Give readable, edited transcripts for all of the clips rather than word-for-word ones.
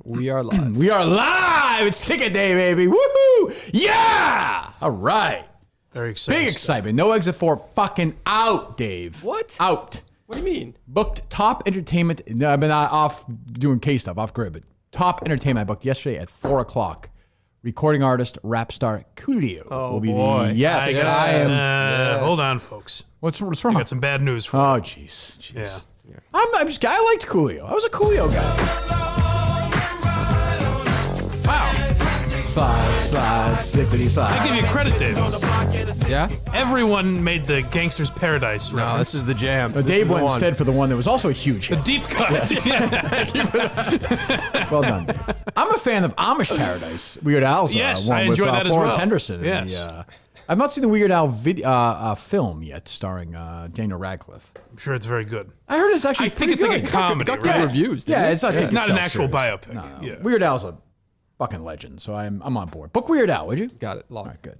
We are live. We are live. It's ticket day, baby. Woohoo! Yeah! All right. Very exciting. Big excitement. No Exit 4 fucking out, Dave. What? Out. What do you mean? Booked top entertainment. No, I've been off doing K stuff, off grid, but top entertainment I booked yesterday at 4 o'clock. Recording artist, rap star Coolio will be boy. the. Yes, I am. Yes. Hold on, folks. What's I wrong? got some bad news for you. Oh, jeez. Yeah. I'm just. I liked Coolio. I was a Coolio guy. Wow. Slide, slippity slide. I give you credit, Dave. Yeah? Everyone made the Gangster's Paradise No, reference. this is the jam. This Dave is the went one. instead for the one that was also a huge hit. Deep cut. Well done, Dave. I'm a fan of Amish Paradise. Weird Al's Yes, one I with enjoyed that as Florence well. Henderson. and Yes. the, I've not seen the Weird Al film yet, starring Daniel Radcliffe. I'm sure it's very good. I heard it's actually I think it's pretty like a good. comedy, Got good right? reviews. Yeah, didn't it's not. It's taking not an itself actual serious. biopic. No. Yeah. Weird Al's a fucking legend, so I'm on board. Book Weird Al, would you? Got it. All right, good.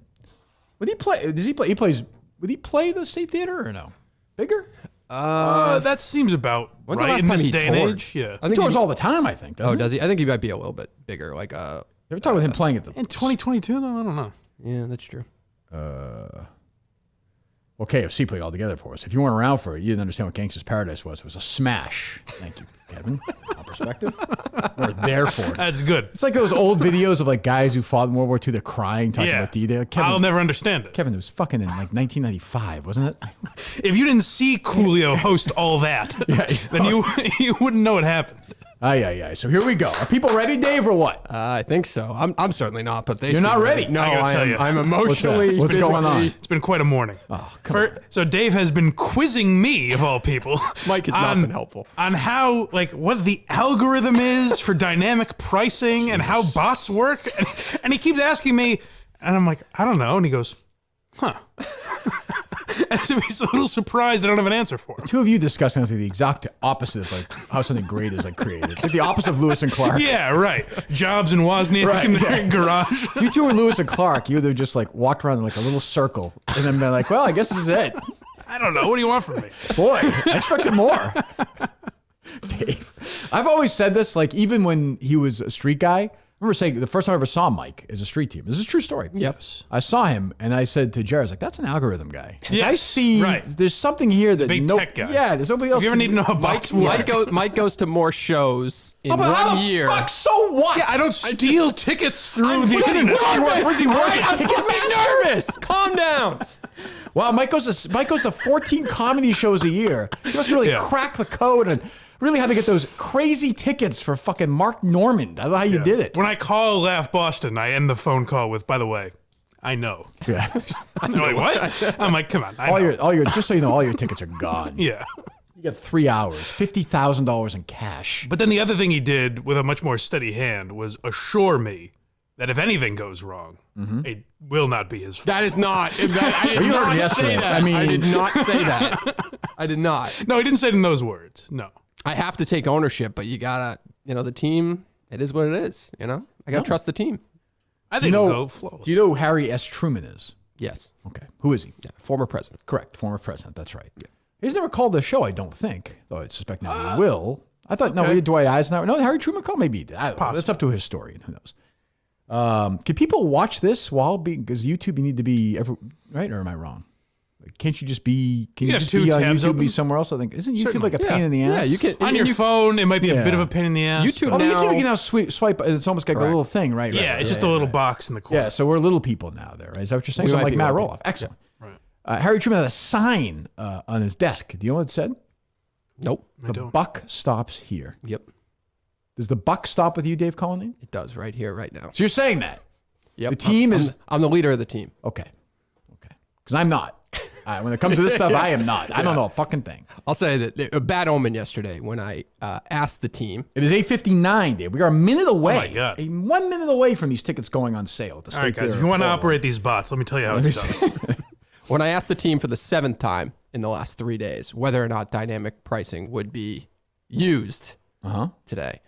Would he play? Does he play? He plays. Would he play the State Theater or no? Bigger? That seems about When's the right last in time this he day and toured? age. Yeah. I He think tours all the time, I think. Oh, Doesn't does he? I think he might be a little bit bigger. Like, he? Ever talk with him playing at the? In 2022, though, I don't know. yeah, that's true. Well, KFC played all together for us. If you weren't around for it, you didn't understand what Gangsta's Paradise was. It was a smash. Thank you, Kevin. On perspective. We're there for it. That's good. It's like those old videos of like guys who fought in World War II. They're crying, talking Yeah. about D-Day. I'll Kevin, never understand it. Kevin, it was fucking in like 1995, wasn't it? If you didn't see Coolio host all that, then you wouldn't know what happened. Aye. So here we go. Are people ready, Dave, or what? I think so. I'm certainly not, but they You're not seem ready? No, I gotta tell am, you. I'm emotionally. What's going on? physically- It's been quite a morning. Oh, come on. So Dave has been quizzing me, of all people. Mike has not been helpful. On how, like, what the algorithm is for dynamic pricing and how bots work. And he keeps asking me, and I'm like, I don't know. And he goes, huh. As if he's a little surprised I don't have an answer for him. Two of you discussing the exact opposite of like how something great is like created. It's like the opposite of Lewis and Clark. Yeah, right. Jobs and Wozniak Right, in their yeah. garage. You two were Lewis and Clark. You would have just like walked around in like a little circle and then been like, well, I guess this is it. I don't know. What do you want from me? Boy, I expected more. Dave, I've always said this, like even when he was a street guy, I remember saying the first time I ever saw Mike as a street team. This is a true story. Yes. I saw him and I said to Jared, I was like, that's an algorithm guy. Like, I Yes, see right. there's something here that big tech guy. Yeah, there's nobody else. If you ever can need to know how bots work. Mike goes to more shows in but how one the year. fuck, so what? Yeah, I don't steal tickets through the What is he- internet. where's he working? I'm fucking nervous. Calm down. Wow, Mike goes to 14 comedy shows a year. He must really Yeah. crack the code and really had to get those crazy tickets for fucking Mark Norman. I don't know how you did it. When I call Laugh Boston, I end the phone call with, by the way, I know. Yeah. And they're like, what? I'm like, come on. I know. all your, just so you know, all your tickets are gone. Yeah. You get 3 hours, $50,000 in cash. But then the other thing he did with a much more steady hand was assure me that if anything goes wrong, it will not be his fault. That is not. I did You heard not it say yesterday. that. I mean- I did not say that. I did not. No, he didn't say it in those words. No. I have to take ownership, but you gotta, the team. It is what it is. I gotta trust the team. I think it'll go flawless. Do you know who Harry S. Truman is? Yes. Okay. Who is he? Yeah. Former president. Correct. Former president. That's right. Yeah. He's never called the show, I don't think. Though I suspect now he will. I thought, no, we had Dwight Eisenhower. No, Harry Truman called? Maybe he did. I don't know. That's up to a historian. Who knows? Can people watch this while being, because YouTube, you need to be, right? Or am I wrong? Like, can't you just be, can you have just two be on tabs YouTube and be open? somewhere else? I think, isn't YouTube Certainly. like a pain in the ass? Yeah, you can. On and your you- phone, it might be a bit of Yeah. a pain in the ass. YouTube Oh, but- YouTube, now- you can now swipe, it's almost like a little thing, right? yeah, Right, it's just a little box in the corner. Yeah, so we're little people now there, right? Is that what you're saying? We So might like be Matt little Roloff. Excellent. Right. Harry Truman had a sign on his desk. Do you know what it said? Nope. I The don't. buck stops here. Yep. Does the buck stop with you, Dave Colony? It does right here, right now. So you're saying that? Yep. The team is... I'm the leader of the team. Okay. Because I'm not. When it comes to this stuff, I am not. I don't know a fucking thing. I'll say that a bad omen yesterday when I asked the team. It is 8:59, Dave. We are a minute away. Oh, my God. 1 minute away from these tickets going on sale at the All State right, guys, Theater if you want to Hall. operate these bots, let me tell you how it's done. When I asked the team for the 7th time in the last 3 days whether or not dynamic pricing would be used today,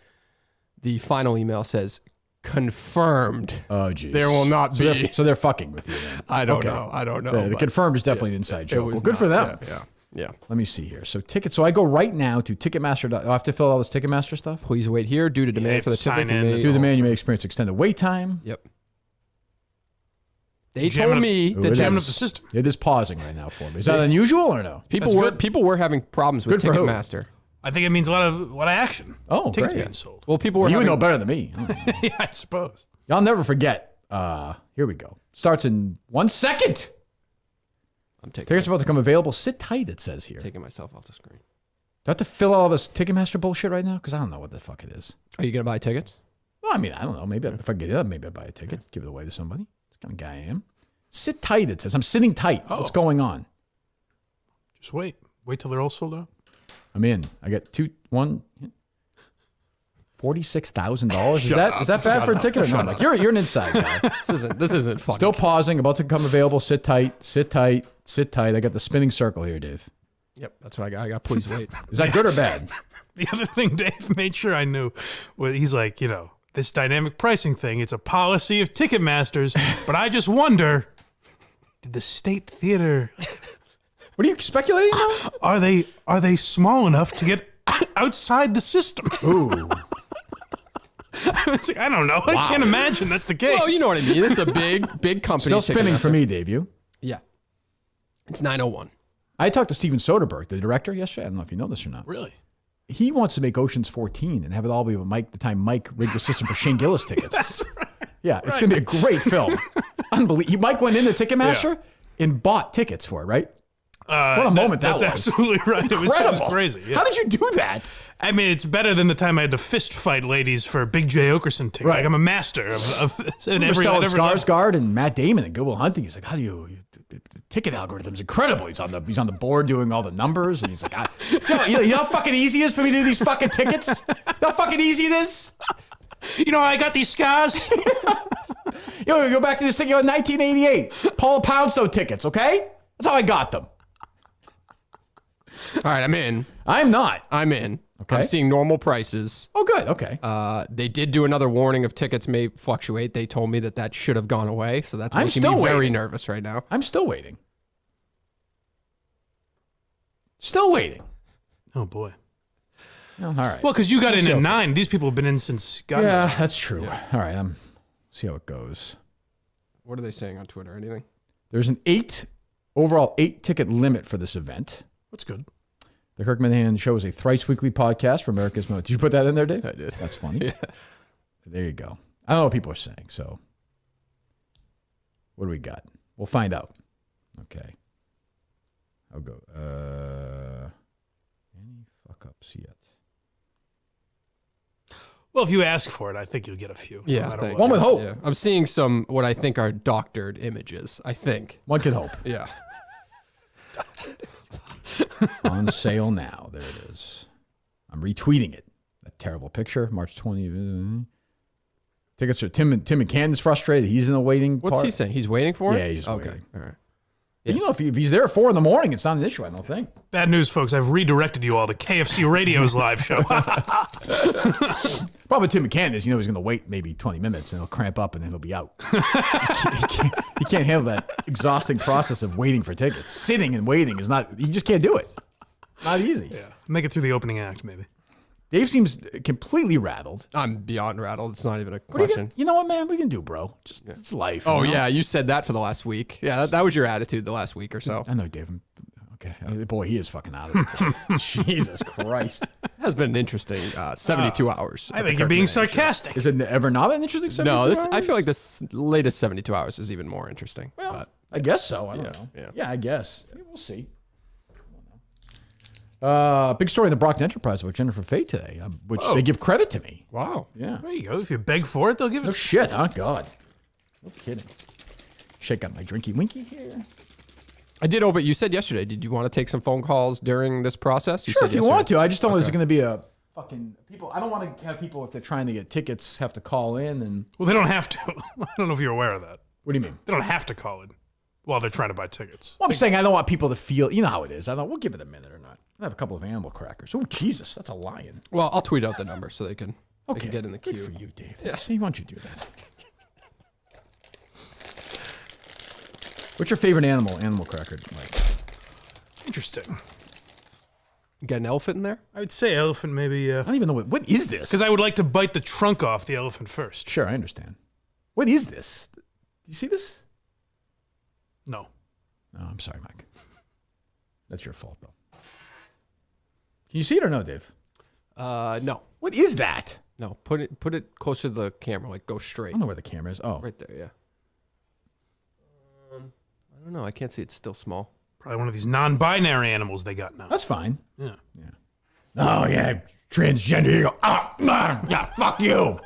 the final email says, confirmed. Oh, geez. There will not so be. So they're fucking with you then. I don't Okay. know. I don't know. The but confirmed is definitely an inside it joke. was Well, good for not. them. Yeah. Yeah. Let me see here. So tickets. So I go right now to Ticketmaster. I have to fill out all this Ticketmaster stuff. Please wait here due to demand for the ticket. Due to demand, you may experience extended wait time. Yep. They told me that jamming up the system. It is pausing right now for me. Is that unusual or no? People were having problems with Ticketmaster. I think it means a lot of action. Oh, tickets great. being sold. Well, people were. You would know better than me. Yeah, I suppose. Y'all never forget. Here we go. Starts in 1 second. I'm taking. Tickets about to come available. Sit tight. It says here. Taking myself off the screen. Do I have to fill out all this Ticketmaster bullshit right now? Because I don't know what the fuck it is. Are you gonna buy tickets? Well, I mean, I don't know. Maybe if I get it, maybe I buy a ticket, give it away to somebody. That's the kind of guy I am. Sit tight. It says I'm sitting tight. What's going on? Just wait. Wait till they're all sold out. I'm in. I got $46,000. Is that bad for a ticket or not? Like, you're an inside guy. This isn't fun. Still pausing. About to come available. Sit tight. Sit tight. Sit tight. I got the spinning circle here, Dave. Yep, that's what I got. Please wait. Is that good or bad? The other thing Dave made sure I knew was he's like, this dynamic pricing thing, it's a policy of Ticketmaster's, but I just wonder, did the State Theater... What are you speculating now? Are they small enough to get outside the system? Ooh. I was like, I don't know. Wow. I can't imagine that's the case. Well, you know what I mean. This is a big company. Still spinning for me, Dave. You? Yeah. It's 9:01. I talked to Steven Soderbergh, the director, yesterday. I don't know if you know this or not. Really? He wants to make Ocean's 14 and have it all be with Mike. The time Mike rigged the system for Shane Gillis tickets. That's right. Yeah, it's going to be a great film. Unbelievable. Mike went into Ticketmaster and bought tickets for it, right? What a moment that was. That's absolutely right. It was crazy. Yeah. How did you do that? I mean, it's better than the time I had to fist fight ladies for Big J. Okerson tickets. Right. Like, I'm a master of Stellan Skarsgård and Matt Damon and Good Will Hunting. He's like, how do you the ticket algorithm's incredible. He's on the board doing all the numbers, and he's like, you know how fucking easy it is for me to do these fucking tickets? You know how fucking easy it is? You know how I got these scars? Yo, go back to this ticket in 1988. Paula Poundstone tickets, okay? That's how I got them. All right, I'm in. I'm not. I'm in. Okay. I'm seeing normal prices. Oh, good. Okay. They did do another warning of tickets may fluctuate. They told me that should have gone away, so that's making me very nervous right now. I'm still waiting. Still waiting. Oh, boy. Oh, all right. Well, because you got in at 9. These people have been in since... Yeah, that's true. Yeah. All right. See how it goes. What are they saying on Twitter? Anything? There's an overall 8 ticket limit for this event. That's good. The Kirk Minahan Show is a thrice weekly podcast for America's Most. Did you put that in there, Dave? I did. That's funny. Yeah. There you go. I don't know what people are saying, so what do we got? We'll find out. Okay. I'll go. Any fuck-ups yet? Well, if you ask for it, I think you'll get a few. Yeah. No one with hope. Yeah. I'm seeing some what I think are doctored images. I think. One can hope. Yeah. On sale now. There it is. I'm retweeting it. That terrible picture. March 20. Tickets are Tim McCann's frustrated. He's in the waiting What's part. he saying? He's waiting for it? Yeah, he's okay. waiting. All right. Yes. You know, if he's there at 4 a.m, it's not an issue, I don't think. Bad news, folks. I've redirected you all to KFC Radio's live show. Problem with Tim McCann is, he's going to wait maybe 20 minutes and he'll cramp up and then he'll be out. He can't handle that exhausting process of waiting for tickets. Sitting and waiting is not, he just can't do it. Not easy. Yeah. Make it through the opening act, maybe. Dave seems completely rattled. I'm beyond rattled. It's not even a question. You know what, man? We can do, bro. It's life. Oh, you know? Yeah. You said that for the last week. Yeah, that was your attitude the last week or so. I know, Dave. Okay. Boy, he is fucking out of it today. Jesus Christ. It has been an interesting 72 hours. I think you're being sarcastic. Is it ever not an interesting 72 hours? No, I feel like this latest 72 hours is even more interesting. Well, but, I guess so. I don't know. Yeah, I guess. We'll see. Big story in the Brockton Enterprise about Jennifer Fay today, which they give credit to me. Wow. Yeah. There you go. If you beg for it, they'll give it. No shit, huh? God. No kidding. Shake out my drinky winky here. I did open. You said yesterday, did you want to take some phone calls during this process? Sure, if you want to. I just don't know if there's going to be a fucking people. I don't want to have people, if they're trying to get tickets, have to call in and. Well, they don't have to. I don't know if you're aware of that. What do you mean? They don't have to call in while they're trying to buy tickets. Well, I'm saying I don't want people to feel. You know how it is. I don't. We'll give it a minute or not. I have a couple of animal crackers. Oh, Jesus, that's a lion. Well, I'll tweet out the number so they can get in the queue. Good for you, Dave. Yeah. See, why don't you do that? What's your favorite animal cracker, Mike? Interesting. Get an elephant in there? I would say elephant, maybe. I don't even know what is this? Because I would like to bite the trunk off the elephant first. Sure, I understand. What is this? Do you see this? No. No, I'm sorry, Mike. That's your fault, though. Can you see it or no, Dave? No. What is that? No. Put it closer to the camera. Like go I straight. don't know where the camera is. Oh, Right there. Yeah. I don't know. I can't see. It's still small. Probably one of these non-binary animals they got now. that's fine. Yeah. Oh yeah, transgender. You go. Yeah, fuck you.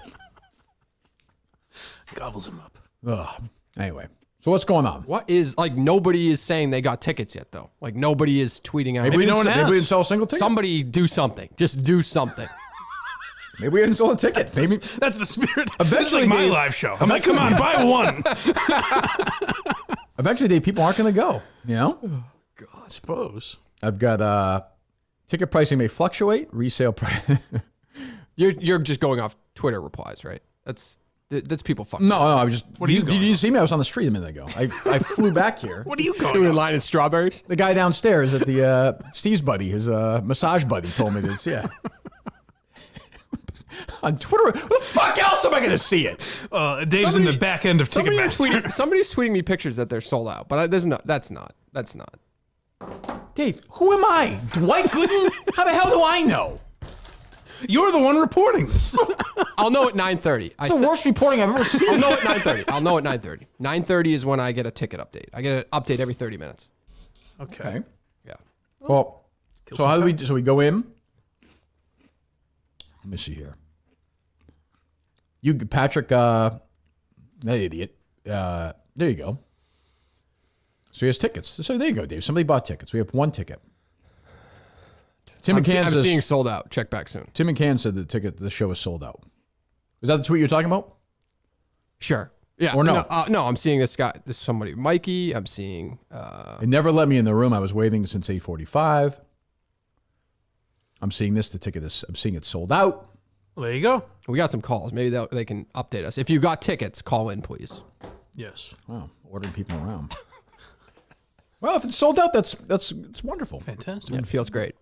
Gobbles him up. Ugh. Anyway, so what's going on? What is like? Nobody is saying they got tickets yet, though. Like nobody is tweeting out. Maybe we no one didn't has. sell a single ticket. Somebody do something. Just do something. Maybe we didn't sell the tickets. Maybe That's the spirit. This is Eventually, like my Dave- live show. I'm like, come on, buy one. eventually, Dave, people aren't going to go. You know. I suppose. I've got ticket pricing may fluctuate. Resale price. You're just going off Twitter replies, right? That's people fucking. No, I was just. What are you Did going you see me? I was on the street a minute ago. I flew back here. What are you going doing a on? line in strawberries. The guy downstairs at the Steve's buddy, his massage buddy, told me this. Yeah. On Twitter, what the fuck else am I going to see it? Dave's in the back end of Ticketmaster. Somebody's tweeting me pictures that they're sold out, but there's no. That's not. Dave, who am I? Dwight Gooden? How the hell do I know? You're the one reporting this. I'll know at 9:30. It's the worst reporting I've ever seen. I'll know at 9:30. I'll know at 9:30. 9:30 is when I get a ticket update. I get an update every 30 minutes. Okay. Yeah. Well, so how do we? So we go in. Let me see here. You, Patrick, that idiot. There you go. So he has tickets. So there you go, Dave. Somebody bought tickets. We have one ticket. Tim I'm McCann says, seeing sold out. Check back soon. Tim McCann said the show is sold out. Is that the tweet you're talking about? Sure. Yeah. Or no? No, I'm seeing this guy. This is somebody, Mikey. I'm seeing. It never let me in the room. I was waiting since 8:45. I'm seeing this. The ticket is. I'm seeing it sold out. Well, there you go. We got some calls. Maybe they can update us. If you got tickets, call in, please. Yes. Wow, ordering people around. Well, if it's sold out, that's it's wonderful. Fantastic. It feels great.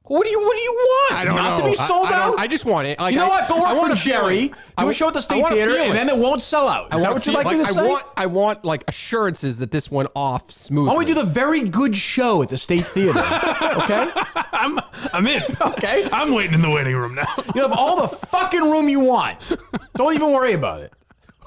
What do you want? I don't Not know. to be sold out? I just want it. Like, You know what? Go I work want for a feeling. Jerry. Do a show at the I State want a Theater, feeling. and then it won't sell out. Is that what you'd like me to say? I want like assurances that this went off smoothly. Why don't we do the very good show at the State Theater? Okay? I'm in. Okay. I'm waiting in the waiting room now. You have all the fucking room you want. Don't even worry about it.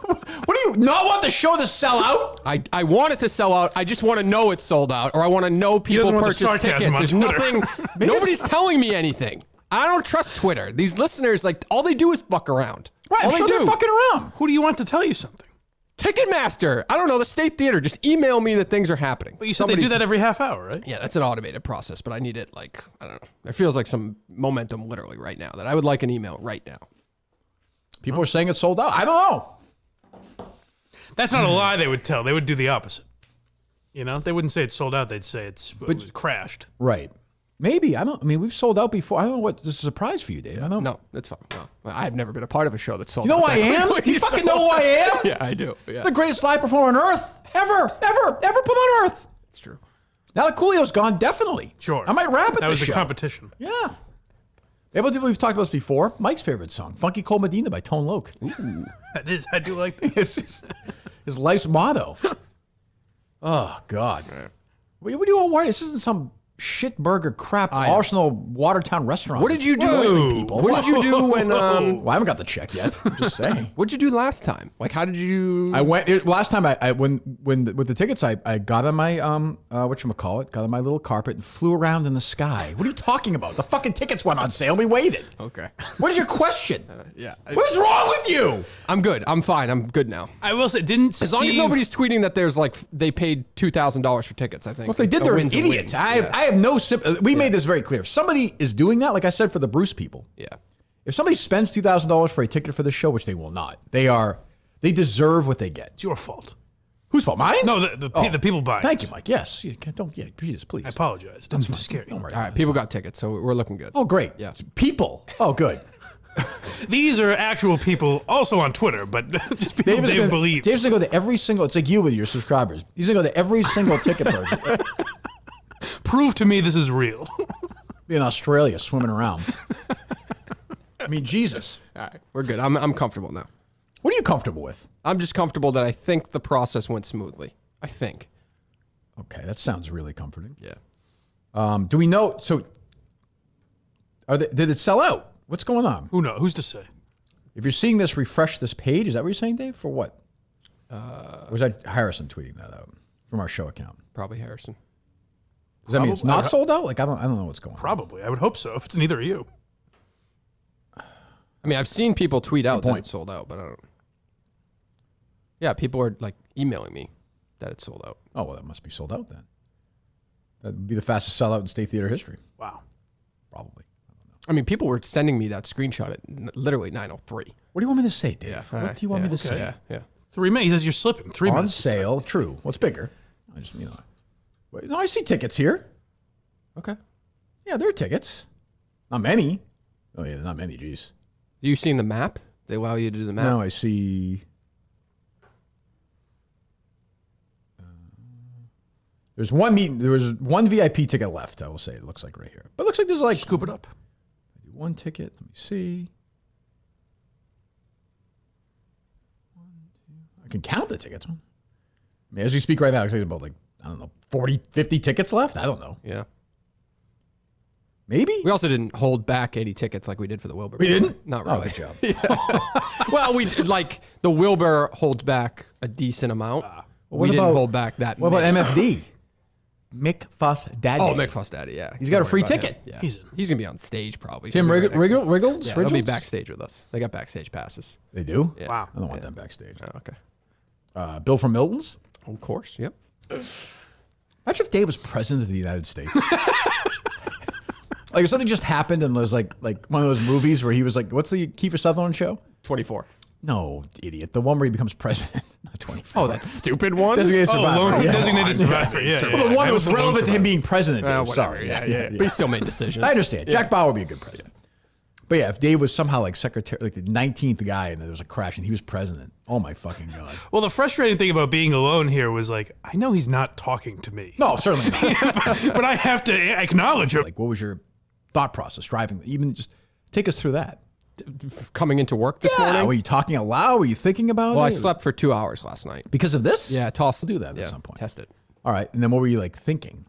What do you not want the show to sell out? I want it to sell out. I just want to know it's sold out, or I want to know people doesn't want the purchase tickets. sarcasm on There's Twitter. nothing. Nobody's telling me anything. I don't trust Twitter. These listeners, like, all they do is fuck around. Right, all I'm sure they they're do. fucking around. Who do you want to tell you something? Ticketmaster. I don't know. The State Theater. Just email me that things are happening. Well, you said they do that every half hour, right? Yeah, that's an automated process, but I need it like, I don't know. It feels like some momentum literally right now that I would like an email right now. People are saying it's sold out. I don't know. That's not a lie they would tell. They would do the opposite. You know, they wouldn't say it's sold out. They'd say it was crashed. Right. Maybe. I mean, we've sold out before. I don't know what this is a surprise for you, Dave. I don't know. No, that's fine. No. I've never been a part of a show that's sold You know out. who I am? You fucking know who I am? Yeah, I do. Yeah, The greatest live performer on earth. Ever put on earth. it's true. Now that Coolio's gone, definitely. Sure. I might rap at That this was the show. competition. Yeah. We've talked about this before. Mike's favorite song, Funky Cold Medina by Tone Loc. That is, I do like that. His life's motto. Oh, God. What do you all worry? This isn't some shit burger crap Arsenal Watertown restaurant. What did you do? Poisoning people. What did you do when? Well, I haven't got the check yet. I'm just saying. What did you do last time? Like, how did you? I went last time. When with the tickets, I got on my whatchamacallit, got on my little carpet and flew around in the sky. What are you talking about? The fucking tickets went on sale. We waited. Okay. What is your question? Yeah. What is wrong with you? I'm good. I'm fine. I'm good now. I will say, didn't As long as nobody's tweeting that there's like they paid $2,000 for tickets, I think. Well, if they did, a they're win's a win. idiots. I have no sympathy. We made this very clear. If somebody is doing that, like I said, for the Bruce people, Yeah. if somebody spends $2,000 for a ticket for the show, which they will not, they deserve what they get. It's your fault. Whose fault? Mine? No, the people buying. Thank it. you, Mike. Yes. You can't, don't. Yeah, please. I apologize. Didn't mean to scare you. Don't worry. All right. People got tickets, so we're looking good. Oh, great. Yeah. People. Oh, good. These are actual people also on Twitter, but just people Dave believes. Dave's going to go to every single, it's like you with your subscribers. He's going to go to every single ticket purchase. Prove to me this is real. Be in Australia swimming around. I mean, Jesus. All right, we're good. I'm comfortable now. What are you comfortable with? I'm just comfortable that I think the process went smoothly. I think. Okay, that sounds really comforting. Yeah. Do we know? So, did it sell out? What's going on? Who knows? Who's to say? If you're seeing this, refresh this page. Is that what you're saying, Dave? For what? Or was that Harrison tweeting that out from our show account? Probably Harrison. Does that mean it's not sold out? Like I don't know what's going on. Probably. I would hope so. If it's neither of you. I mean, I've seen people tweet out that it's sold out, but I don't. Yeah, people are like emailing me that it's sold out. Oh well, that must be sold out then. That would be the fastest sellout in state theater history. Wow. Probably. I mean, people were sending me that screenshot at literally 9:03. What do you want me to say, Dave? Yeah. What do you want me to say? Yeah, yeah. 3 minutes. He says you're slipping. 3 On minutes. sale. True. What's bigger? I just Wait, no, I see tickets here. Okay. Yeah, there are tickets. Not many. Oh yeah, not many. Geez. You seen the map? They allow you to do the map. No, I see. There was one VIP ticket left. I will say it looks like right here, but it looks like there's like Scoop it up. one ticket. Let me see. I can count the tickets. I mean, as we speak right now, it's about like, I don't know, 40, 50 tickets left. I don't know. Yeah. Maybe. We also didn't hold back 80 tickets like we did for the Wilbur. We didn't? Not Oh, really. good job. Well, we like the Wilbur holds back a decent amount. What we didn't about- hold back that. What about many. MFD? Mick Fuss Daddy. Oh, Mick Fuss Daddy, yeah. He's got a Don't free worry about ticket. him. Yeah. He's in. He's gonna be on stage probably. Tim He'll be right next to him. Riggles? Yeah, he'll be Riggles? backstage with us. They got backstage passes. They do? Yeah. Wow. I don't want them backstage. Oh, okay. Bill from Milton's? Of course. Yep. Imagine if Dave was president of the United States. Like if something just happened and there's like one of those movies where he was like, what's the Kiefer Sutherland show? 24. No, idiot. The one where he becomes president. Not 24. Oh, that stupid one. Designated Oh, survivor. Yeah. designated survivor. Yeah. Well, the one that was I relevant to him being president. Dave. Whatever. Sorry. Yeah. But he still made decisions. I understand. Jack Bauer would be a good president. But yeah, if Dave was somehow like secretary, like the 19th guy, and there was a crash, and he was president. Oh my fucking god! Well, the frustrating thing about being alone here was like, I know he's not talking to me. No, certainly not. But I have to acknowledge it. Like, what was your thought process driving? Even just take us through that. Coming into work this morning. Were you talking out loud? Were you thinking about Well, it? I slept for 2 hours last night. Because of this? Yeah, toss. We'll do that Yeah, at some point. Test it. All right. And then what were you like thinking?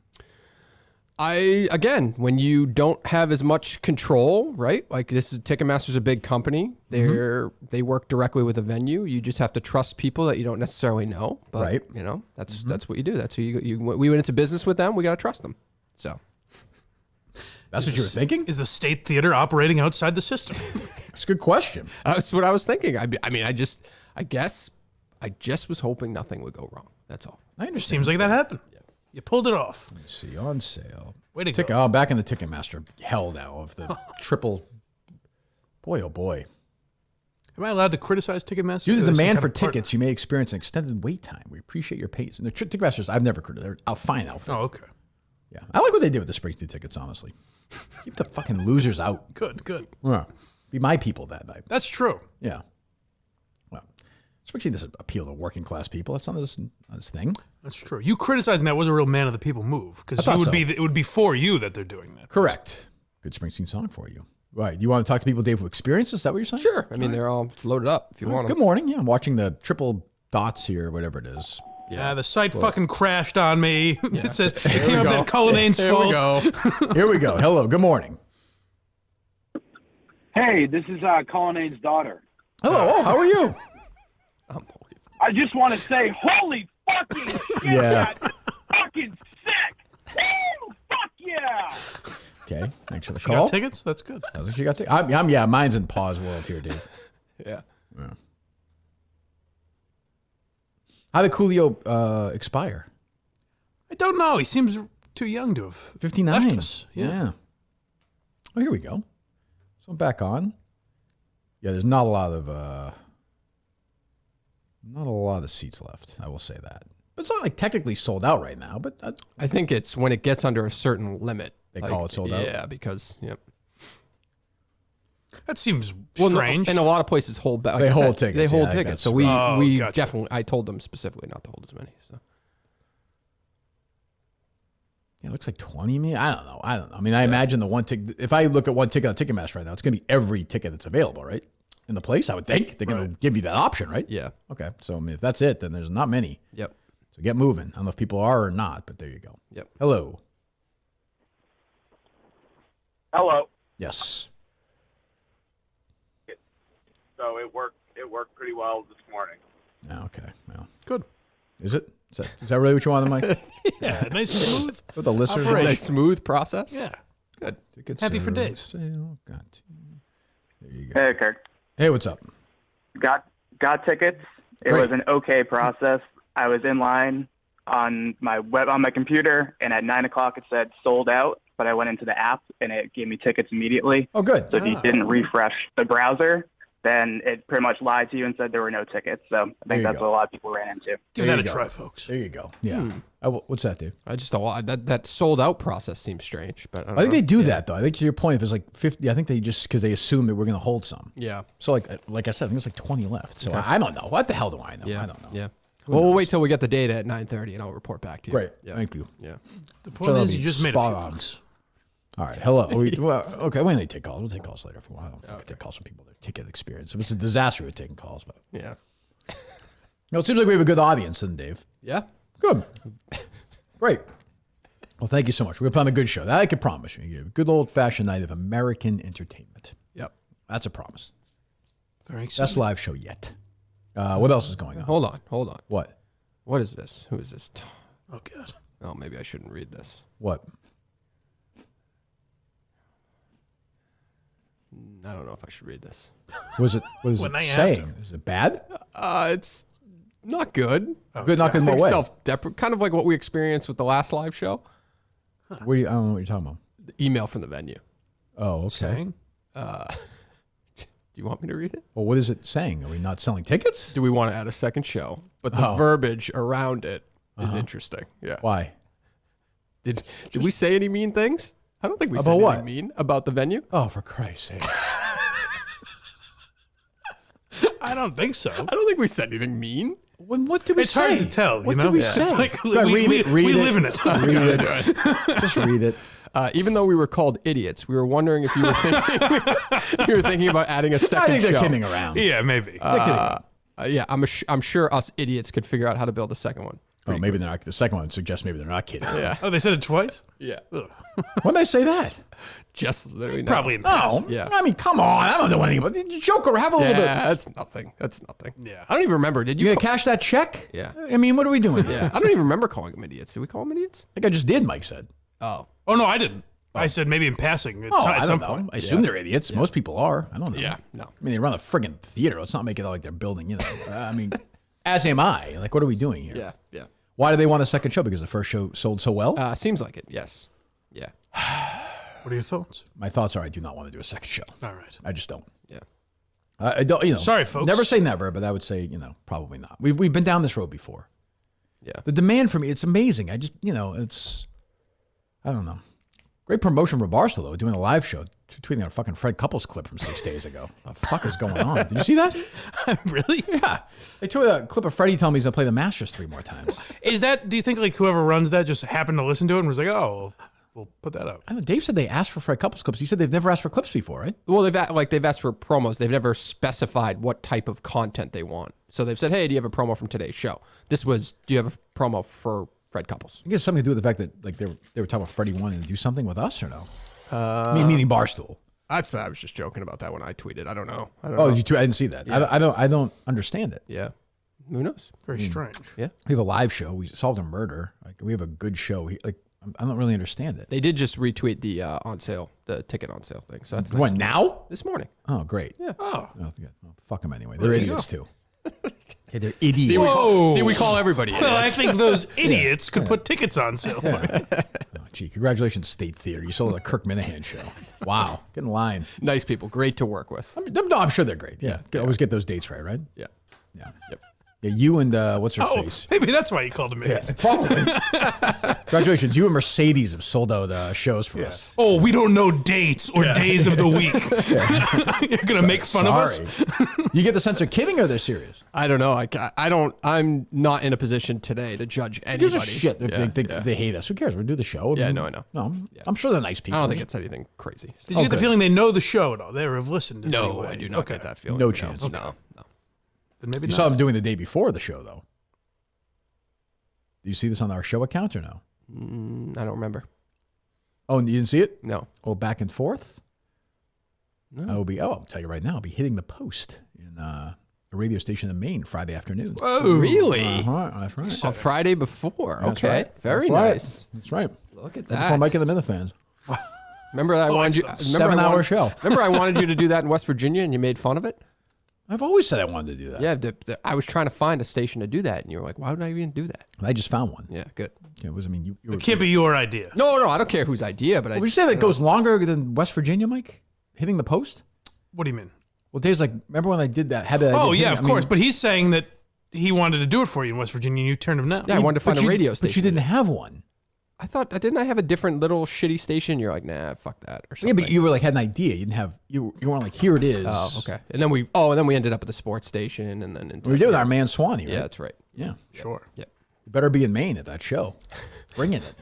Again, when you don't have as much control, right? Like this is Ticketmaster's a big company. They work directly with a venue. You just have to trust people that you don't necessarily know. But, Right. you know, that's what you do. That's who we went into business with them. We got to trust them. So That's what you were thinking? Is the state theater operating outside the system? It's a good question. that's what I was thinking. I mean, I guess I just was hoping nothing would go wrong. That's all. I understand. Seems like that happened. You pulled it off. Let's see, on sale. Way to go. Oh, back in the Ticketmaster hell now of the triple. Boy, oh boy. Am I allowed to criticize Ticketmaster? Due to Or is it demand kind for of part- tickets, you may experience an extended wait time. We appreciate your patience. And the Ticketmasters, I've never criticized. They're a fine outfit. Oh, okay. Yeah, I like what they did with the Springsteen tickets. Honestly, keep the fucking losers out. Good, good. Yeah. Be my people that night. That's true. Yeah. Well, Springsteen doesn't appeal to working class people. That's not his thing. That's true. You criticizing that was a real man of the people move because I thought it would be for you that they're doing that. Correct. Good Springsteen song for you. Right. You want to talk to people, Dave, who experience this? Is that what you're saying? Sure. I mean, they're all it's loaded up if you want Good them. morning. Yeah, I'm watching the triple dots here, whatever it is. Yeah, the site fucking crashed on me. It said it came up go. that Cullinane's There we fault. go. Here we go. Hello. Good morning. Hey, this is Cullinane's daughter. Hello. Oh, how are you? Unbelievable. I just want to say, holy fucking shit, Yeah. that's fucking sick. Woo, fuck yeah. Okay. Thanks for the You call. got tickets? That's good. Sounds like you got yeah, mine's in pause world here, Dave. Yeah. How did Coolio expire? I don't know. He seems too young to have 59. left us. Yeah. Oh, here we go. So I'm back on. Yeah, there's not a lot of seats left. I will say that. But it's not like technically sold out right now. But I think it's when it gets under a certain limit. They call it sold out? Yeah, because That seems Well, no, strange. and a lot of places hold back. They I hold said, tickets, They yeah, hold I think tickets. that's So we right. we Gotcha. definitely. I told them specifically not to hold as many. So Yeah, it looks like 20 million. I don't know. I mean, I imagine the one ticket. If I look at one ticket on Ticketmaster right now, it's going to be every ticket that's available, right? In the place, I would think they're going to give you that option, right? Yeah. Okay. So I mean, if that's it, then there's not many. Yep. So get moving. I don't know if people are or not, but there you go. Yep. Hello. Hello. Yes. So it worked pretty well this morning. Yeah, okay. Well, Good. is it? Is that really what you want, Mike? Yeah, nice smooth. With the listeners, Operation. Nice smooth process. Yeah. Good. Tickets Happy for are Dave. sale. There you go. Hey, Kirk. Hey, what's up? Got tickets. It Great. was an okay process. I was in line on my computer, and at 9 o'clock it said sold out. But I went into the app, and it gave me tickets immediately. Oh, good. So if you didn't refresh the browser, then it pretty much lied to you and said there were no tickets. So I There think you that's go. what a lot of people ran into. Give There that a you go. try, folks. There you go. Yeah. What's that, Dave? I just don't. That sold out process seems strange, but I think they do that though. I think to your point, if it's like 50, I think they just because they assume that we're going to hold some. Yeah. So like I said, I think it's like 20 left. So I don't know. What the hell do I know? Yeah. I don't know. Yeah. Well, we'll wait till we get the data at 9:30, and I'll report back to you. Great. Yeah. Thank you. Yeah. The So point that'll is, be you just made a few spot on. bucks. All right. Hello. Okay. We need to take calls. We'll take calls later for a while. I don't think take calls from people that ticket experience. If it's a disaster, we're taking calls. But Yeah. it seems like we have a good audience, then, Dave. Yeah. Good. Great. Well, thank you so much. We're going to put on a good show. That I can promise you. A good old-fashioned night of American entertainment. Yep. That's a promise. Very Best exciting. live show yet. What else is going on? Hold on. What? What is this? Who is this? Oh, God. Oh, maybe I shouldn't read this. What? I don't know if I should read this. What is Well, it now you have saying? Is it bad? It's not good. Good, not good in what way? Kind of like what we experienced with the last live show. I don't know what you're talking about. The email from the venue. Oh, okay. Saying? Do you want me to read it? Well, what is it saying? Are we not selling tickets? Do we want to add a second show? But the verbiage around it is interesting. Yeah. Why? Did we say any mean things? I don't think we About said what? anything mean about the venue. Oh, for Christ's sake. I don't think so. I don't think we said anything mean. What did we It's say? hard to tell. What you know? did we Yeah. say? It's like, Go ahead, we live in it. Read it. Just read it. Even though we were called idiots, we were wondering if you were thinking about adding a second I think they're show. kidding around. Yeah, maybe. Yeah, I'm sure us idiots could figure out how to build a second one. Oh, maybe they're not. The second one suggests maybe they're not kidding. Yeah. Oh, they said it twice? Yeah. When did I say that? Just literally now. Probably in Oh, passing. Yeah. I mean, come on. I don't know anything about it. Joke or have a little bit. Yeah, that's nothing. That's nothing. Yeah. I don't even remember. Did You you? gonna cash that check? Yeah. I mean, what are we doing? Yeah. I don't even remember calling them idiots. Did we call them idiots? I think I just did, Mike said. Oh. Oh, no, I didn't. I said maybe in passing at, I at don't some know. point. I assume they're idiots. Most people are. I don't know. Yeah. No. I mean, they run a friggin' theater. Let's not make it like they're building, I mean, as am I. Like, what are we doing here? Yeah. Yeah. Why do they want a second show? Because the first show sold so well? Seems like it. Yes. Yeah. What are your thoughts? My thoughts are I do not want to do a second show. All right. I just don't. Yeah. I don't, Sorry, folks. Never say never, but I would say, probably not. We've been down this road before. Yeah. The demand for me, it's amazing. I just, it's, I don't know. Great promotion for Barstool, though, doing a live show, tweeting out a fucking Fred Couples clip from 6 days ago. What the fuck is going on? Did you see that? Really? Yeah. They tweeted a clip of Freddie telling me he's going to play the Masters 3 more times. Is that, do you think like whoever runs that just happened to listen to it and was like, oh, we'll put that up? I know Dave said they asked for Fred Couples clips. He said they've never asked for clips before, right? Well, they've asked for promos. They've never specified what type of content they want. So they've said, "Hey, do you have a promo from today's show?" This was, "Do you have a promo for Fred Couples?" I guess something to do with the fact that like they were talking about Freddie wanting to do something with us or no? Meaning Barstool. I was just joking about that when I tweeted. I don't know. I don't Oh, know. you I didn't see that. Yeah. I don't understand it. Yeah. Who knows? Very strange. Yeah. We have a live show. We solved a murder. Like we have a good show. I don't really understand it. They did just retweet the on sale, the ticket on sale thing. So that's What nice. now? This morning. Oh, great. Yeah. Oh. Oh, good. Well, fuck them anyway. They're you idiots too. Okay, they're See, idiots. we call everybody Well, I idiots. think those idiots could put tickets on sale. Oh, gee, congratulations, State Theater. You sold a Kirk Minahan show. Wow, get in line. Nice people. Great to work with. I'm sure they're great. Yeah, always get those dates right? Yeah. Yeah. Yep. Yeah, you and what's her face? Maybe that's why you called him idiots. Probably. Congratulations, you and Mercedes have sold out shows for us. Oh, we don't know dates or days of the week. You're gonna make fun of us. You get the sense they're kidding or they're serious? I don't know. I don't. I'm not in a position today to judge anybody. Gives a shit if they hate us. Who cares? We'll do the show. Yeah, no, I know. No, I'm sure they're nice people. I don't think it's anything crazy. Did you get the feeling they know the show at all? They have listened. In any No, way? I do not get that feeling. No chance. No. Then maybe You not. saw them doing the day before the show, though. Do you see this on our show account or no? I don't remember. Oh, and you didn't see it? No. Oh, back and forth? No. I'll tell you right now, I'll be hitting the post in a radio station in Maine Friday afternoon. Oh, really? That's right. On Friday before. That's Okay. right. Very That's right. nice. That's right. Look at Before that. Mike and the Minifans. Remember I wanted you. 7-hour show. Remember I wanted you to do that in West Virginia and you made fun of it? I've always said I wanted to do that. Yeah, I was trying to find a station to do that, and you were like, "Why would I even do that?" I just found one. Yeah, good. It was. I mean, you were, It can't be your idea. No, I don't care whose idea, but Would you say that goes longer than West Virginia, Mike? Hitting the post? What do you mean? Well, Dave's like, remember when I did that? Oh yeah, of course. But he's saying that he wanted to do it for you in West Virginia, and you turned him down. Yeah, I wanted to find a radio station. But you didn't have one. I thought, didn't I have a different little shitty station? You're like, nah, fuck that, or Yeah, something. but you were like had an idea. You didn't have. You weren't like, here it is. Oh, okay. And then we ended up at the sports station, and then into We did with our man Swanee, right? Yeah, that's right. Yeah. Sure. Yep. You better be in Maine at that show. Bringing it.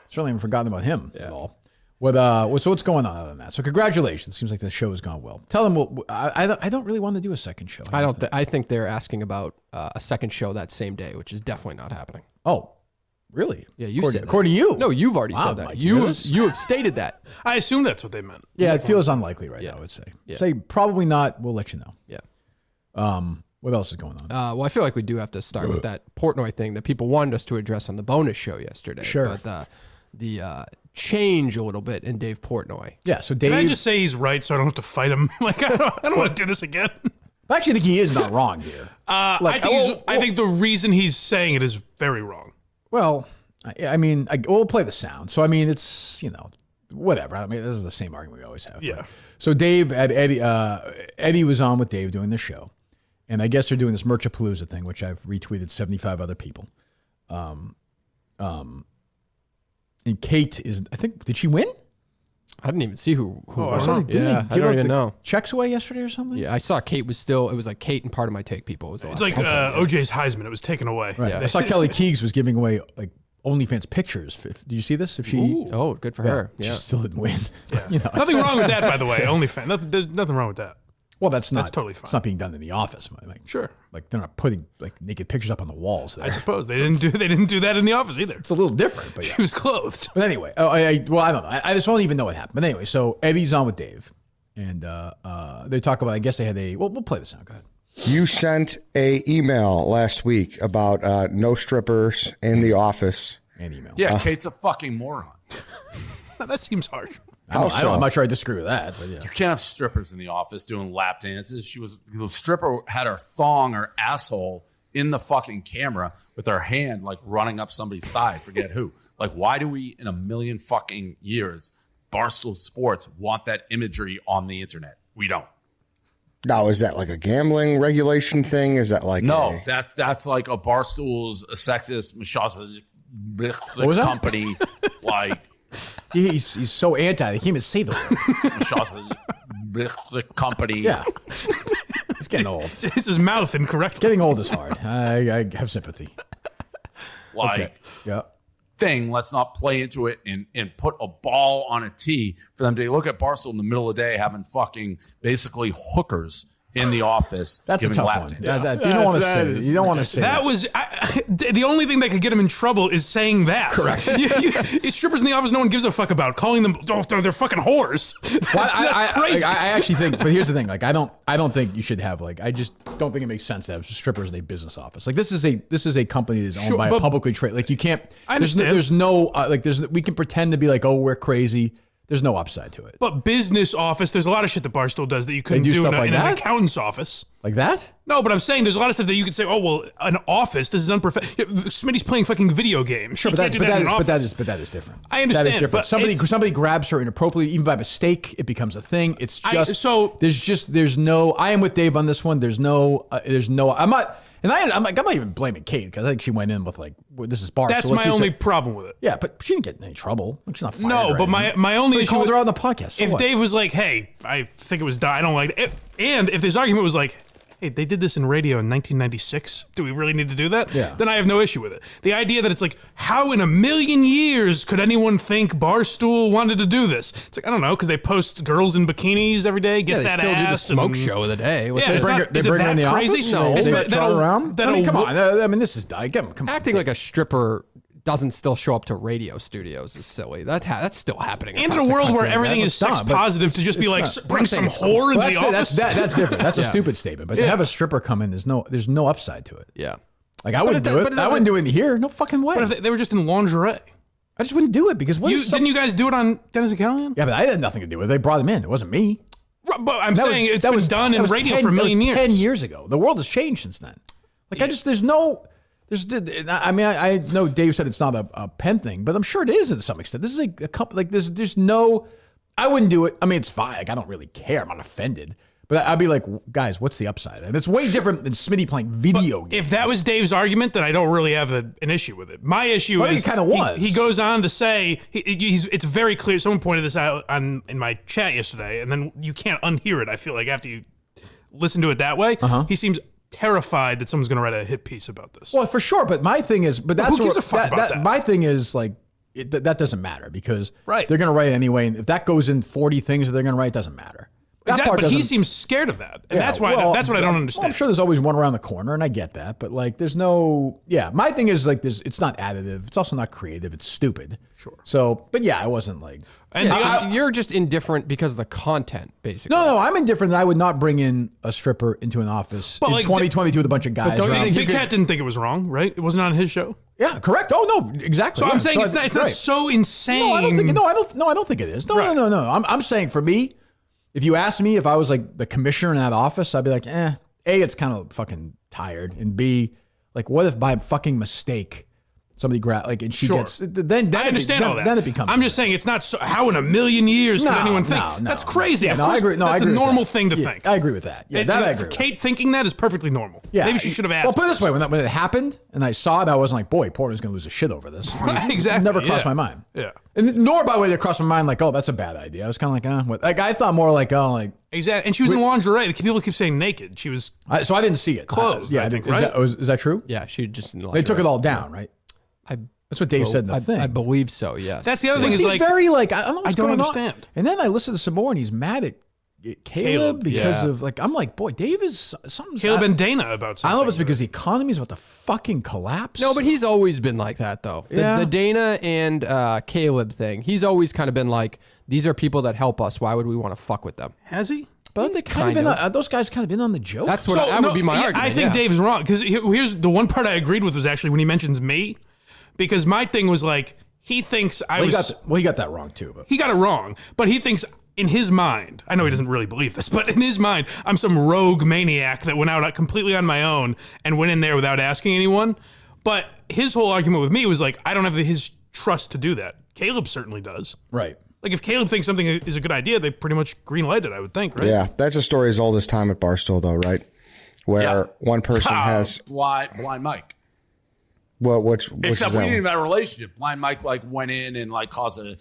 Certainly haven't forgotten about him at all. So what's going on other than that? So congratulations. Seems like the show has gone well. Tell them I don't really want to do a second show. I think they're asking about a second show that same day, which is definitely not happening. Oh, really? Yeah, you according, said that. according to you. No, you've already Wow, said that. Mike, You goodness. have stated that. I assume that's what they meant. Yeah, it feels unlikely right now, I would say. Yeah. Say probably not. We'll let you know. Yeah. What else is going on? Well, I feel like we do have to start with that Portnoy thing that people wanted us to address on the bonus show yesterday. Sure. But the change a little bit in Dave Portnoy. Yeah, so Dave. Can I just say he's right so I don't have to fight him? Like, I don't want to do this again. I actually think he is not wrong here. I think the reason he's saying it is very wrong. Well, we'll play the sound. So, I mean, it's, whatever. I mean, this is the same argument we always have. Yeah. Right? So Dave, Eddie was on with Dave doing the show. And I guess they're doing this Merchapalooza thing, which I've retweeted 75 other people. And Kate did she win? I didn't even see who won. Didn't they Yeah, I give don't out even the know. checks away yesterday or something? Yeah, I saw Kate was still. It was like Kate and part of my take people. It was It's like OJ's Heisman. It was taken away. Right. Yeah. I saw Kelly Keegs was giving away like OnlyFans pictures. Did you see this? If she, Oh, good for her. she Yeah. still didn't win. Nothing wrong with that, by the way. OnlyFans. There's nothing wrong with that. Well, that's totally fine. It's not being done in the office. Sure. Like they're not putting like naked pictures up on the walls there. I suppose they didn't do that in the office either. It's a little different, but yeah. She was clothed. But anyway, I don't know. I just don't even know what happened. But anyway, so Eddie's on with Dave, and they talk about. I guess they had we'll play the sound. Go ahead. You sent a email last week about no strippers in the office. And email. Yeah, Kate's a fucking moron. That seems harsh. I'm not sure I disagree with that, but yeah. You can't have strippers in the office doing lap dances. The stripper had her thong or asshole in the fucking camera with her hand like running up somebody's thigh. Forget who. Like, why do we in a million fucking years, Barstool Sports, want that imagery on the internet? We don't. Now, is that like a gambling regulation thing? Is that like No, that's like a Barstool's a sexist, misogynist was that? company. Like, He's so anti. They can't even say the word. misogynist company. Yeah. He's getting old. It's his mouth incorrectly. Getting old is hard. I have sympathy. Like, Okay. Yeah. thing. Let's not play into it and put a ball on a tee for them to look at Barstool in the middle of the day having fucking basically hookers in the office. That's a giving tough lap one. dances. You don't want to say it. You don't want to say That was the only thing that could get him in trouble is saying that. Correct. Strippers in the office, no one gives a fuck about calling them. They're fucking whores. That's crazy. I actually think, but here's the thing: like, I don't think you should have I just don't think it makes sense to have strippers in a business office. Like, this is a company that's owned by a publicly traded. Like, you can't. I understand. There's no we can pretend to be like, oh, we're crazy. There's no upside to it. But business office, there's a lot of shit that Barstool does that you couldn't They do do in, stuff like in an that? accountant's office. Like that? No, but I'm saying there's a lot of stuff that you could say, oh, well, an office, this is unprofessional. Smitty's playing fucking video games. Sure, You but can't do that in an office. that is different. I understand, That is different. but Somebody grabs her inappropriately, even by mistake, it becomes a thing. It's just so- there's no. I am with Dave on this one. There's no. I'm not. And I'm not even blaming Kate because I think she went in with like, well, this is Barstool. That's my only problem with it. Yeah, but she didn't get in any trouble. Like, she's not fired. No, but my only issue. Called her on the podcast. So if what? Dave was like, "Hey, I think it was I don't like it," and if this argument was like, "Hey, they did this in radio in 1996. Do we really need to do that?" Yeah. Then I have no issue with it. The idea that it's like, how in a million years could anyone think Barstool wanted to do this? It's like, I don't know, because they post girls in bikinis every day, gets that still do the ass. smoke show of the day. Yeah, They bring her in the crazy? office? No. They trot around? I mean, come on. I mean, this is... Come on. Acting like a stripper doesn't still show up to radio studios is silly. That's still happening. And in across a the world where country. everything That is was sex dumb, but positive to just be like, not- bring some whore into the office. That's different. That's a stupid statement. But to have a stripper come in, there's no upside to it. Yeah. Like, I wouldn't do it. I wouldn't do it here. No fucking way. But if they were just in lingerie. I just wouldn't do it because Didn't you guys do it on Dennis and Callahan? Yeah, but I had nothing to do with it. They brought him in. It wasn't me. But I'm saying it's been done in radio for a million years. 10 years ago. The world has changed since then. Like, I mean, I know Dave said it's not a pen thing, but I'm sure it is to some extent. This is like a couple, like there's no, I wouldn't do it. I mean, it's fine. Like, I don't really care. I'm not offended. But I'd be like, guys, what's the upside? And it's way different than Smitty playing video games. If that was Dave's argument, then I don't really have an issue with it. My issue Well, is it kind of was. He goes on to say it's very clear. Someone pointed this out in my chat yesterday, and then you can't unhear it. I feel like after you listen to it that way, he seems terrified that someone's going to write a hit piece about this. Well, for sure. But my thing is, that's who gives a fuck about that? My thing is like that doesn't matter because Right. they're going to write it anyway. And if that goes in 40 things that they're going to write, it doesn't matter. That Exactly, part but he doesn't- seems scared of that, and Yeah, that's why well, that's what I don't understand. I'm sure there's always one around the corner, and I get that. But like, there's no. Yeah, my thing is like, it's not additive. It's also not creative. It's stupid. Sure. So, but yeah, I wasn't like. And So you're just indifferent because of the content, basically. No, I'm indifferent. I would not bring in a stripper into an office in like, 2022 with a bunch of guys. don't you around. think Big Cat didn't think it was wrong, right? It wasn't on his show. Yeah, correct. Oh no, exactly. So yeah. I'm saying it's right. not so insane. No, I don't think. No, I don't think it is. No, Right. no. I'm saying for me, if you asked me if I was like the commissioner in that office, I'd be like, A, it's kind of fucking tired, and B, like, what if by fucking mistake somebody and she Sure. gets then I understand all that. Then it becomes. I'm just saying it's not so. How in a million years could No, anyone think? no. That's crazy. Yeah, of no, I course, agree. No, I that's agree a with normal that. thing to Yeah, think. I agree with that. Yeah, that I agree with. Kate thinking that is perfectly normal. Yeah, Maybe she should have asked. Well, put it this way: when it happened and I saw it, I wasn't like, "Boy, Portnoy's going to lose his shit over this." Right, exactly. Never crossed yeah. my mind. Yeah. And nor, by the way, did it cross my mind like, "Oh, that's a bad idea." I was kind of like, what? Like, I thought more like, "Oh, like." Exactly. And she was in lingerie. People keep saying naked. She was. So I didn't see it. Closed, Yeah, I think, is right? is that true? Yeah, she just. They took it all down, right? That's what Dave said in the thing. I believe so. Yes. That's the other Well, thing. he's Is like very like I don't know what's I don't going on. understand. And then I listened to some more, and he's mad at Caleb because yeah. of like I'm like, boy, Dave is something. Caleb and Dana about I something. don't know if it's because the economy is about to fucking collapse. No, but he's always been like that, though. Yeah. The Dana and Caleb thing, he's always kind of been like, these are people that help us. Why would we want to fuck with them? Has he? But they kind of been those guys kind of been on the joke. That's what that would be my argument. I think yeah. Dave's wrong because here's the one part I agreed with was actually when he mentions me, because my thing was like he thinks he got that wrong too. But he got it wrong, but he thinks in his mind, I know he doesn't really believe this, but in his mind, I'm some rogue maniac that went out completely on my own and went in there without asking anyone. But his whole argument with me was like, I don't have his trust to do that. Caleb certainly does. right. Like if Caleb thinks something is a good idea, they pretty much green light it, I would think, right? Yeah, that's a story as old as time at Barstool, though, right? Where one person has blind Mike. well, which Except is we that didn't one? even have a relationship. Blind Mike like went in and like caused a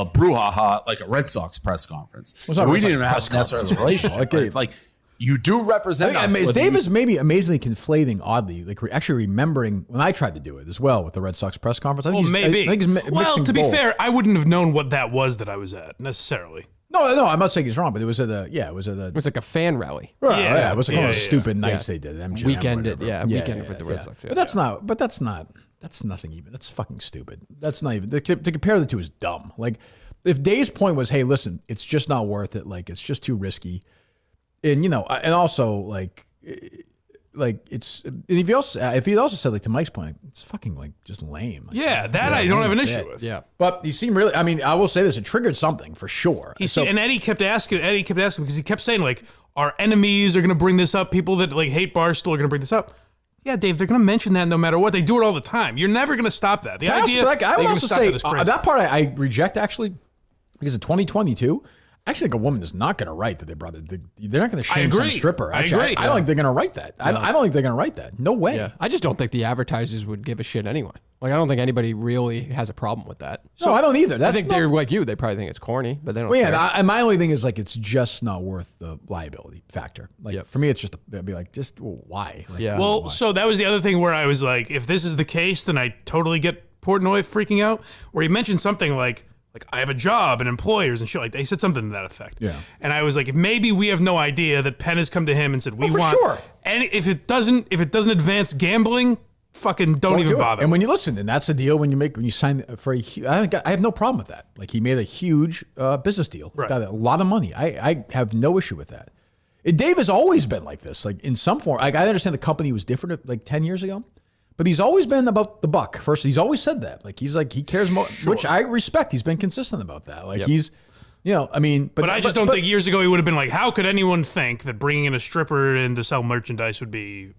brouhaha like a Red Sox press conference. Well, it's not a we Red Sox didn't even press have necessarily a conference. relationship. Like, But it's like you do represent us. with Dave is maybe amazingly conflating oddly, like actually remembering when I tried to do it as well with the Red Sox press conference. I think Well, maybe. I think he's mixing to be both. fair, I wouldn't have known what that was that I was at necessarily. No, I'm not saying he's wrong, but it was at a It was like a fan rally. it was like one of those yeah. stupid nights they did. MGM Weekended, whatever. weekended with the Red Sox. Yeah. But that's nothing even. That's fucking stupid. That's not even to compare the two is dumb. Like if Dave's point was, hey, listen, it's just not worth it. Like it's just too risky, and and also like it's. And if he also said like to Mike's point, it's fucking like just lame. Like, Yeah, that I don't have an issue with. Yeah. But he seemed really. I mean, I will say this: it triggered something for sure. And Eddie kept asking because he kept saying like, our enemies are going to bring this up. People that like hate Barstool are going to bring this up. Yeah, Dave, they're going to mention that no matter what. They do it all the time. You're never going to stop that. The I idea would that also say is crazy. that part I reject actually because in 2022, I actually think a woman is not going to write that they brought it. They're not going to shame some agree. stripper. I Actually, agree. I don't think they're going to write that. I don't think they're going to write that. No way. Yeah. I just don't think the advertisers would give a shit anyway. Like, I don't think anybody really has a problem with that. No, I don't either. I think they're like you. They probably think it's corny, but they don't. Well, care. yeah, and my only thing is like it's just not worth the liability factor. Like for me, it's just they'd be like, just why? Like, Yeah. Well, why? so that was the other thing where I was like, if this is the case, then I totally get Portnoy freaking out. Where he mentioned something like I have a job and employers and shit. Like they said something to that effect. Yeah. And I was like, maybe we have no idea that Penn has come to him and said we for want. sure. And if it doesn't advance gambling, fucking don't even do it. bother. And when you listen, and that's the deal when you sign for I have no problem with that. Like he made a huge business deal, Right. got a lot of money. I have no issue with that. Dave has always been like this, like in some form. Like I understand the company was different like 10 years ago, but he's always been about the buck. First, he's always said that. Like he's like he cares more, which I respect. He's been consistent about that. Like he's, I mean, but I just don't think years ago he would have been like, how could anyone think that bringing in a stripper in to sell merchandise would be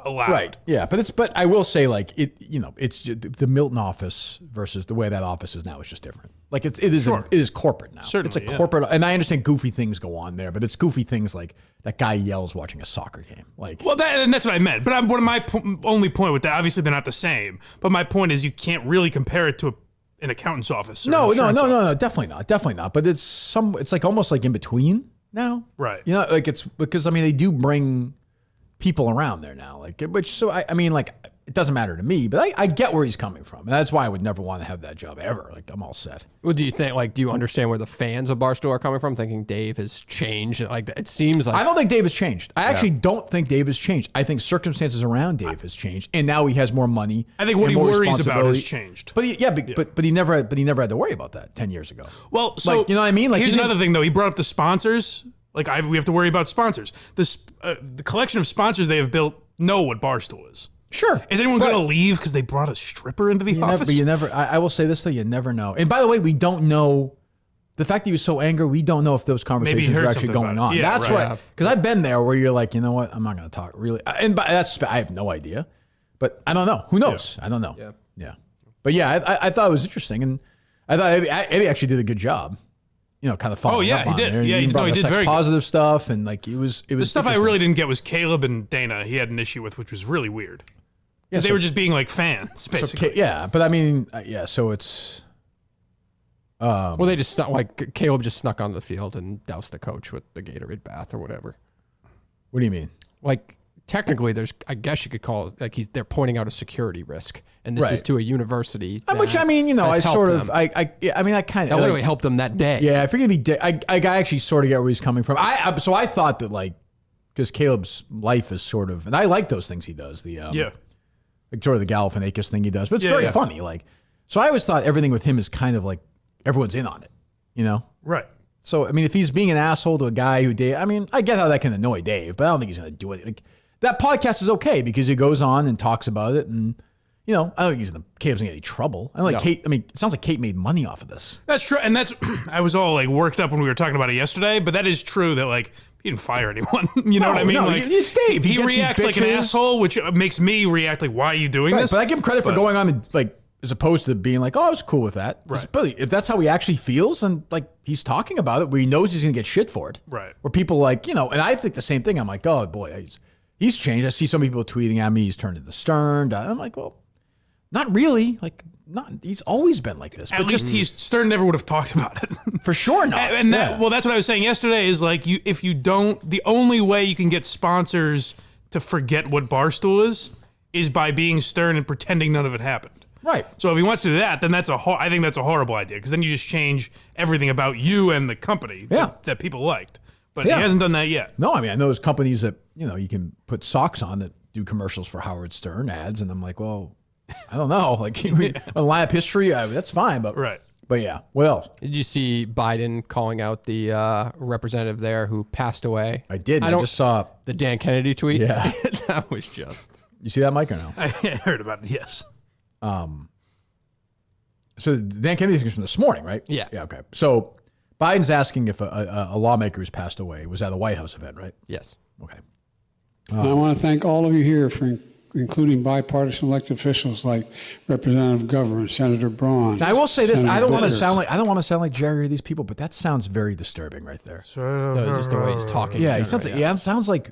allowed? Right. Yeah. But I will say like it's the Milton office versus the way that office is now is just different. Like it is corporate now. Certainly, it's a corporate, and I understand goofy things go on there, but it's goofy things like that guy yells watching a soccer game. Like, Well, and that's what I meant. But my only point with that, obviously they're not the same. But my point is, you can't really compare it to an accountant's office. Or no, an insurance office. definitely not. But it's like almost like in between now. Right. You know, like it's because I mean they do bring people around there now, like I mean like it doesn't matter to me, but I get where he's coming from, and that's why I would never want to have that job ever. Like I'm all set. What do you think? Like, do you understand where the fans of Barstool are coming from? Thinking Dave has changed. Like, it seems like I don't think Dave has changed. I actually don't think Dave has changed. I think circumstances around Dave has changed, and now he has more money. I think what and he more worries about has responsibility. changed. But he never had to worry about that 10 years ago. Well, so like, you know what I mean? Like here's he didn't- another thing though. He brought up the sponsors. Like we have to worry about sponsors. The collection of sponsors they have built know what Barstool is. Sure. Is anyone But- going to leave because they brought a stripper into the office? You never. I will say this though, you never know. And by the way, we don't know. The fact that he was so angry, we don't know if those conversations heard are actually something going about on. it. Yeah, That's right. what. Because I've been there where you're like, you know what, I'm not going to talk really. And that's I have no idea, but I don't know. Who knows? I don't know. Yeah. But yeah, I thought it was interesting, and I thought Eddie actually did a good job. You know, kind of following up he on did. there. Yeah, he brought he the did sex very good. positive stuff, and like it was. The stuff I interesting. really didn't get was Caleb and Dana. He had an issue with, which was really weird. Yeah, They so- were just being like fans, basically. yeah, but I mean, so it's. Well, they just like Caleb just snuck onto the field and doused the coach with the Gatorade bath or whatever. What do you mean? Like technically, I guess you could call it like they're pointing out a security risk, and this is Right. to a university. Which I mean, I has helped sort of, them. I mean, I kind That of literally helped them that day. Yeah, I figured he'd be. I actually sort of get where he's coming from. So I thought that like, because Caleb's life is sort of, and I like those things he does. The like sort of the Galifianakis thing he does, but it's very funny. Like, so I always thought everything with him is kind of like everyone's in on it, you know? Right. So I mean, if he's being an asshole to a guy who Dave, I mean, I get how that can annoy Dave, but I don't think he's going to do it. Like that podcast is okay because he goes on and talks about it, and I don't think Caleb's in any trouble. I don't like Kate. I mean, it sounds like Kate made money off of this. That's true. And I was all like worked up when we were talking about it yesterday, but that is true that like he didn't fire anyone. You know what I mean? No, like it's Dave. He gets these reacts like an bitches. asshole, which makes me react like, why are you doing Right, this? but I give him credit for going on and like, as opposed to being like, oh, I was cool with that. Right. But if that's how he actually feels, and like he's talking about it, where he knows he's gonna get shit for it. Right. Where people like, and I think the same thing. I'm like, oh boy, he's changed. I see some people tweeting at me. He's turned into Stern. I'm like, well, not really. Like, not. He's always been like this. At least Stern never would have talked about it. For sure not. And that's what I was saying yesterday is like if you don't, the only way you can get sponsors to forget what Barstool is by being Stern and pretending none of it happened. Right. So if he wants to do that, then I think that's a horrible idea because then you just change everything about you and the company that people liked. But he hasn't done that yet. No, I mean, I know there's companies that, you can put socks on that do commercials for Howard Stern ads. And I'm like, well, I don't know. Like, a line up history, that's fine. But yeah. What else? Did you see Biden calling out the representative there who passed away? I did. I just saw the Dan Kennedy tweet. Yeah. That was just. You see that, Mike, or no? I heard about it, yes. So Dan Kennedy's from this morning, right? Yeah. Yeah, okay. So Biden's asking if a lawmaker who's passed away was at a White House event, right? Yes. Okay. I want to thank all of you here for including bipartisan elected officials like Representative Governor, Senator Braun. Now, I will say this: Senator I don't want to Vickers. sound like Jerry or these people, but that sounds very disturbing right there. Just the way he's talking. Yeah, he sounds it sounds like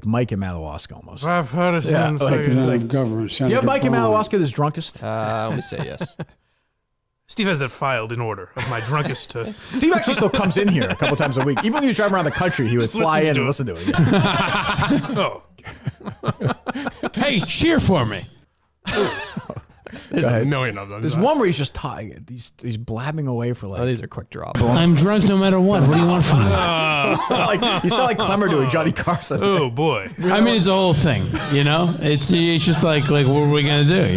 Mike and Madawaska almost. Bipartisan. Representative Governor, Do Senator you have Mike and Braun. Madawaska that's drunkest? Let me say yes. Steve has that filed in order of my drunkest to. Steve actually still comes in here a couple times a week. Even when he was driving around the country, he would Just fly in listens and to listen to it. Oh. Hey, cheer for me. There's a million of them. There's one where he's just talking. He's blabbing away for like. Oh, these are quick drops. I'm drunk no matter what. What do you want from me? You sound like Clemmer doing Johnny Carson. Oh boy. I mean, it's a whole thing, you know? It's just like what are we going to do?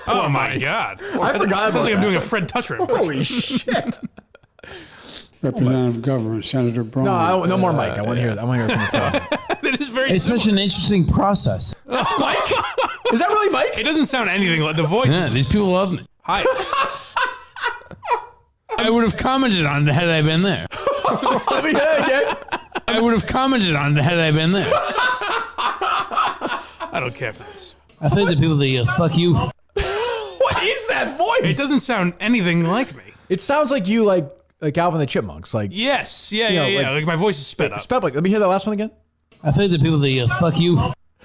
Oh my God. I forgot Sounds about like I'm that. doing a Fred Toucher impression. Holy shit! Representative Governor, Senator Braun. No more Mike. I want to hear. I want to hear from the president. It is very It's such an interesting process. That's Mike. Is that really Mike? It doesn't sound anything like the voice. Yeah, these people love me. Hi. I would have commented on it had I been there. Let me hear that again. I would have commented on it had I been there. I don't care for this. I think the people that fuck you. What is that voice? It doesn't sound anything like me. It sounds like you like Alvin the Chipmunks. Like Yes. Yeah, You know, yeah. Like my voice is sped up. spell like. Let me hear that last one again. I think the people that fuck you.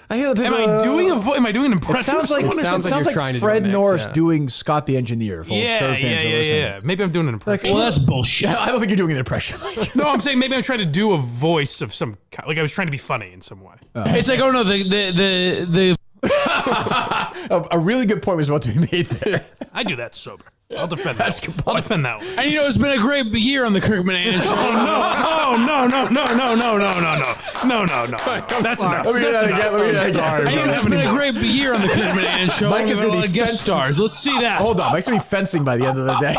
I hear the people. Am I doing a voice? Am I doing an It impression? sounds like of someone or sounds something? like you're trying to do a Fred mix, Norris yeah. doing Scott the Engineer for old Yeah, surf fans yeah, who yeah, listen. yeah. Maybe I'm doing an impression. Well, that's bullshit. I don't think you're doing an impression. No, I'm saying maybe I'm trying to do a voice of some kind. Like I was trying to be funny in some way. It's like, oh no, the A really good point was about to be made there. I do that sober. I'll defend that. I'll defend that one. and you know it's been a great year on the Kirkman and Show. Oh no! That's enough. Let me hear that again. Let me hear that again. And you know it's been a great year on the Kirkman and Show. Mike is We've had a gonna lot be of guest fencing. stars. Let's see that. Hold on, Mike's gonna be fencing by the end of the day.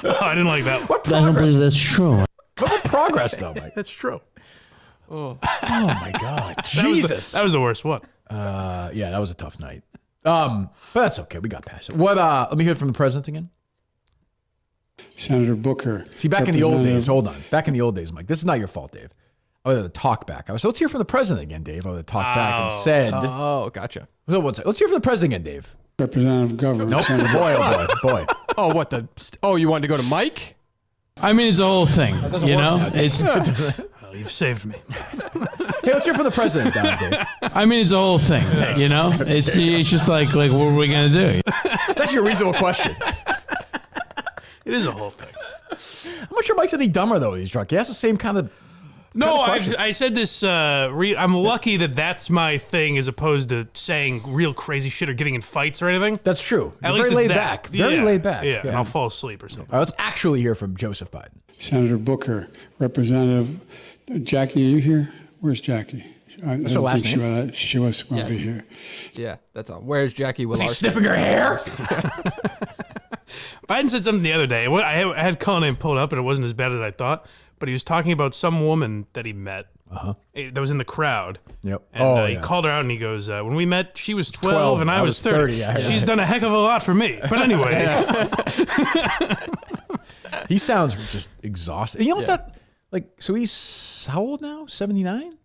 Oh, I didn't like that one. I don't believe that's true. What about progress though, Mike? That's true. Oh my God, Jesus! That was the worst one. Yeah, that was a tough night. But that's okay. We got past it. What? Let me hear it from the president again. Senator Booker. See, back in the old days. Representative- Hold on. Back in the old days, Mike. This is not your fault, Dave. I would have to talk back. I was. Let's hear from the president again, Dave. I would have talked back and said. Oh, gotcha. So let's hear from the president again, Dave. Representative Governor. Nope. Senator Boy, oh boy, boy. Oh, what the? Oh, you wanted to go to Mike? I mean, it's a whole thing. You know, it's. Oh, you've saved me. Hey, let's hear from the president, Dave. I mean, it's a whole thing. You know, it's just like what are we gonna do? It's actually a reasonable question. It is a whole thing. I'm not sure Mike's any dumber though. When he's drunk. He has the same kind of. No, question. I said this. I'm lucky that that's my thing, as opposed to saying real crazy shit or getting in fights or anything. That's true. At You're least very it's laid that. back. Very Yeah, laid back. Yeah, and I'll fall asleep or something. All right, let's actually hear from Joseph Biden. Senator Booker. Representative Jackie, are you here? Where's Jackie? I her last think she was going to be Yes. here. Yeah, that's on. Where's Jackie Willarski? Sniffing her hair. Biden said something the other day. I had Cullen pulled up, and it wasn't as bad as I thought. But he was talking about some woman that he met that was in the crowd. Yep. And he called her out, and he goes, "When we met, she was 12 and I was 30. Yeah, She's done a heck of a lot for me." But anyway, He sounds just exhausted. You know what that? Like, so he's how old now? 79.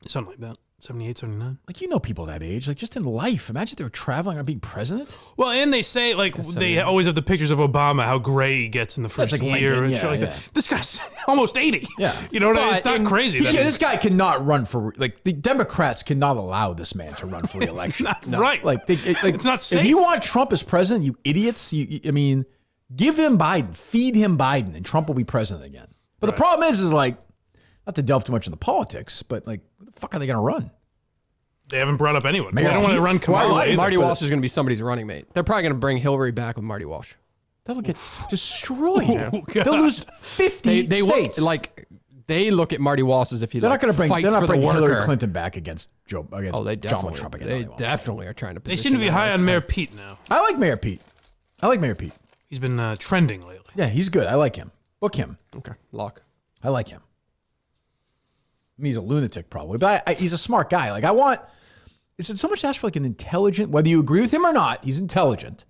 something like that. 78, 79. Like, you know, people that age, like just in life. Imagine if they were traveling or being president. Well, and they say, like, they always have the pictures of Obama, how gray he gets in the first like year Lincoln, and yeah, shit like yeah. that. This guy's almost 80. Yeah. You know what I mean? It's But not crazy. This guy cannot run for, like, the Democrats cannot allow this man to run for re-election. It's not right. Like, It's not safe. If you want Trump as president, you idiots, I mean, give him Biden, feed him Biden, and Trump will be president again. But the problem is like, not to delve too much into politics, but like, what the fuck are they going to run? They haven't brought up anyone. They Mayor don't want to Pete? run Kamala. Why- either. Marty but- Walsh is going to be somebody's running mate. They're probably going to bring Hillary back with Marty Walsh. That'll get destroyed. Oh, God. They'll lose 50 They states. they look at Marty Walsh as if he they're not going to bring. fights They're not for the bringing worker. Hillary Clinton back against Joe. Against Oh, they Donald definitely, Trump again. they No, won't. definitely are trying to. They seem to be high on Mayor Pete now. I like Mayor Pete. He's been trending lately. Yeah, he's good. I like him. Book him. Okay, lock. I like him. I mean, he's a lunatic probably, but he's a smart guy. Like is it so much to ask for like an intelligent, whether you agree with him or not, he's intelligent,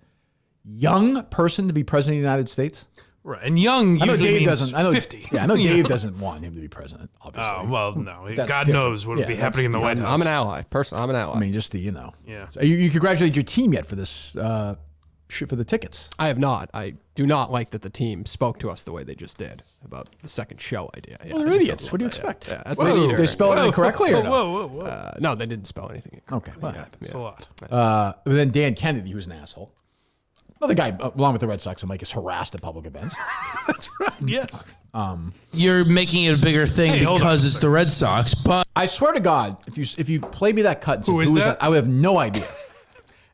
young person to be president of the United States? Right, and young I know usually Dave means doesn't. I know 50. Yeah, I know Dave doesn't want him to be president. Obviously. Oh well, no. That's God different. knows what would be happening in the White House. I'm an ally. Personally, I'm an ally. I mean, just Yeah. So you congratulate your team yet for this shoot for the tickets? I have not. I do not like that the team spoke to us the way they just did about the second show idea. Yeah, Well, they're idiots. What do you expect? Yeah, as Whoa. the leader. They spell it incorrectly or no? Whoa. No, they didn't spell anything. Okay, well, It's a lot. but then Dan Kennedy, who's an asshole. Another guy, along with the Red Sox, is harassed at public events. That's right. Yes. You're making it a bigger thing because it's the Red Sox, but I swear to God, if you play me that cut and said, Who is that? I would have no idea.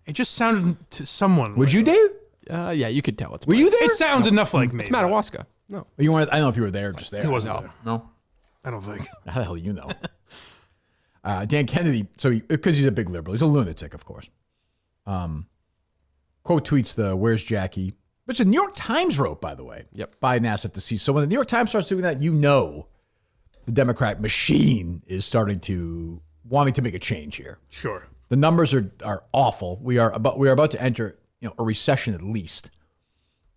It just sounded to someone. Would you, Dave? Yeah, you could tell it's. Were you there? It sounds enough like me. It's Madawaska. No, You weren't. I don't know if you were there or just there. He wasn't there. No. I don't think. How the hell do you know? Dan Kennedy, because he's a big liberal, he's a lunatic, of course. Quote tweets the "Where's Jackie?" which the New York Times wrote, by the way. Yep. Biden asked if to see. So when the New York Times starts doing that, you know the Democrat machine is starting to wanting to make a change here. Sure. The numbers are awful. We are about to enter a recession at least,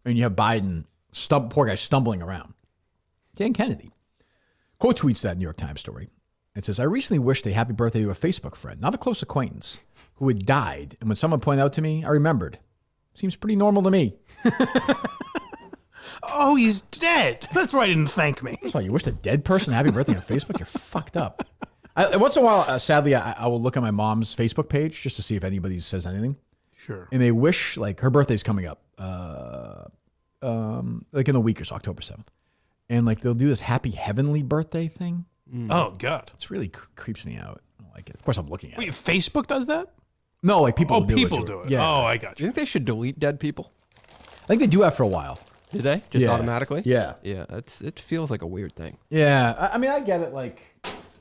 and you have Biden, poor guy, stumbling around. Dan Kennedy quote tweets that New York Times story. It says, "I recently wished a happy birthday to a Facebook friend, not a close acquaintance, who had died. And when someone pointed out to me, I remembered. Seems pretty normal to me." Oh, he's dead. That's why he didn't thank me. So you wished a dead person a happy birthday on Facebook? You're fucked up. Once in a while, sadly, I will look at my mom's Facebook page just to see if anybody says anything. Sure. And they wish, like, her birthday's coming up, like in a week or so, October 7th. And, like, they'll do this happy heavenly birthday thing. Oh, God. It's really creeps me out. I don't like it. Of course, I'm looking at Wait, it. Facebook does that? No, like people do people it. do it. Yeah. Oh, I got do you. you think they should delete dead people? I think they do after a while. Do they? Just Yeah. automatically? Yeah. Yeah. It feels like a weird thing. Yeah. I mean, I get it. Like,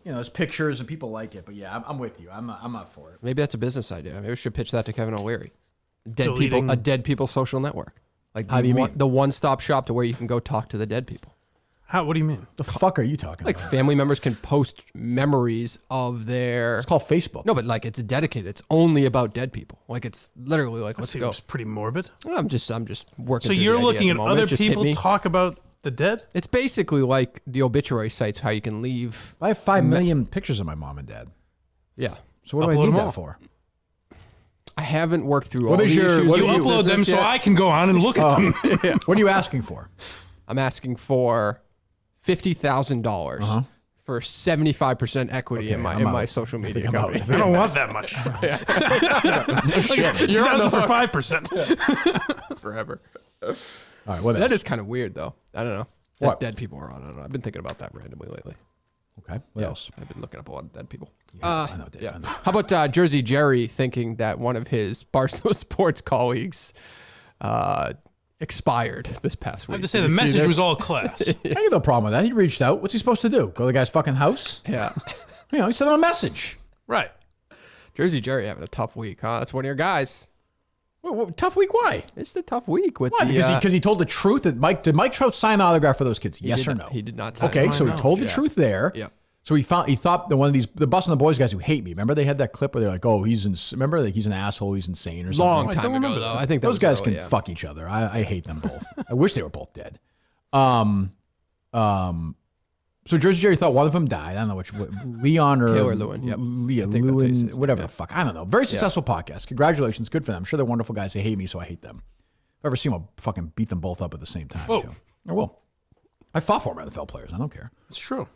there's pictures and people like it. But yeah, I'm with you. I'm not for it. Maybe that's a business idea. Maybe we should pitch that to Kevin O'Leary. A Deleting- dead people social network. Like How do you mean? The one-stop shop to where you can go talk to the dead people. What do you mean? The fuck are you talking Like about? family members can post memories of their. It's called Facebook. No, but like it's dedicated. It's only about dead people. Like it's literally like That let's go. seems pretty morbid. I'm just working. So through you're the idea looking the at moment. other It just hit people me. talk about the dead? It's basically like the obituary sites, how you can leave. I have 5 million pictures of my mom and dad. Yeah. So what do I Upload need them that all. for? I haven't worked through What all is the your- issues. what You do you- upload them business so yet. I can go on and look at them. What are you asking for? I'm asking for $50,000 for 75% equity in I'm my out. social I media think I'm out. company. I don't want that much. You're on for 5%. Forever. All right, what That else? is kind of weird, though. I don't know. That What? dead people are on. I don't know. I've been thinking about that randomly lately. Okay, what else? I've been looking up a lot of dead people. I know, Dave. I know. How about Jersey Jerry thinking that one of his Barstool Sports colleagues expired this past I week? have to say, Did the you see message this? was all class. I got no problem with that. He reached out. What's he supposed to do? Go to the guy's fucking house? Yeah. He sent him a message. Right. Jersey Jerry having a tough week, huh? That's one of your guys. Tough week? Why? It's a tough week with Why? the, Because he told the truth that did Mike Trout sign an autograph for those kids? Yes did or not- no? he did not sign Okay, it. so he told the Yeah. truth there. Yep. So he thought that one of the Bus and the Boys guys who hate me. Remember they had that clip where they're like, "Oh, he's an asshole, he's insane," or something. Long Like, time ago, remember though. that. I think that those was guys early, can yeah. fuck each other. I hate them both. I wish they were both dead. So Jersey Jerry thought one of them died. I don't know which Leon or Taylor Lewin, yep. Leah I think that's Lewin, his whatever name, the fuck. I don't know. Very successful podcast. Congratulations. Good for them. I'm sure they're wonderful guys. They hate me, so I hate them. If I ever see them, I'll fucking beat them both up at the same time. Whoa. Too. I will. I fought for NFL players. I don't care. It's true.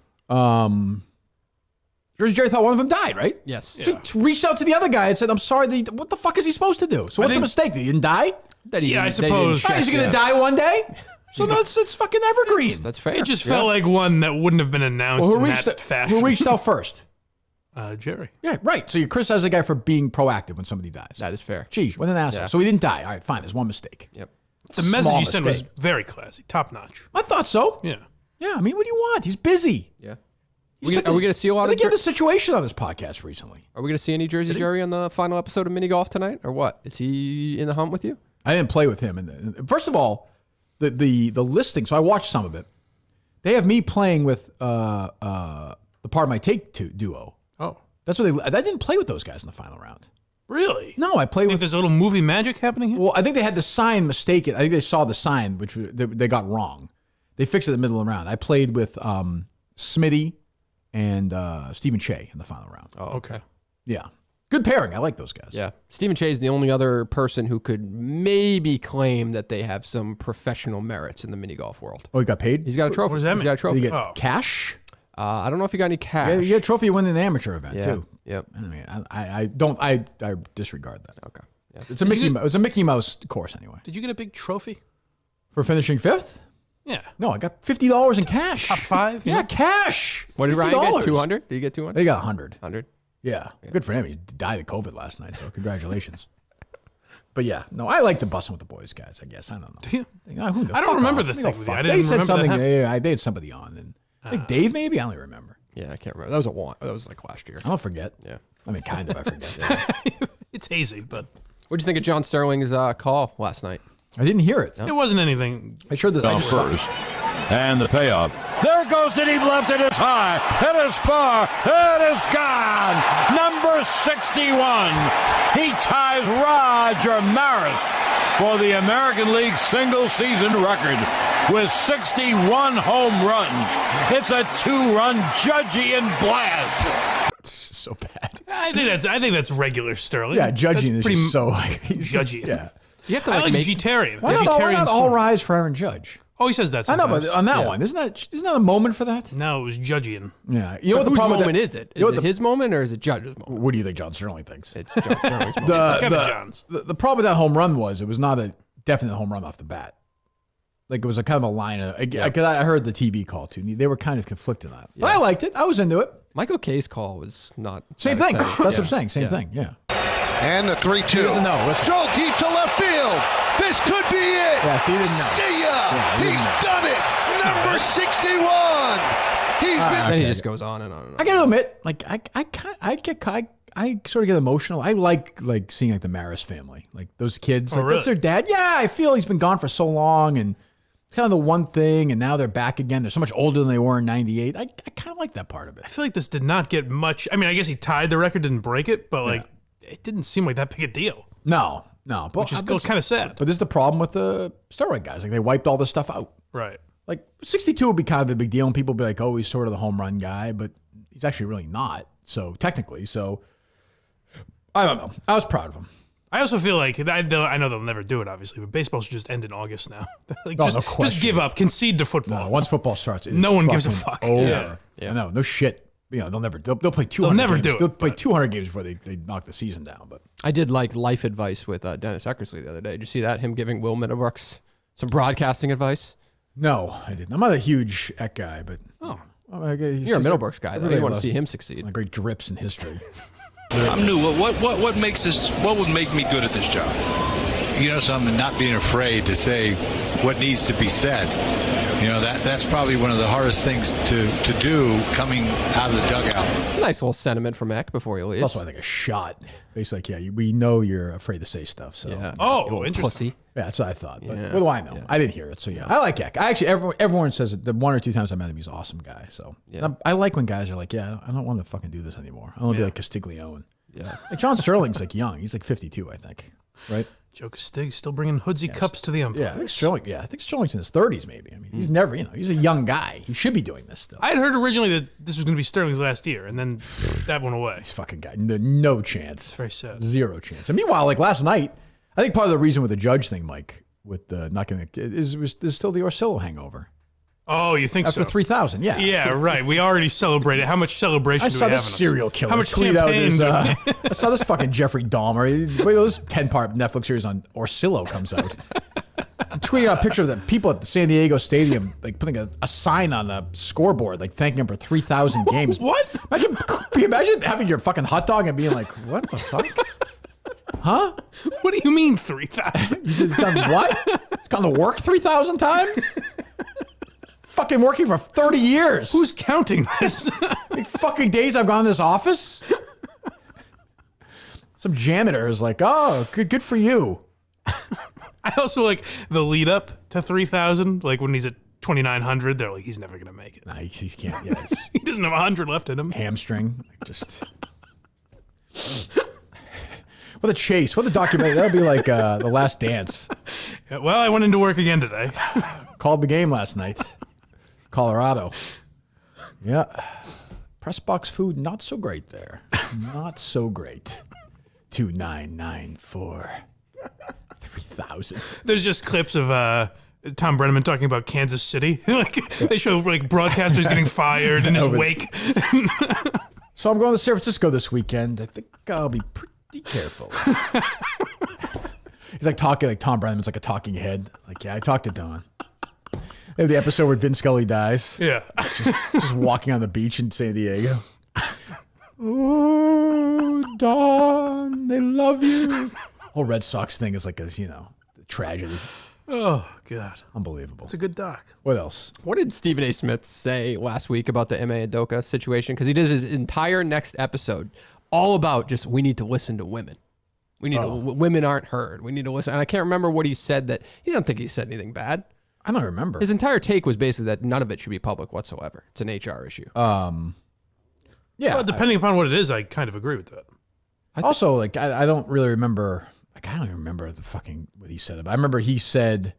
Jersey Jerry thought one of them died, right? Yes. So he reached out to the other guy and said, "I'm sorry. What the fuck is he supposed to do? So what's the mistake? That he didn't die? That he Yeah, I didn't- that he didn't suppose. check, Is he going to yeah. die one day? So it's fucking evergreen. That's fair. It just Yeah. felt like one that wouldn't have been announced Well, in that fashion. who reached out first? Jerry. Yeah, right. So you criticize the guy for being proactive when somebody dies. That is fair. Gee, what an asshole. Yeah. So he didn't die. All right, fine. There's one mistake. Yep. The message Small you sent was mistake. very classy, top notch. I thought so. Yeah. Yeah, I mean, what do you want? He's busy. Yeah. He's Are we going to see a lot I of? think he had the situation on this podcast recently. Are we going to see any Jersey Jerry on the final episode of Mini Golf tonight, or what? Is he in the hunt with you? I didn't play with him. And first of all, the listing. So I watched some of it. They have me playing with the Part of My Take duo. Oh. That's what I didn't play with those guys in the final round. Really? No, I played with. There's a little movie magic happening here? Well, I think they had the sign mistaken. I think they saw the sign, which they got wrong. They fixed it in the middle of the round. I played with Smitty and Stephen Che in the final round. Oh, okay. Yeah. Good pairing. I like those guys. Yeah. Stephen Che is the only other person who could maybe claim that they have some professional merits in the mini golf world. Oh, he got paid? He's got a trophy. What does that mean? He's got a trophy. Did he get cash? I don't know if he got any cash. Yeah, you get a trophy you win an amateur event, too. Yep. I mean, I disregard that. Okay. Yeah. It's a Mickey Mouse course anyway. Did you get a big trophy? For finishing 5th? Yeah. No, I got $50 in cash. Top 5? Yeah, cash. What did $50. Ryan get? 200? Did he get 200? He got 100. 100. Yeah. Good for him. He died of COVID last night, so congratulations. But yeah, no, I like the busing with the boys, guys. I guess I don't know. Do you? I don't remember the thing with you. I didn't They said remember something. that They had somebody on, and I think Dave maybe. I don't even remember. Yeah, I can't remember. That was like last year. I don't forget. Yeah. I mean, kind of. I forget. It's hazy, but What'd you think of John Sterling's call last night? I didn't hear it. it wasn't anything. I sure that I first. And the payoff. There goes the deep left. It is high. It is far. It is gone. Number 61. He ties Roger Maris for the American League single season record with 61 home runs. It's a 2-run Judgian blast. so bad. I think that's regular Sterling. Yeah, judging That's is just so like judgy. Yeah. You have to I like make vegetarian. Why not all rise for Aaron Judge? Oh, he says that I know, sometimes. but on that one, isn't that a moment for that? No, it was Judgian. Yeah. You know what the whose problem moment with is it? Is it his moment or is it Judge's moment? What do you think John Sterling thinks? It's John Sterling's moment. It's kind of John's. The problem with that home run was it was not a definite home run off the bat. Like it was a kind of a line of. I heard the TV call too. They were kind of conflicted on it. But I liked it. I was into it. Michael K's call was not same that thing. exciting. That's what I'm saying. Same thing. Yeah. And the 3-2. He doesn't know. Listen. Throw deep to left field. This could be it. Yeah, see, he didn't know. See ya. Yeah, He's done it. Number 61. He's been. Then he just goes on and on and on. I got to admit, like I sort of get emotional. I like seeing like the Maris family, like those kids. Like, really? That's their dad. Yeah, I feel he's been gone for so long, and it's kind of the one thing. And now they're back again. They're so much older than they were in '98. I kind of like that part of it. I feel like this did not get much. I mean, I guess he tied the record, didn't break it, but like it didn't seem like that big a deal. No. But Which is kind of sad. But this is the problem with the steroid guys. Like they wiped all this stuff out. Right. Like 62 would be kind of a big deal, and people would be like, "Oh, he's sort of the home run guy," but he's actually really not. So technically, I don't know. I was proud of him. I also feel like I know they'll never do it, obviously, but baseball should just end in August now. Like, No just question. give up, concede to football. No, once football starts, it's No one gives a fucking fuck. Over. Yeah. No shit. You know, they'll play 200. They'll never games. do it, They'll play 200 games before they knock the season down. But I did like life advice with Dennis Eckersley the other day. Did you see that? Him giving Will Middlebrooks some broadcasting advice? no, I didn't. I'm not a huge Eck guy, but Oh. he's You're a just Middlebrooks guy, though. You want to see him succeed. Like great drips in history. I'm new. What makes this? What would make me good at this job? You know, something. Not being afraid to say what needs to be said. You know, that's probably one of the hardest things to do coming out of the dugout. It's a nice little sentiment from Eck before he leaves. It's also, I think, a shot. Basically, like, we know you're afraid to say stuff. So Yeah. Oh, You little interesting. pussy. yeah, that's what I thought. But Yeah. what do I know? I didn't hear it. So yeah, I like Eck. I actually, everyone says it. The one or two times I met him, he's an awesome guy. So Yeah. I like when guys are like, yeah, I don't want to fucking do this anymore. I want to be like Castiglione. Yeah. Like John Sterling's like young. He's like 52, I think. Right? Joe Castig still bringing hoodsy cups to the umpires. Yeah, I think Sterling's in his 30s maybe. I mean, he's never, he's a young guy. He should be doing this stuff. I had heard originally that this was going to be Sterling's last year, and then that went away. This fucking guy, no chance. Very sad. Zero chance. And meanwhile, like last night, I think part of the reason with the Judge thing, Mike, with the not going to is still the Orsillo hangover. Oh, you think After so? 3,000, yeah. Yeah, right. We already celebrated. How much celebration I do we saw have this in us? serial killer How much tweet out champagne his, do I saw this fucking Jeffrey Dahmer. Wait, those 10-part Netflix series on Orsillo comes out. Tweeting out a picture of the people at the San Diego Stadium, like putting a sign on the scoreboard, like thanking him for 3,000 games. What? Imagine having your fucking hot dog and being like, what the fuck? Huh? What do you mean 3,000? It's done what? It's gone to work 3,000 times? Fucking working for 30 years. Who's counting this? Like fucking days I've gone to this office. Some janitor is like, oh, good for you. I also like the lead up to 3,000. Like when he's at 2,900, they're like, he's never going to make it. Nah, he can't. Yeah, He doesn't have 100 left in him. hamstring. Like just. What a chase. What a documentary. That would be like The Last Dance. Yeah, well, I went into work again today. Called the game last night. Colorado. Yeah. Press box food, not so great there. Not so great. 2994 3000. There's just clips of Tom Brenneman talking about Kansas City. They show like broadcasters getting fired in his wake. So I'm going to San Francisco this weekend. I think I'll be pretty careful. He's like talking like Tom Brenneman's like a talking head. Like, yeah, I talked to Don. They have the episode where Vin Scully dies. Yeah. Just walking on the beach in San Diego. Oh, Don, they love you. Whole Red Sox thing is like a, tragedy. Oh, God. Unbelievable. It's a good doc. What else? What did Stephen A. Smith say last week about the Ime Udoka situation? Because he does his entire next episode all about just we need to listen to women. We need to, women aren't heard. We need to listen. And I can't remember what he said that he don't think he said anything bad. I don't remember. His entire take was basically that none of it should be public whatsoever. It's an HR issue. Yeah. Well, depending upon what it is, I kind of agree with that. Also, like, I don't really remember. Like, I don't even remember what he said. I remember he said,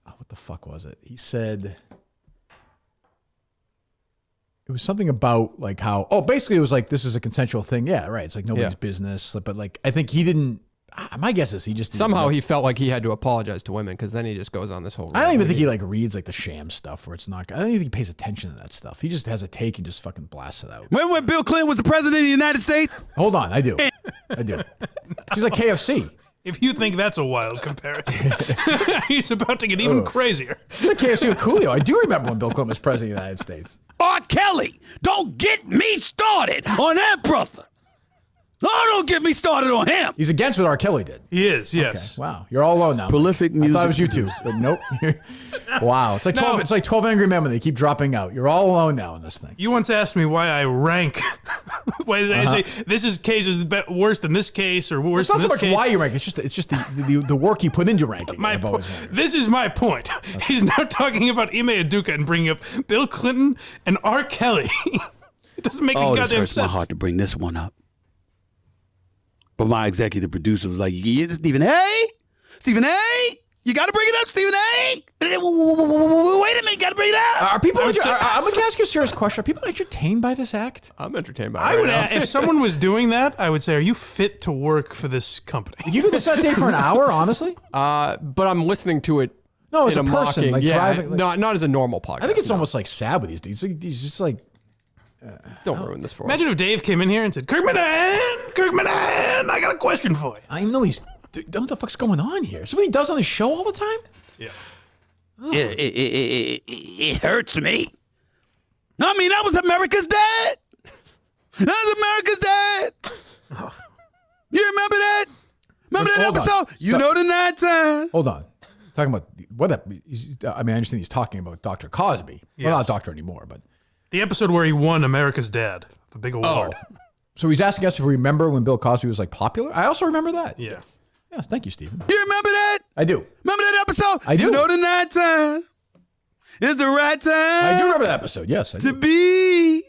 what the fuck was it? He said, it was something about like how, basically it was like, this is a consensual thing. Yeah, right. It's like nobody's business. But like, I think he didn't, my guess is he just somehow he felt like he had to apologize to women because then he just goes on this whole. I don't even think he like reads like the sham stuff where it's not. I don't even think he pays attention to that stuff. He just has a take and just fucking blasts it out. Remember when Bill Clinton was the president of the United States? Hold on, I do. She's like KFC. If you think that's a wild comparison, he's about to get even crazier. He's like KFC with Coolio. I do remember when Bill Clinton was president of the United States. R. Kelly, don't get me started on that brother. Oh, don't get me started on him. He's against what R. Kelly did. He is, yes. Okay. Wow. You're all alone now. Prolific music. I thought it was you two, but nope. Wow. It's like 12, it's like 12 Angry Men when they keep dropping out. You're all alone now in this thing. You once asked me why I rank. I say this case is worse than this case or worse than this case. It's not so much why you rank. It's just the work you put into ranking. This is my point. Okay. He's now talking about Ime Udoka and bringing up Bill Clinton and R. Kelly. It doesn't make any goddamn sense. Oh, this hurts my heart to bring this one up. But my executive producer was like, Stephen A? Stephen A? You got to bring it up, Stephen A? Wait a minute, got to bring it up. Are people, I'm going to ask you a serious question. Are people entertained by this act? I'm entertained by it. If someone was doing that, I would say, are you fit to work for this company? You could set date for an hour, honestly? But I'm listening to it. No, as a person. Like driving. Like, not as a normal podcast. I think it's almost like sad with these dudes. He's just like, don't ruin this for us. Imagine if Dave came in here and said, Kirkman, I got a question for you. I even know what the fuck's going on here. So what he does on his show all the time? Yeah. Oh. It hurts me. I mean, that was America's dad. That was America's dad. Oh. You remember that? Remember that episode? You know the night time. Hold on. Talking about I understand he's talking about Dr. Cosby. Yes. Well, not a doctor anymore, but. The episode where he won America's Dad, the big award. So he's asking us if we remember when Bill Cosby was like popular. I also remember that. Yeah. Yes, thank you, Stephen. You remember that? I do. Remember that episode? I do. You know the night time is the right time. I do remember that episode. Yes, I do. To be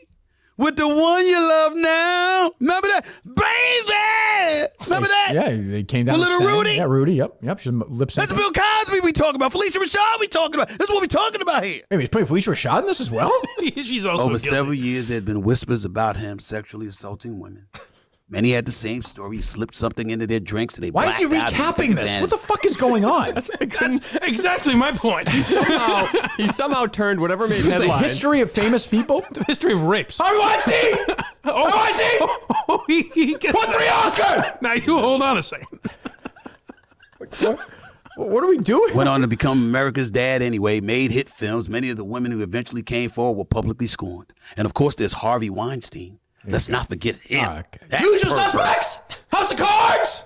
with the one you love now. Remember that? Baby! Remember that? Yeah, they came down. The little Rudy? Yeah, Rudy. Yep. She's lip syncing. That's Bill Cosby we talking about. Felicia Rashad we talking about. That's what we talking about here. Maybe he's putting Felicia Rashad in this as well? She's also Over guilty. several years, there had been whispers about him sexually assaulting women. Many had the same story. He slipped something into their drinks and they Why is he recapping this? What the fuck is going on? That's exactly my point. He somehow turned whatever made headlines. The history of famous people? The history of rapes. Harvery Weinstein! He gets won 3 Oscars! Now you hold on a second. What are we doing? Went on to become America's dad anyway, made hit films. Many of the women who eventually came forward were publicly scorned. And of course, there's Harvey Weinstein. Let's not forget him. Okay. Usual suspects! House of Cards!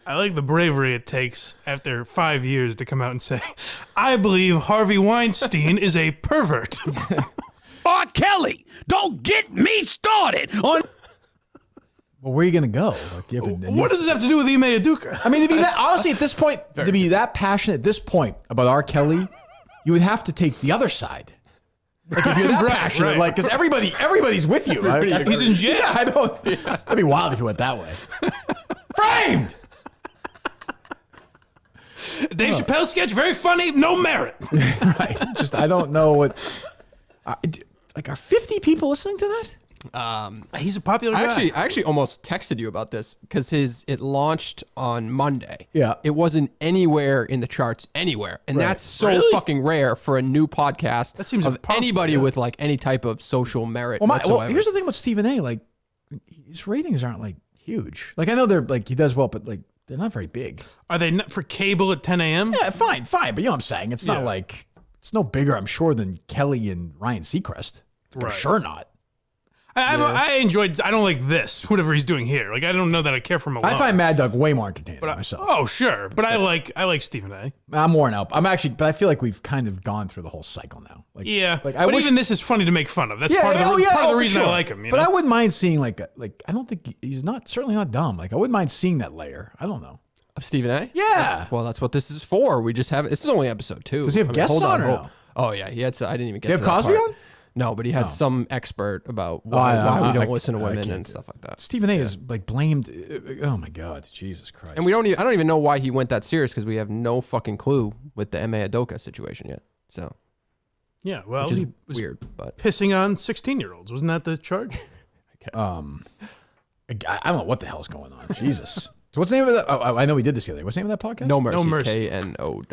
I like the bravery it takes after 5 years to come out and say, I believe Harvey Weinstein is a pervert. R. Kelly, don't get me started on... Well, where are you going to go? What does this have to do with Ime Udoka? I mean, to be that, honestly, at this point, to be that passionate at this point about R. Kelly, you would have to take the other side. Like if you're that passionate, like because everybody's with you. Right? He's in jail. Yeah, I don't. That'd be wild if you went that way. Framed. Dave Chappelle sketch, very funny, no merit. Right. Just I don't know what. Like, are 50 people listening to that? He's a popular guy. I actually almost texted you about this because it launched on Monday. Yeah. It wasn't anywhere in the charts anywhere. And that's so fucking rare for a new podcast That seems of impossible, anybody yeah. with like any type of social merit Well, whatsoever. here's the thing about Stephen A. Like, his ratings aren't like huge. Like, I know they're like he does well, but like they're not very big. Are they not for cable at 10 a.m.? Yeah, fine. But you know what I'm saying? It's not like it's no bigger, I'm sure, than Kelly and Ryan Seacrest. I'm sure not. I enjoyed. I don't like this. Whatever he's doing here. Like I don't know that I care for him alone. I find Mad Dog way more entertaining myself. Oh sure, but I like Stephen A. I'm worn out. But I feel like we've kind of gone through the whole cycle now. Like, Yeah, like but even this is funny to make fun of. That's part of the for reason sure. I like him. You But know? I wouldn't mind seeing like I don't think he's certainly not dumb. Like I wouldn't mind seeing that layer. I don't know. Of Stephen A? Yeah. That's what this is for. We just have this is only episode 2. Does he have guests on or no? Oh yeah, he had. I didn't even get. Did to he have that Cosby part. on? No, but he had some expert about why we don't listen to women and stuff like that. Stephen A. is like blamed. Oh my God, Jesus Christ! And I don't even know why he went that serious because we have no fucking clue with the M.A. Adoka situation yet. So yeah, well, which is he was weird, but pissing on 16-year-olds. Wasn't that the charge? I don't know what the hell's going on. Jesus. So what's the name of that? Oh, I know we did this the other day. What's the name of that podcast? No Mercy. No Mercy. KNOW.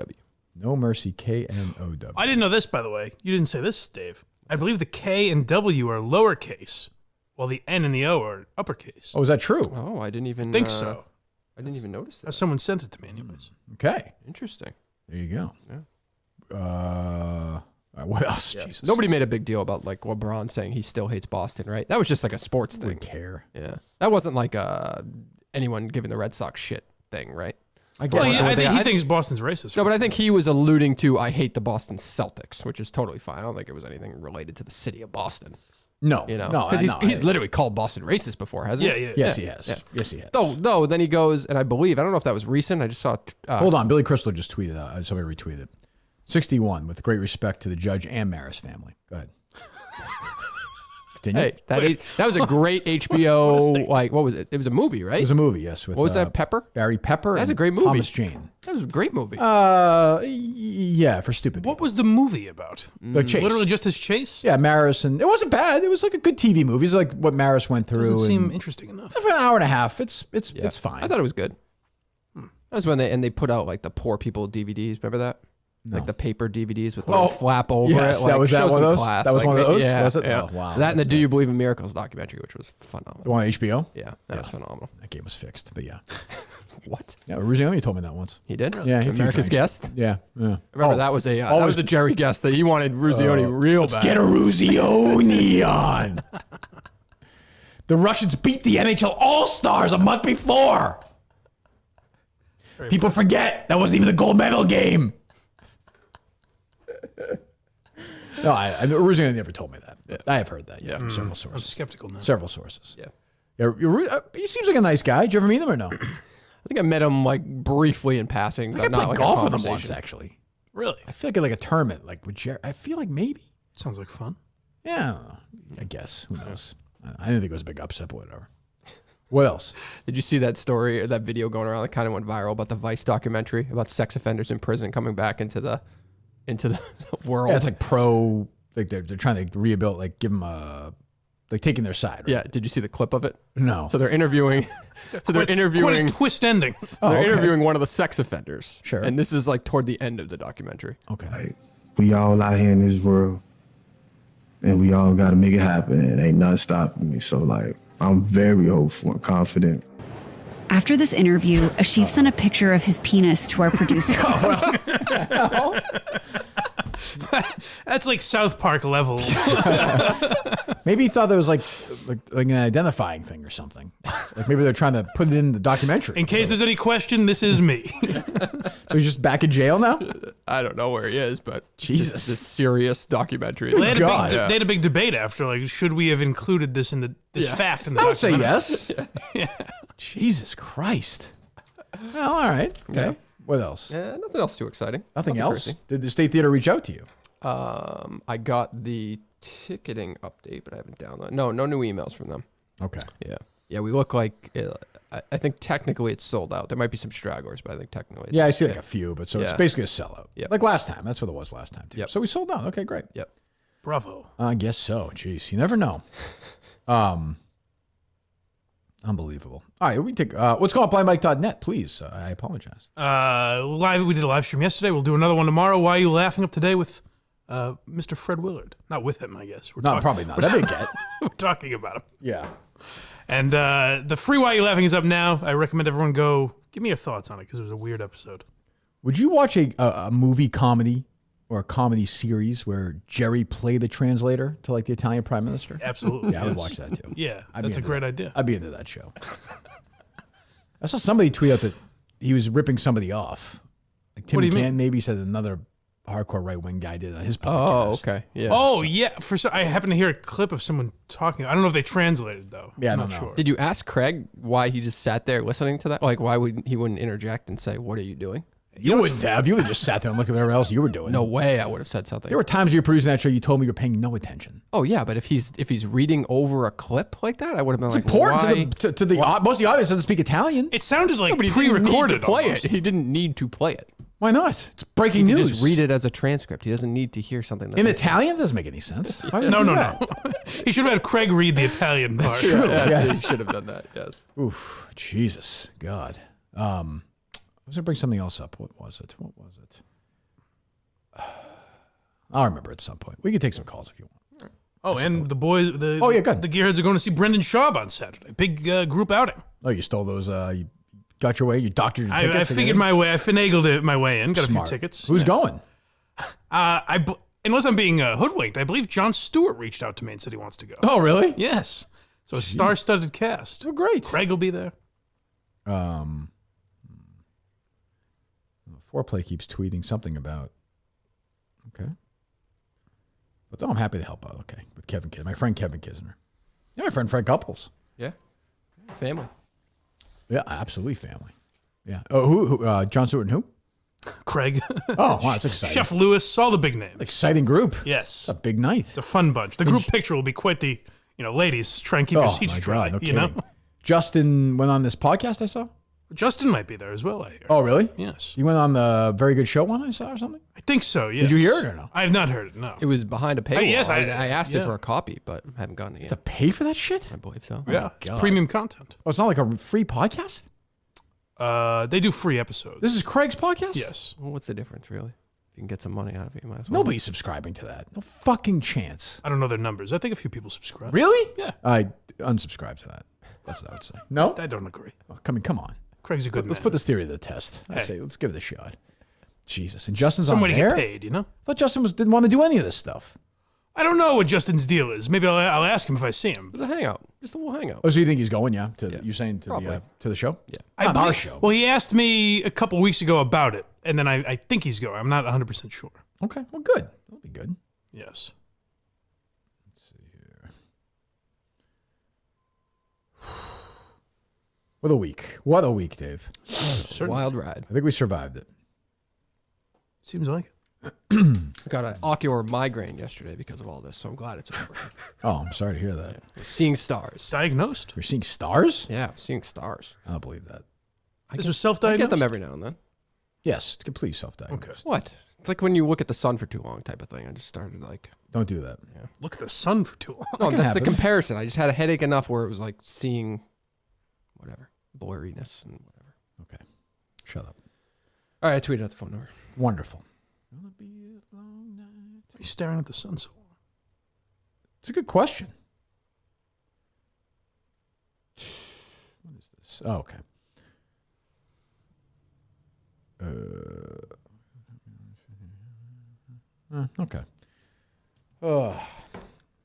No Mercy. KNOW. I didn't know this, by the way. You didn't say this, Dave. I believe the K and W are lowercase, while the N and the O are uppercase. Oh, is that true? Oh, I didn't even think so. I didn't even notice that. Someone sent it to me, anyways. Okay. Interesting. There you go. Yeah. All right, what else? Yeah. Jesus. Nobody made a big deal about like LeBron saying he still hates Boston, right? That was just like a sports thing. Wouldn't care. Yeah. That wasn't like anyone giving the Red Sox shit thing, right? I guess. Well, I think he thinks Boston's racist. No, but I think he was alluding to I hate the Boston Celtics, which is totally fine. I don't think it was anything related to the city of Boston. No, you know, no, because he's literally called Boston racist before, hasn't he? Yeah. Yes, he has. Yeah. Yes, he has. Though, then he goes, and I believe, I don't know if that was recent. I just saw. Hold on, Billy Crystal just tweeted out. Somebody retweeted. 61, with great respect to the Judge and Maris family. Go ahead. Continue. Hey, that was a great HBO. Like, what was it? It was a movie, right? It was a movie, yes. With, what was that? Pepper? Barry Pepper. That's and a great movie. Thomas Jane. That was a great movie. Yeah, for stupid people. What was the movie about? The chase. Literally just his chase? Yeah, Maris, and it wasn't bad. It was like a good TV movie. It's like what Maris went through. Doesn't seem interesting enough. For an hour and a half, it's fine. I thought it was good. That was when they put out like the poor people DVDs. Remember that? No. Like the paper DVDs with the flap over yes, it. Like, that was that one of those. Class. That was like, one of those. Yeah, was it? yeah. Oh, wow. That and the Do You Believe in Miracles documentary, which was phenomenal. The one on HBO. Yeah, that was phenomenal. That game was fixed, but yeah. What? Yeah, Ruzioni told me that once. He did. Yeah, America's Guest. Yeah. I remember that was a Jerry Guest that he wanted Ruzioni real bad. Get a Ruzioni on. The Russians beat the NHL All-Stars a month before. People forget that wasn't even the gold medal game. No, Ruzioni never told me that. Yeah. I have heard that, from several sources. I'm skeptical now. Several sources. Yeah. He seems like a nice guy. Did you ever meet him or no? I think I met him like briefly in passing. I But not played like golf a with him conversation. once, actually. Really? I feel like a tournament, like with Jerry. I feel like maybe. Sounds like fun. Yeah, I guess. Who knows? I didn't think it was a big upset, but whatever. What else? Did you see that story or that video going around that kind of went viral about the Vice documentary about sex offenders in prison coming back into the world? Yeah, it's like like they're trying to rehabilitate, like give them like taking their side. Right? Yeah. Did you see the clip of it? No. So they're interviewing. Quite a twist ending. They're interviewing one of the sex offenders. Sure. And this is like toward the end of the documentary. Okay. Like, we all out here in this world, and we all got to make it happen, and ain't nothing stopping me. So, like, I'm very hopeful and confident. After this interview, Ashif sent a picture of his penis to our producer. That's like South Park level. Maybe he thought there was like an identifying thing or something. Like maybe they're trying to put it in the documentary. In case there's any question, this is me. So he's just back in jail now? I don't know where he is, but Jesus, this serious documentary. They had a big debate after, like, should we have included this in this fact in the I would say documentary? yes. Jesus Christ. Well, all right. Okay. Yeah. What else? Yeah, nothing else too exciting. Nothing else? crazy. Did the State Theater reach out to you? I got the ticketing update, but I haven't downloaded. No new emails from them. Okay. Yeah, we look like, I think technically it's sold out. There might be some stragglers, but I think technically I see like a few, but so it's basically a sellout. Yep. Like last time. That's what it was last time, too. Yep. So we sold out. Okay, great. Yep. Bravo. I guess so. Jeez, you never know. Unbelievable. All right, we take let's go on blindmike.net, please. I apologize. We did a live stream yesterday. We'll do another one tomorrow. Why are you laughing up today with Mr. Fred Willard? Not with him, I guess. Probably not. That'd be a get. We're talking about him. Yeah. And the free Why You Laughing is up now. I recommend everyone go give me your thoughts on it because it was a weird episode. Would you watch a movie comedy or a comedy series where Jerry played the translator to like the Italian prime minister? Absolutely. Yeah, I would watch that too. Yeah, that's a great idea. I'd be into that show. I saw somebody tweet out that he was ripping somebody off. Like Tim What do you mean? Cannon maybe said another hardcore right-wing guy did on his podcast. Oh, okay. Yeah. Oh, yeah. I happened to hear a clip of someone talking. I don't know if they translated, though. Yeah, I'm I not don't know. sure. Did you ask Craig why he just sat there listening to that? Like, why would he wouldn't interject and say, "What are you doing"? You wouldn't have. You would have just sat there and looked at whatever else you were doing. No way I would have said something. There were times you were producing that show, you told me you were paying no attention. Oh yeah, but if he's reading over a clip like that, I would have been It's like, important why? to the most of the audience doesn't speak Italian. It sounded like But he didn't need to pre-recorded play almost. it. He didn't need to play it. Why not? It's breaking He can news. just read it as a transcript. He doesn't need to hear something. In Italian? That doesn't make any sense. Why would I No. do that? He should have had Craig read the Italian part. That's true. Yes, he should have done that. Yes. Oof, Jesus, God. I was gonna bring something else up. What was it? I'll remember at some point. We can take some calls if you want. Oh, and the boys, the Gearheads are going to see Brendan Schaub on Saturday. Big group outing. Oh, you stole those? You got your way? You doctored your tickets? I figured my way. I finagled it my way in. Got Smart. a few tickets. Who's going? Unless I'm being hoodwinked, I believe Jon Stewart reached out to me and said he wants to go. Oh, really? Yes. So a star-studded cast. Oh, great. Craig will be there. Foreplay keeps tweeting something about. Okay. But I'm happy to help out. Okay, with Kevin Kisner, my friend Kevin Kisner. Yeah, my friend Fred Couples. Yeah. Family. Yeah, absolutely family. Yeah. Oh, who Jon Stewart and who? Craig. Oh, wow, that's exciting. Chef Lewis, all the big names. Exciting group. Yes. It's a big night. It's a fun bunch. The group picture will be quite the, ladies, try and keep your seats dry. No you know? kidding. Justin went on this podcast I saw. Justin might be there as well, I hear. Oh, really? Yes. You went on the Very Good Show one I saw or something? I think so, yes. Did you hear it or no? I have not heard it, no. It was behind a paywall. Yes, I asked it for a copy, but I haven't gotten it yet. To pay for that shit? I believe so. Yeah, it's premium content. Oh, it's not like a free podcast? They do free episodes. This is Craig's podcast? Yes. Well, what's the difference, really? If you can get some money out of it, you might as well. Nobody's subscribing to that. No fucking chance. I don't know their numbers. I think a few people subscribe. Really? Yeah. I unsubscribe to that. That's what I would say. No? I don't agree. Oh, come on. Craig's a good man. Let's put this theory to the test. I Hey. say, let's give it a shot. Jesus. And Justin's Some on way to there? get paid, you know? I thought Justin didn't want to do any of this stuff. I don't know what Justin's deal is. Maybe I'll ask him if I see him. It's a hangout. Just a little hangout. Oh, so you think he's going, yeah? You're saying to the show? Yeah. Not our show. Well, he asked me a couple weeks ago about it, and then I think he's going. I'm not 100% sure. Okay, well, good. That'll be good. Yes. Let's see here. What a week. What a week, Dave. Wild ride. I think we survived it. Seems like it. I got an ocular migraine yesterday because of all this, so I'm glad it's over. Oh, I'm sorry to hear that. Yeah. Seeing stars. Diagnosed? You're seeing stars? Yeah, seeing stars. I don't believe that. This was I self-diagnosed? get them every now and then. Yes, complete self-diagnosed. Okay. What? It's like when you look at the sun for too long type of thing. I just started like... Don't do that. Yeah. Look at the sun for too long. No, can that's happen. the comparison. I just had a headache enough where it was like seeing whatever, blurriness and whatever. Okay. Shut up. All right, I tweeted out the phone number. Wonderful. Are you staring at the sun so long? It's a good question. What is this? Oh, okay. Okay. Oh,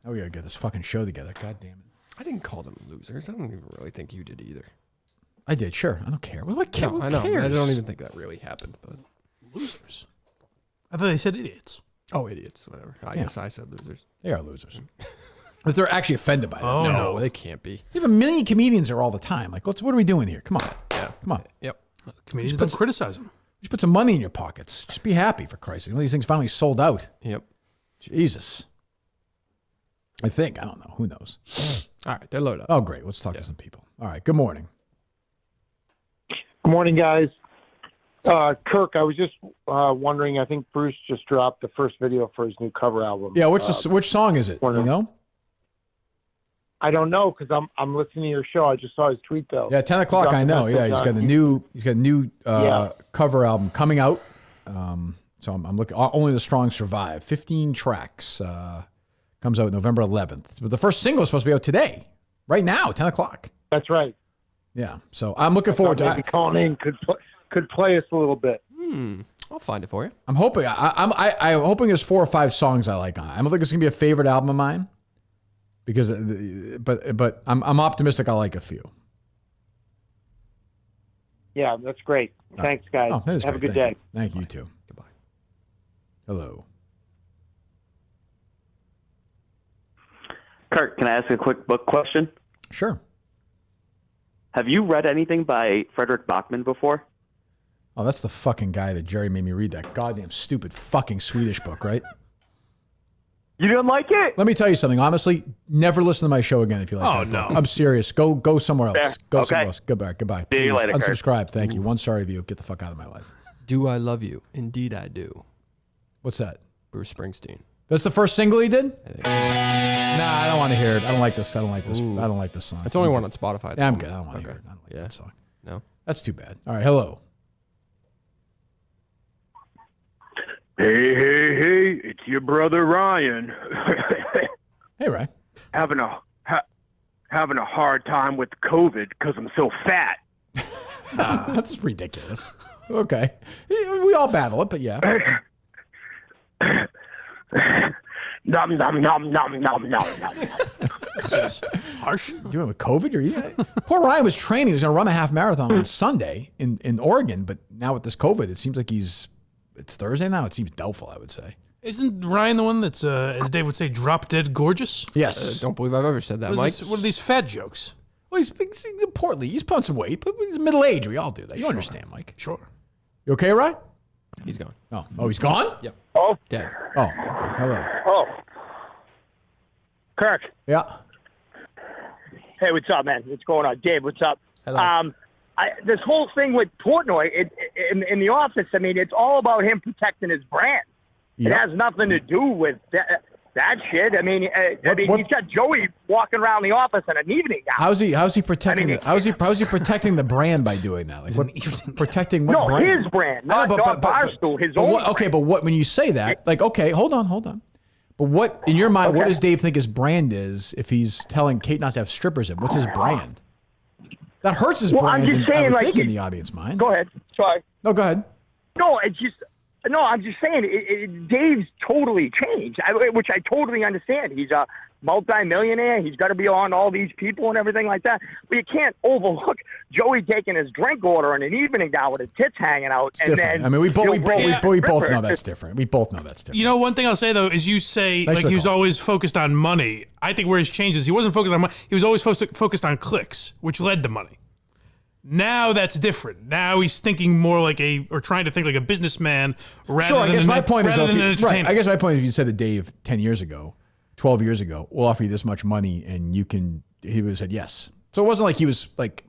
now we gotta get this fucking show together. God damn it. I didn't call them losers. I don't even really think you did either. I did, sure. I don't care. What do I care? No, I know. I don't even think that really happened. But Losers. I thought they said idiots. oh, idiots, whatever. I guess I said losers. They are losers. If they're actually offended by that. Oh, no, no. they can't be. You have a million comedians there all the time. Like, what are we doing here? Come on. Yeah. Come on. Yep. Comedians Just don't put- criticize them. Just put some money in your pockets. Just be happy, for Christ's sake. One of these things finally sold out. Yep. Jesus. I think. I don't know. Who knows? All right, they're loaded up. Oh, great. Let's talk to some people. All right. Good morning. Good morning, guys. Kirk, I was just wondering, I think Bruce just dropped the first video for his new cover album. Yeah, which song is it? You know? I don't know because I'm listening to your show. I just saw his tweet though. Yeah, 10 o'clock. I know. Yeah, he's got a new cover album coming out. So I'm looking. Only the Strong Survive. 15 tracks. Comes out November 11th. But the first single is supposed to be out today, right now, 10 o'clock. That's right. Yeah. So I'm looking forward to it. Maybe calling in could play us a little bit. I'll find it for you. I'm hoping. I'm hoping there's 4 or 5 songs I like on it. I don't think it's gonna be a favorite album of mine, because, but I'm optimistic. I'll like a few. Yeah, that's great. Thanks, guys. Oh, that is Have great. a good day. Thank you too. Goodbye. Hello. Kirk, can I ask a quick book question? Sure. Have you read anything by Frederick Bachman before? Oh, that's the fucking guy that Jerry made me read that goddamn stupid fucking Swedish book, right? You didn't like it? Let me tell you something. Honestly, never listen to my show again if you like that book. I'm serious. Go somewhere else. Fair. Go Okay. somewhere else. Goodbye. See you Please, later, Kurt. unsubscribe. Thank you. One star review. Get the fuck out of my life. Do I love you? Indeed, I do. What's that? Bruce Springsteen. That's the first single he did? Nah, I don't want to hear it. I don't like this. I don't like this. Ooh. I don't like this song. It's only one on Spotify. Yeah, I'm good. I don't want to hear it. I don't like that song. No. That's too bad. All right. Hello. Hey, it's your brother Ryan. Hey, Ryan. Having a hard time with COVID because I'm so fat. That's ridiculous. Okay. We all battle it, but yeah. Nom nom nom nom nom nom. This harsh. Doing with COVID, poor Ryan was training. He was going to run a half marathon on Sunday in Oregon, but now with this COVID, it seems like it's Thursday now. It seems doubtful, I would say. Isn't Ryan the one that's, as Dave would say, drop dead gorgeous? Yes. Don't believe I've ever said that, Mike. What are these fat jokes? Well, he's portly. He's put on some weight, but he's middle age. We all do that. You understand, Mike? Sure. You okay, Ryan? He's gone. Oh, he's gone? Yep. Oh. Dead. Oh, okay. Hello. Oh. Kirk. Yeah. Hey, what's up, man? What's going on? Dave, what's up? Hello. This whole thing with Portnoy in the office, I mean, it's all about him protecting his brand. Yep. It has nothing to do with that shit. I mean, he's got Joey walking around the office in an evening gown. How's he protecting? How's he protecting the brand by doing that? Like what? Protecting what No, brand? his brand, not Barstool, his own. Okay, but what? When you say that, like, okay, hold on. But what in your mind? What does Dave think his brand is? If he's telling Kate not to have strippers in, what's his brand? That hurts his brand. I'm just saying, like, in the audience mind. Go ahead. Sorry. No, go ahead. No, I'm just saying, Dave's totally changed, which I totally understand. He's a multi-millionaire. He's got to be on all these people and everything like that. But you can't overlook Joey taking his drink order in an evening gown with his tits hanging out. It's different. I mean, we both know that's different. We both know that's different. You know, one thing I'll say, though, is you say, Nice like, he was call. always focused on money. I think where his change is, he wasn't focused on money. He was always focused on clicks, which led to money. Now that's different. Now he's thinking more like or trying to think like a businessman rather Sure, I than guess my point is, rather than an right, entertainer. I guess my point is, if you said to Dave 10 years ago, 12 years ago, we'll offer you this much money and you can, he would have said yes. So it wasn't like he was like,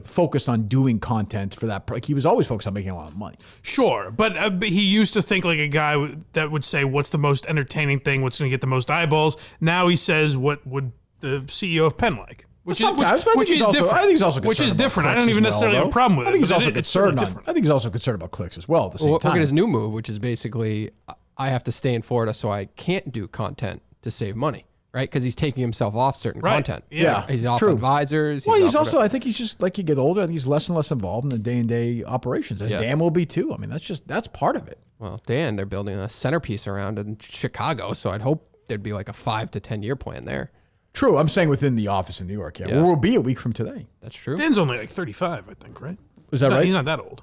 focused on doing content for that. Like he was always focused on making a lot of money. Sure, but he used to think like a guy that would say, what's the most entertaining thing? What's going to get the most eyeballs? Now he says, what would the CEO of Penn like? Which is different. I think he's also concerned which is about different. I clicks don't even as necessarily well, have a problem with I think it. he's but also it's really concerned different. I think he's also concerned about clicks as well at the same Look time. at his new move, which is basically, I have to stay in Florida so I can't do content to save money, right? Because he's taking himself off certain content. Yeah, He's off true. advisors. Well, he's off also, I think he's just, like you get older, I think he's less and less involved in the day-to-day operations. As Dan will be too. I mean, that's part of it. Well, Dan, they're building a centerpiece around in Chicago, so I'd hope there'd be like a 5 to 10 year plan there. True. I'm saying within the office in New York. Yeah. Well, we'll be a week from today. That's true. Dan's only like 35, I think, right? Is that right? He's not that old.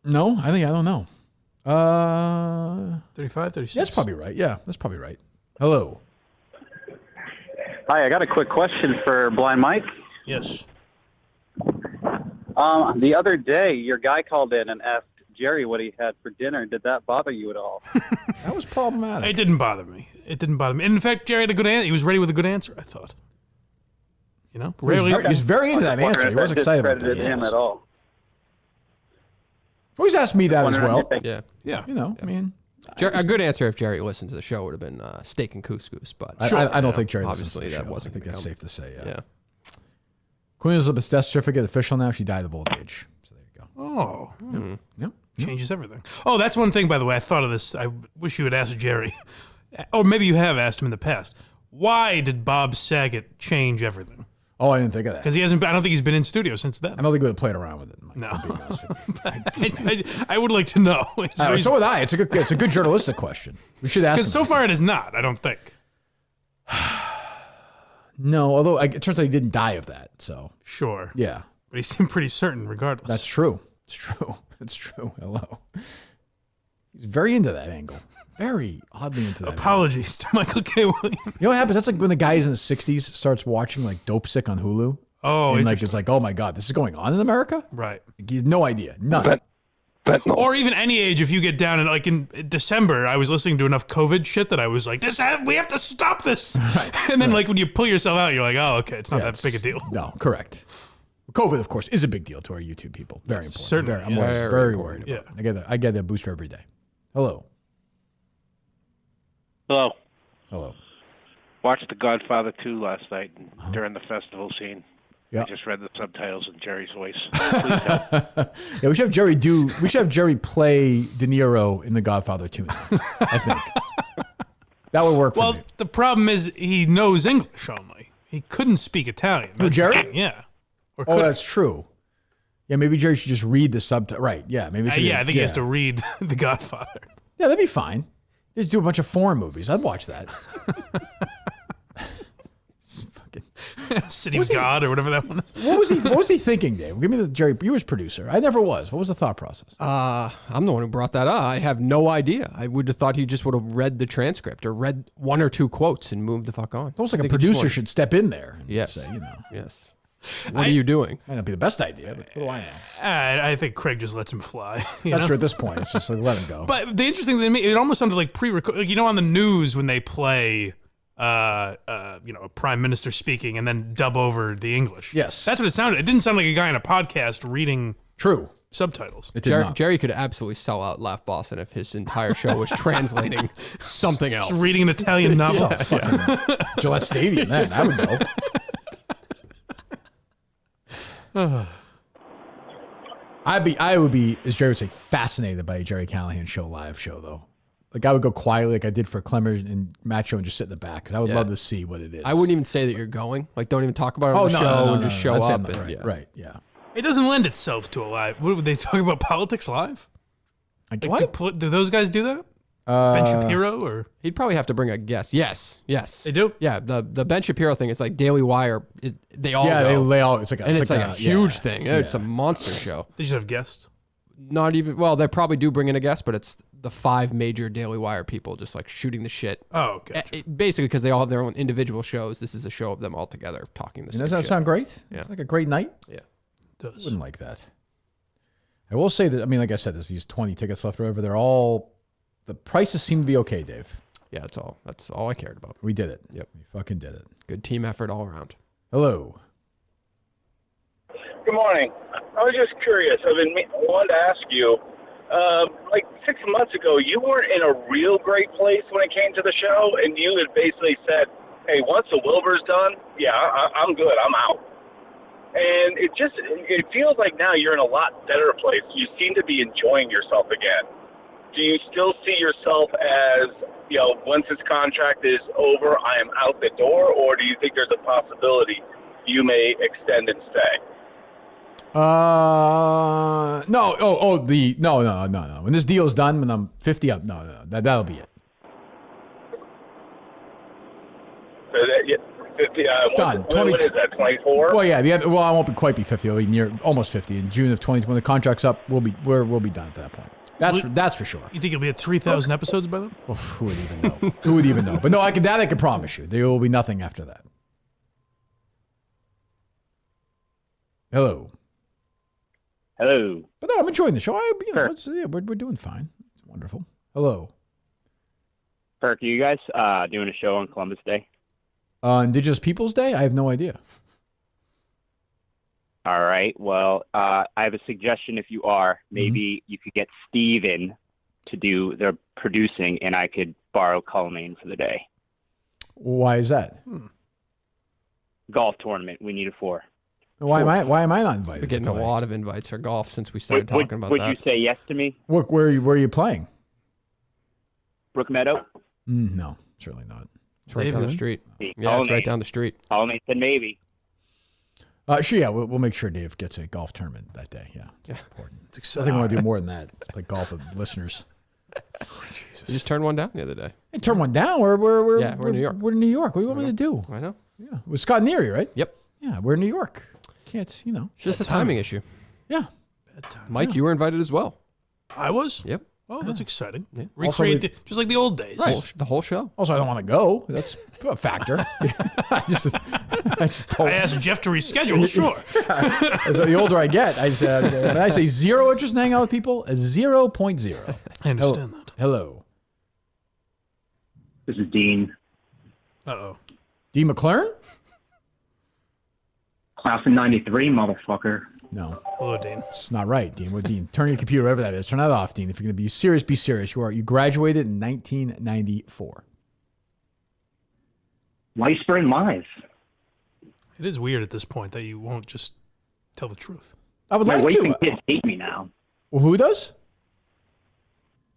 No, I don't know. 35, 36. That's probably right. Yeah, that's probably right. Hello. Hi, I got a quick question for Blind Mike. Yes. The other day, your guy called in and asked Jerry what he had for dinner. Did that bother you at all? That was problematic. It didn't bother me. It didn't bother me. And in fact, Jerry had a good answer. He was ready with a good answer, I thought. You know, he's very into that answer. He was excited about that. Him at all. Always ask me that as well. Yeah. You know, I mean, a good answer if Jerry listened to the show would have been steak and couscous, but I don't think Jerry obviously listens to the that show. wasn't. I think that's gonna safe to say. Yeah. Queen Elizabeth's death certificate official now. She died of old age. So there you go. Oh. Yep. Changes everything. Oh, that's one thing, by the way. I thought of this. I wish you had asked Jerry. Or maybe you have asked him in the past. Why did Bob Saget change everything? Oh, I didn't think of that. Because he hasn't. I don't think he's been in studio since then. I don't think we would have played around with it. No. I would like to know. So would I. It's a good journalistic question. We should ask. Because so far it is not. I don't think. No, although it turns out he didn't die of that. So sure. Yeah. But he seemed pretty certain, regardless. That's true. It's true. It's true. Hello. He's very into that angle. Very oddly into that. Apologies to Michael K. Williams. You know what happens? That's like when the guy is in the 60s starts watching like Dope Sick on Hulu. Oh, and like it's like, oh my God, this is going on in America? Right. Like, he has no idea. None. Or even any age, if you get down and like in December, I was listening to enough COVID shit that I was like, we have to stop this. Right. And then like when you pull yourself out, you're like, oh, okay, it's not that big a deal. No, correct. COVID, of course, is a big deal to our YouTube people. Very important. Certainly. I'm very worried about it. I get that booster every day. Hello. Hello. Hello. Watched The Godfather 2 last night during the festival scene. Yeah. I just read the subtitles in Jerry's voice. Yeah, we should have Jerry play De Niro in The Godfather 2 now, I think. That would work for me. Well, the problem is he knows English only. He couldn't speak Italian. Who, Jerry? Yeah. Oh, that's true. Yeah, maybe Jerry should just read the subtitle. Right, yeah. Maybe. I think he has to read The Godfather. Yeah, that'd be fine. Just do a bunch of foreign movies. I'd watch that. City of God or whatever that one is. What was he thinking, Dave? Give me the Jerry. You was producer. I never was. What was the thought process? I'm the one who brought that up. I have no idea. I would have thought he just would have read the transcript or read one or two quotes and moved the fuck on. Almost like a producer should step in there and say, Yes. What are you doing? Might not be the best idea, but what do I know? I think Craig just lets him fly. That's true at this point. It's just like, let him go. But the interesting thing to me, it almost sounded like pre-record. Like, on the news when they play, a prime minister speaking and then dub over the English. Yes. That's what it sounded. It didn't sound like a guy in a podcast reading subtitles. Jerry could absolutely sell out Laugh Boston if his entire show was translating something else. Just reading an Italian novel. Gillette Stadium, then. I would go. I would be, as Jerry would say, fascinated by a Jerry Callahan live show, though. Like, I would go quietly, like I did for Clemmer and Matt Show, and just sit in the back, because I would love to see what it is. I wouldn't even say that you're going. Like, don't even talk about it on the show and just show up. Right, yeah. It doesn't lend itself to a live. Would they talk about politics live? Do those guys do that? Ben Shapiro, or he'd probably have to bring a guest. Yes, they do. Yeah, the Ben Shapiro thing is like Daily Wire. They all go. they all. It's like a huge thing. It's a monster show. They should have guests. Not even. Well, they probably do bring in a guest, but it's the 5 major Daily Wire people just like shooting the shit. Oh, okay. Basically, because they all have their own individual shows. This is a show of them all together talking. Does that sound great? Yeah, it's like a great night. Yeah, it does. I wouldn't like that. I will say that. I mean, like I said, there's these 20 tickets left or whatever. They're all. The prices seem to be okay, Dave. Yeah, that's all I cared about. We did it. Yep. We fucking did it. Good team effort all around. Hello. Good morning. I was just curious. I wanted to ask you, like 6 months ago, you weren't in a real great place when it came to the show, and you had basically said, hey, once the Wilbur's done, I'm good. I'm out. And it feels like now you're in a lot better place. You seem to be enjoying yourself again. Do you still see yourself as, once this contract is over, I am out the door, or do you think there's a possibility you may extend and stay? No. No. When this deal's done, when I'm 50 up, no. That'll be it. So 50, done. When is that, 24? Well, yeah. I won't quite be 50. I'll be almost 50 in June of 2020. When the contract's up, we'll be done at that point. That's for sure. You think you'll be at 3,000 episodes by then? Oh, who would even know? Who would even know? But no, I can promise you. There will be nothing after that. Hello. Hello. But no, I'm enjoying the show. We're doing fine. It's wonderful. Hello. Kirk, are you guys doing a show on Columbus Day? Indigenous Peoples Day? I have no idea. All right. Well, I have a suggestion. If you are, maybe you could get Steven to do the producing, and I could borrow Cullinane for the day. Why is that? Golf tournament. We need a 4. Why am I not invited? We're getting a lot of invites for golf since we started talking about would that. you say yes to me? Where are you playing? Brook Meadow? No, certainly not. It's right down the street. See, Yeah, it's right down the street. Cullinane said maybe. Sure, yeah, we'll make sure Dave gets a golf tournament that day. Yeah, it's important. It's I exciting. think I want to do more than that. Play golf with listeners. You just turned one down the other day. Hey, turn one down. We're in New York. We're in New York. What do you want me to do? I know. Yeah, with Scott Neary, right? Yep. Yeah, we're in New York. Can't It's just a timing issue. Yeah. Mike, you were invited as well. I was? Yep. Oh, that's exciting. Yeah. Recreate just like the old days. The whole show. Also, I don't want to go. That's a factor. I just told I asked Jeff to reschedule, sure. As the older I get, I said, when I say zero interest in hanging out with people, a 0.0. I understand that. Hello. This is Dean. Uh-oh. Dean McLaren? Class of 93, motherfucker. No. Hello, Dean. It's not right, Dean. What, Dean? Turn your computer, whatever that is. Turn that off, Dean. If you're going to be serious, be serious. You graduated in 1994. Weisbrand Live. It is weird at this point that you won't just tell the truth. I would My like wife to. and kids hate me now. Well, who does?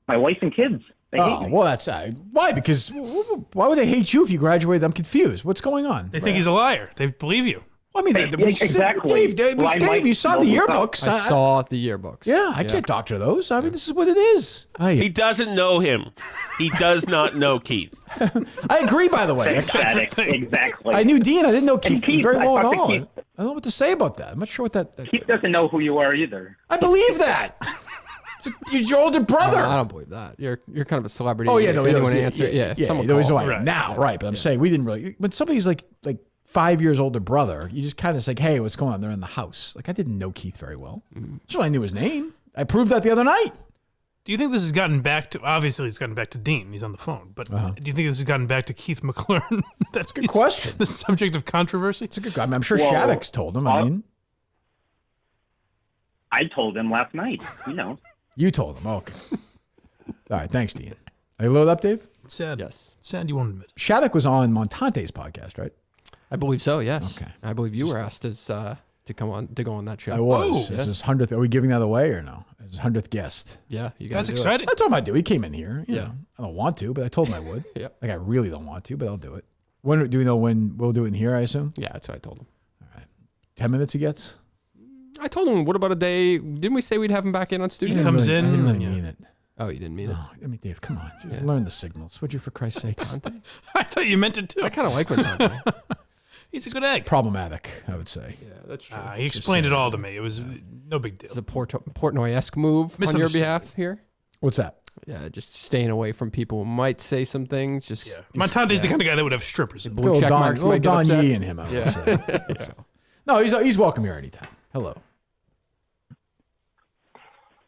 My wife and kids. They hate me. Well, that's why? Because why would they hate you if you graduated? I'm confused. What's going on? They think he's a liar. They believe you. I mean, exactly. Dave, you saw the yearbooks. I saw the yearbooks. Yeah, I can't doctor those. I mean, this is what it is. He doesn't know him. He does not know Keith. I agree, by the way. Exactly. I knew Dean. I didn't know Keith, Keith, very well at I talked all. to I Keith. don't know what to say about that. I'm not sure what that. Keith doesn't know who you are either. I believe that. It's your older brother. I don't believe that. You're kind of a celebrity. Oh yeah, no, anyone yeah, answer. Yeah, someone he knows call. who I am now, right? But I'm saying we didn't really. When somebody's like 5 years older brother, you just kind of like, hey, what's going on? They're in the house. Like I didn't know Keith very well. So I knew his name. I proved that the other night. Do you think this has gotten back to? Obviously, it's gotten back to Dean. He's on the phone. But do you think this has gotten back to Keith McLaren? That's a good question. The subject of controversy. It's a good. I'm sure Shattuck's told him. I mean, I told him last night. He knows. You told him. Okay. All right. Thanks, Dean. Are you loaded up, Dave? Sad. Yes. Sad you won't admit it. Shattuck was on Montante's podcast, right? I believe so. Yes. Okay. I believe you were asked to go on that show. I was. Oh, This yes. is 100th. Are we giving that away or no? It's his 100th guest. Yeah, you That's gotta do exciting. I told him I'd do it. He came in here. You Yeah. know, I don't want to, but I told him I would. Yep. Like I really don't want to, but I'll do it. When do we know when we'll do it in here? I assume. Yeah, that's what I told him. 10 minutes he gets. I told him, what about a day? Didn't we say we'd have him back in on studio? He comes I in. didn't really mean it. Oh, you didn't mean it. No, I mean, Dave, come on. Just learn the signals. Would you, for Christ's sakes? I thought you meant it too. I kind of like Montantes. He's a good egg. Problematic, I would say. Yeah, that's true. He explained it all to me. It was no big deal. It's a Portnoy-esque move on your behalf here. What's that? Yeah, just staying away from people who might say some things. Just Montante's the kind of guy that would have strippers. In. Blue check marks might get Don upset. Yee in him, I would say. So. No, he's welcome here anytime. Hello.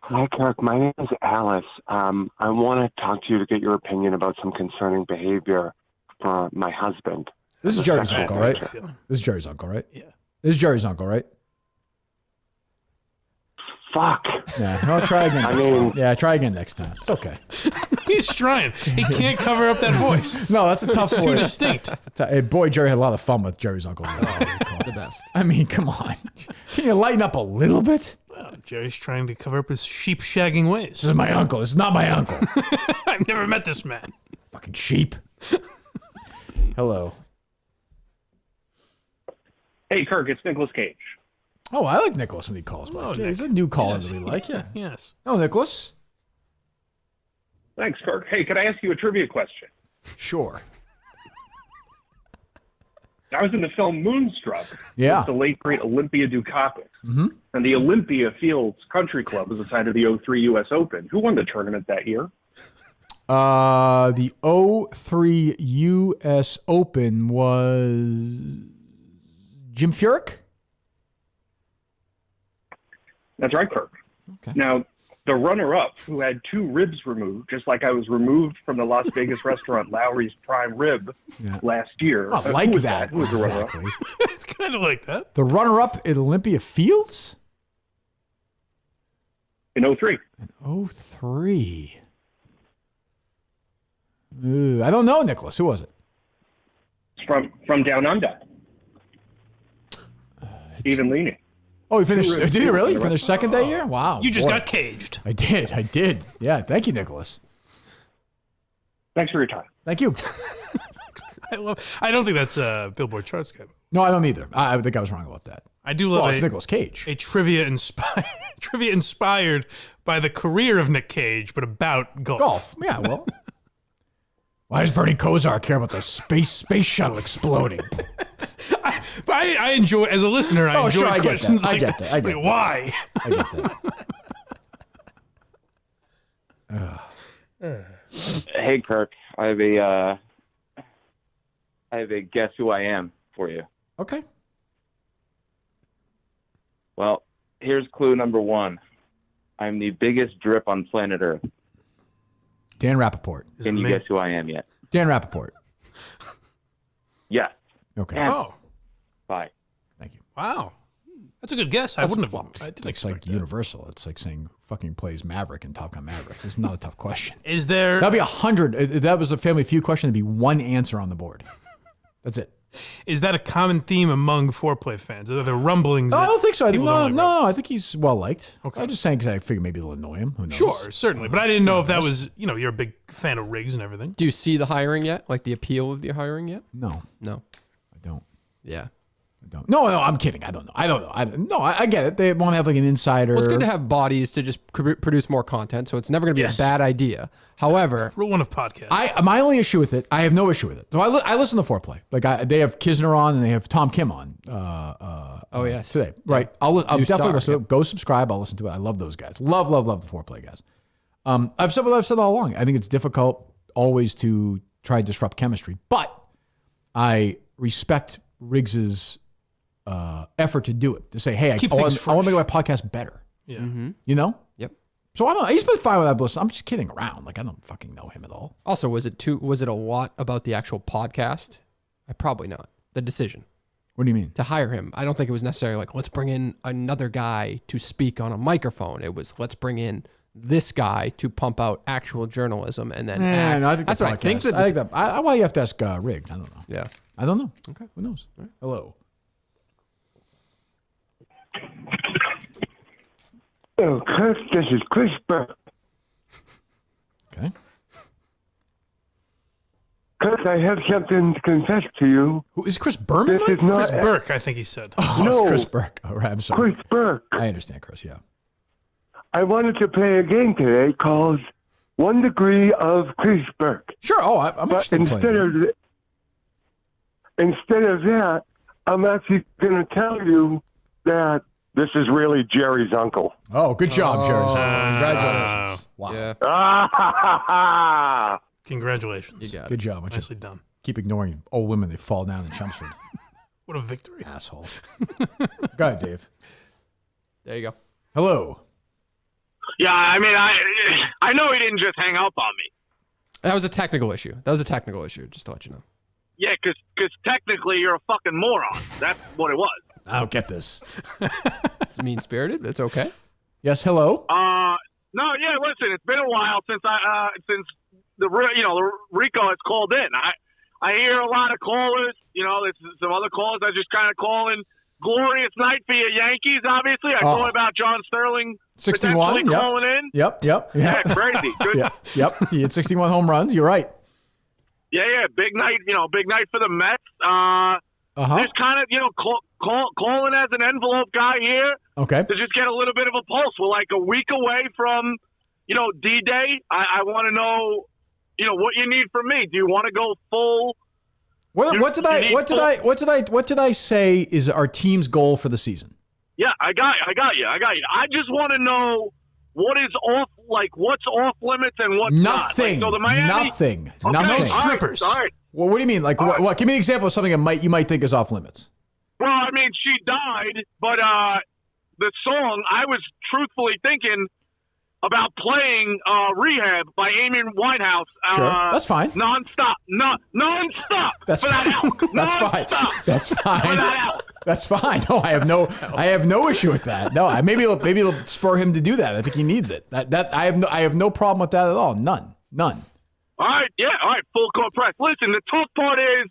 Hi, Kirk. My name is Alice. I want to talk to you to get your opinion about some concerning behavior for my husband. This is Jerry's uncle, right? This is Jerry's uncle, right? Yeah. This is Jerry's uncle, right? Fuck. Yeah, I'll try again. Yeah, try again next time. It's okay. He's trying. He can't cover up that voice. No, that's a tough It's one. too distinct. Hey, boy, Jerry had a lot of fun with Jerry's uncle. The best. I mean, come on. Can you lighten up a little bit? Well, Jerry's trying to cover up his sheep shagging ways. This is my uncle. This is not my uncle. I've never met this man. Fucking sheep. Hello. Hey, Kirk, it's Nicolas Cage. Oh, I like Nicholas when he calls back. Yeah, he's a new caller that we like. Yeah. Yes. Oh, Nicholas. Thanks, Kirk. Hey, could I ask you a trivia question? Sure. I was in the film Moonstruck. Yeah. With the late, great Olympia Dukakis. Mm-hmm. And the Olympia Fields Country Club was assigned to the 03 U.S. Open. Who won the tournament that year? The 03 U.S. Open was Jim Furyk. That's right, Kirk. Okay. Now, the runner-up, who had 2 ribs removed, just like I was removed from the Las Vegas restaurant Lowry's Prime Rib last year. Not like who was that. Who was the runner-up? Exactly. It's kind of like that. The runner-up at Olympia Fields? In 03. In 03. I don't know, Nicholas. Who was it? From Down Under. Stephen Leaney. Oh, you finished? Did you really? You finished second that year? Wow. You just boy. got caged. I did. Yeah, thank you, Nicholas. Thanks for your time. Thank you. I don't think that's a Billboard charts guy. No, I don't either. I think I was wrong about that. I do love it's Nicolas Cage. A trivia inspired by the career of Nick Cage, but about golf. Yeah, well. Why does Bernie Kosar care about the space shuttle exploding? I enjoy, as a listener, I enjoy questions like that. I get that. Why? I get that. Hey, Kirk. I have a guess who I am for you. Okay. Well, here's clue number 1. I'm the biggest drip on planet Earth. Dan Rappaport. Can you guess who I am yet? Dan Rappaport. Yes. Okay. And bye. Thank you. Wow. That's a good guess. I didn't expect It's like Universal. It's like saying fucking plays Maverick in Top Gun Maverick. It's not a tough question. Is there... That'd be 100. If that was a Family Feud question, it'd be 1 answer on the board. That's it. Is that a common theme among foreplay fans? Are there rumblings? No, I don't think so. No, I think he's well liked. Okay. I'm just saying because I figure maybe it'll annoy him. Who knows? Sure, certainly. But I didn't know if that was, you're a big fan of Riggs and everything. Do you see the hiring yet? Like the appeal of the hiring yet? No. I don't. Yeah. No, I'm kidding. I don't know. I get it. They want to have like an insider. Well, it's good to have bodies to just produce more content, so it's never going to be a bad idea. However, rule 1 of podcasts. My only issue with it, I have no issue with it. So I listen to Foreplay. Like they have Kisner on and they have Tom Kim on. Yes, today, right? I'll definitely listen to it. Yep. Go subscribe. I'll listen to it. I love those guys. Love the Foreplay guys. I've said what I've said all along. I think it's difficult always to try and disrupt chemistry, but I respect Riggs's effort to do it, to say, hey, I want to make my podcast better. Yeah. Mm-hmm. You know? Yep. So I don't know. He's been fine with that bliss. I'm just kidding around. Like I don't fucking know him at all. Also, was it a lot about the actual podcast? Probably not. The decision. What do you mean? To hire him. I don't think it was necessarily like, let's bring in another guy to speak on a microphone. It was, let's bring in this guy to pump out actual journalism and then no, I think that's what I think. Why you have to ask Riggs? I don't know. Yeah. I don't know. Okay. Who knows? Right. Hello. Oh, Chris, this is Chris Burke. Okay. Chris, I have something to confess to you. Who is Chris Berman? This is not Chris Burke, I think he said. Oh, no, it's Chris Burke. Oh, I'm sorry. Chris Burke. I understand, Chris. Yeah. I wanted to play a game today called 1 Degree of Chris Burke. Sure. Oh, I'm but interested in playing. Instead of that, I'm actually going to tell you that this is really Jerry's uncle. Oh, good job, Jerry. Congratulations. Wow. Yeah. Congratulations. You got it. Good job. Nicely done. Keep ignoring old women that fall down in Chelmsford. What a victory. Asshole. Go ahead, Dave. There you go. Hello. Yeah, I mean, I know he didn't just hang up on me. That was a technical issue. Just to let you know. Yeah, because technically you're a fucking moron. That's what it was. I don't get this. It's mean-spirited. It's okay. Yes, hello? No, yeah, listen, it's been a while since the Rico has called in. I hear a lot of callers, there's some other callers that just kind of calling. Glorious night for your Yankees, obviously. I know about John Sterling 61, potentially calling in. Yep. Yeah, crazy. Good. Yep. He had 61 home runs. You're right. Yeah, big night, big night for the Mets. Just kind of, calling as an envelope guy here. Okay. To just get a little bit of a pulse. We're like a week away from, D-Day. I want to know, what you need from me. Do you want to go full? What did I say is our team's goal for the season? Yeah, I got you. I just want to know what's off limits and what's nothing. not. Like, so the Miami, nothing. Okay, Nothing. Strippers. All right. Well, what do you mean? Like what? Give me an example of something you might think is off limits. Well, I mean, she died, but the song, I was truthfully thinking about playing Rehab by Amy Winehouse. Sure, that's fine. Nonstop. Nonstop. That's for fine. that elk. That's fine. Nonstop That's fine. For that elk. That's fine. No, I have no issue with that. No, maybe it'll spur him to do that. I think he needs it. I have no problem with that at all. None. All right, full court press. Listen, the tough part is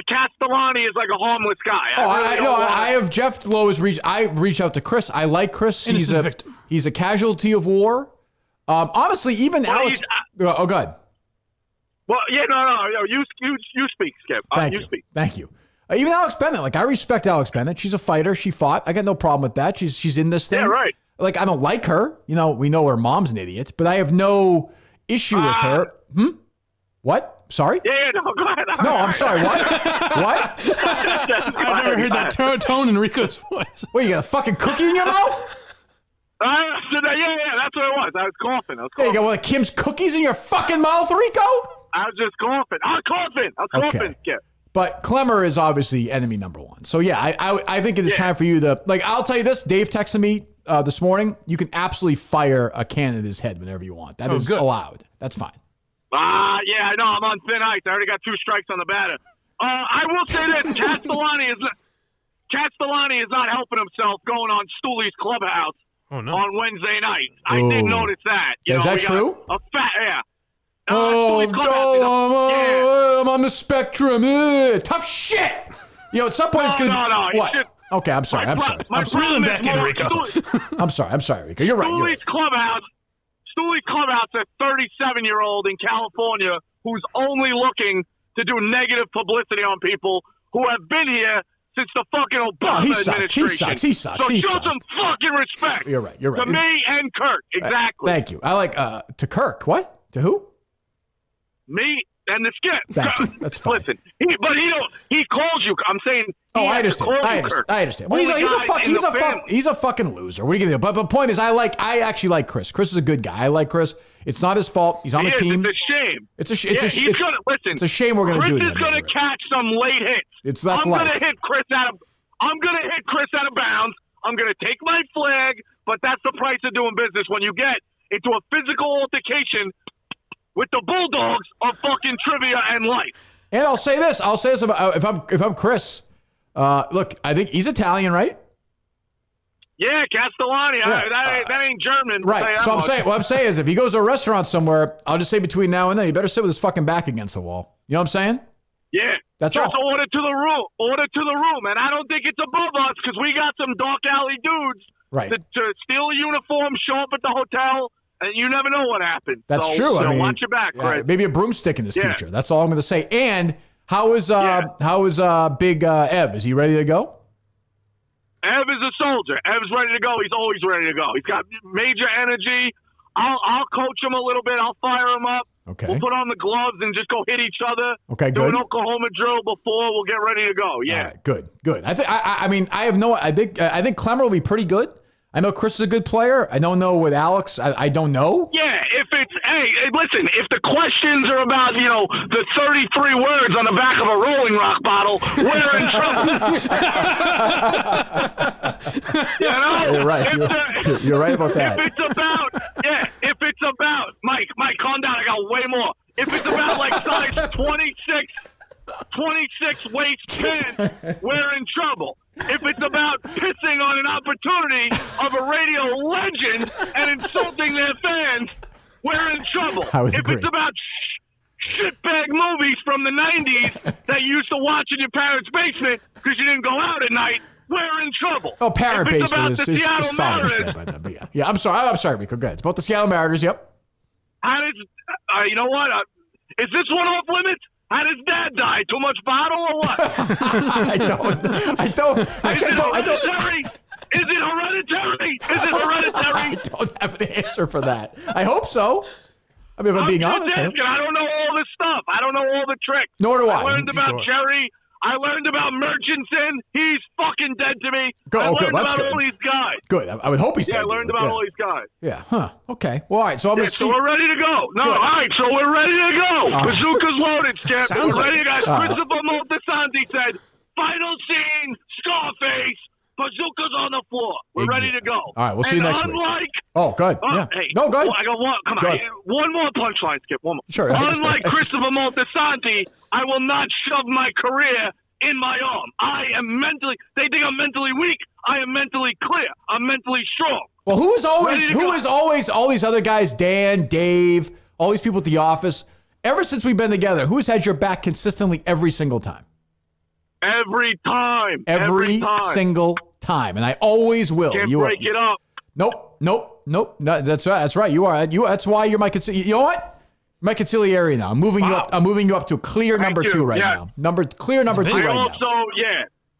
Castellani is like a harmless guy. I have Jeff Lowe has reached. I reached out to Chris. I like Chris. He's a casualty of war. Honestly, even Alex. Oh, God. Well, yeah, no. You speak, Skip. You speak. Thank you. Even Alex Bennett. Like, I respect Alex Bennett. She's a fighter. She fought. I got no problem with that. She's in this thing. Yeah, right. Like, I don't like her. You know, we know her mom's an idiot, but I have no issue with her. What? Sorry? Yeah, no, go ahead. No, I'm sorry. What? What? I've never heard that tone in Rico's voice. What, you got a fucking cookie in your mouth? Yeah, that's what it was. I was coughing. Hey, you got one of Kim's cookies in your fucking mouth, Rico? I was just coughing. I was coughing, Skip. But Clemmer is obviously enemy number one. So, yeah, I think it is time for you to, like, I'll tell you this. Dave texted me this morning. You can absolutely fire a cannon at his head whenever you want. That is allowed. That's fine. Yeah, I know. I'm on thin ice. I already got 2 strikes on the batter. I will say this. Castellani is not helping himself going on Stooley's Clubhouse on Wednesday night. I did notice that. Is that true? Yeah. I'm on the spectrum. Tough shit. You know, at some point it's going to... No. What? Okay, I'm sorry. I'm sorry. Back in, Rico. I'm sorry, Rico. You're right. Stooley's Clubhouse, a 37-year-old in California who's only looking to do negative publicity on people who have been here since the fucking Obama administration. He sucks. So show some fucking respect. You're right. To me and Kirk. Exactly. Thank you. I like to Kirk. What? To who? Me and the Skip. Thank you. That's fine. Listen, he calls you. I'm saying. I understand. I understand. Well, he's a fucking loser. What are you gonna do? But the point is, I actually like Chris. Chris is a good guy. I like Chris. It's not his fault. He's on the team. It's a shame. It's a shame we're gonna do it. Chris is gonna catch some late hits. I'm gonna hit Chris out of bounds. I'm gonna take my flag. But that's the price of doing business when you get into a physical altercation with the Bulldogs of fucking trivia and life. And I'll say this about if I'm Chris. Look, I think he's Italian, right? Yeah, Castellani. Yeah. That ain't German. Right. So what I'm saying is if he goes to a restaurant somewhere, I'll just say between now and then, he better sit with his fucking back against the wall. You know what I'm saying? Yeah. That's just all. Order to the room. And I don't think it's above us because we got some dark alley dudes to steal a uniform, show up at the hotel, and you never know what happened. That's true. I mean, watch your back, Chris. Maybe a broomstick in his future. That's all I'm going to say. And how is Big Ev? Is he ready to go? Ev is a soldier. Ev's ready to go. He's always ready to go. He's got major energy. I'll coach him a little bit. I'll fire him up. Okay. We'll put on the gloves and just go hit each other. Okay, Do good. an Oklahoma drill before. We'll get ready to go. Yeah. All right, good. I think Clemmer will be pretty good. I know Chris is a good player. I don't know with Alex. I don't know. Yeah, listen, if the questions are about, the 33 words on the back of a Rolling Rock bottle, we're in trouble. You're right. You're right about that. If it's about, Mike, calm down. I got way more. If it's about like size 26 waist pants, we're in trouble. If it's about pissing on an opportunity of a radio legend and insulting their fans, we're in trouble. If it's about shitbag movies from the 90s that you used to watch in your parents' basement because you didn't go out at night, we're in trouble. Oh, parent basement is fine. Yeah, I'm sorry, Rico. Go ahead. It's about the Seattle Mariners, yep. How does, you know what? Is this one off limits? How does Dad die? Too much bottle or what? I don't. Actually, I don't. Is it hereditary? I don't have an answer for that. I hope so. I mean, if I'm being honest. I don't know all this stuff. I don't know all the tricks. Nor do I. I learned about Jerry. I learned about Murchison. He's fucking dead to me. I learned about all these guys. Good. I would hope he's dead. I learned about all these guys. Yeah. Huh. Okay. Well, all right. So so we're ready to go. No, all right. So we're ready to go. Bazooka's loaded, Skip. We're ready to go. Christopher Moltisanti said, final scene, Scarface, Bazookas on the floor. We're ready to go. All right, we'll see you next week. Oh, good. Yeah. Hey, no, good. I got one. Come on. One more punchline, Skip. One more. Sure. Unlike Christopher Moltisanti, I will not shove my career in my arm. They think I'm mentally weak. I am mentally clear. I'm mentally strong. Well, who is always all these other guys, Dan, Dave, all these people at the office, ever since we've been together, who's had your back consistently every single time? Every time. Every single time. And I always will. Can't break it up. Nope. No, that's right. That's right. You are. That's why you're my conciliary. You know what? My conciliary now. I'm moving you up. I'm moving you up to a clear number 2 right now. Clear number 2 right now.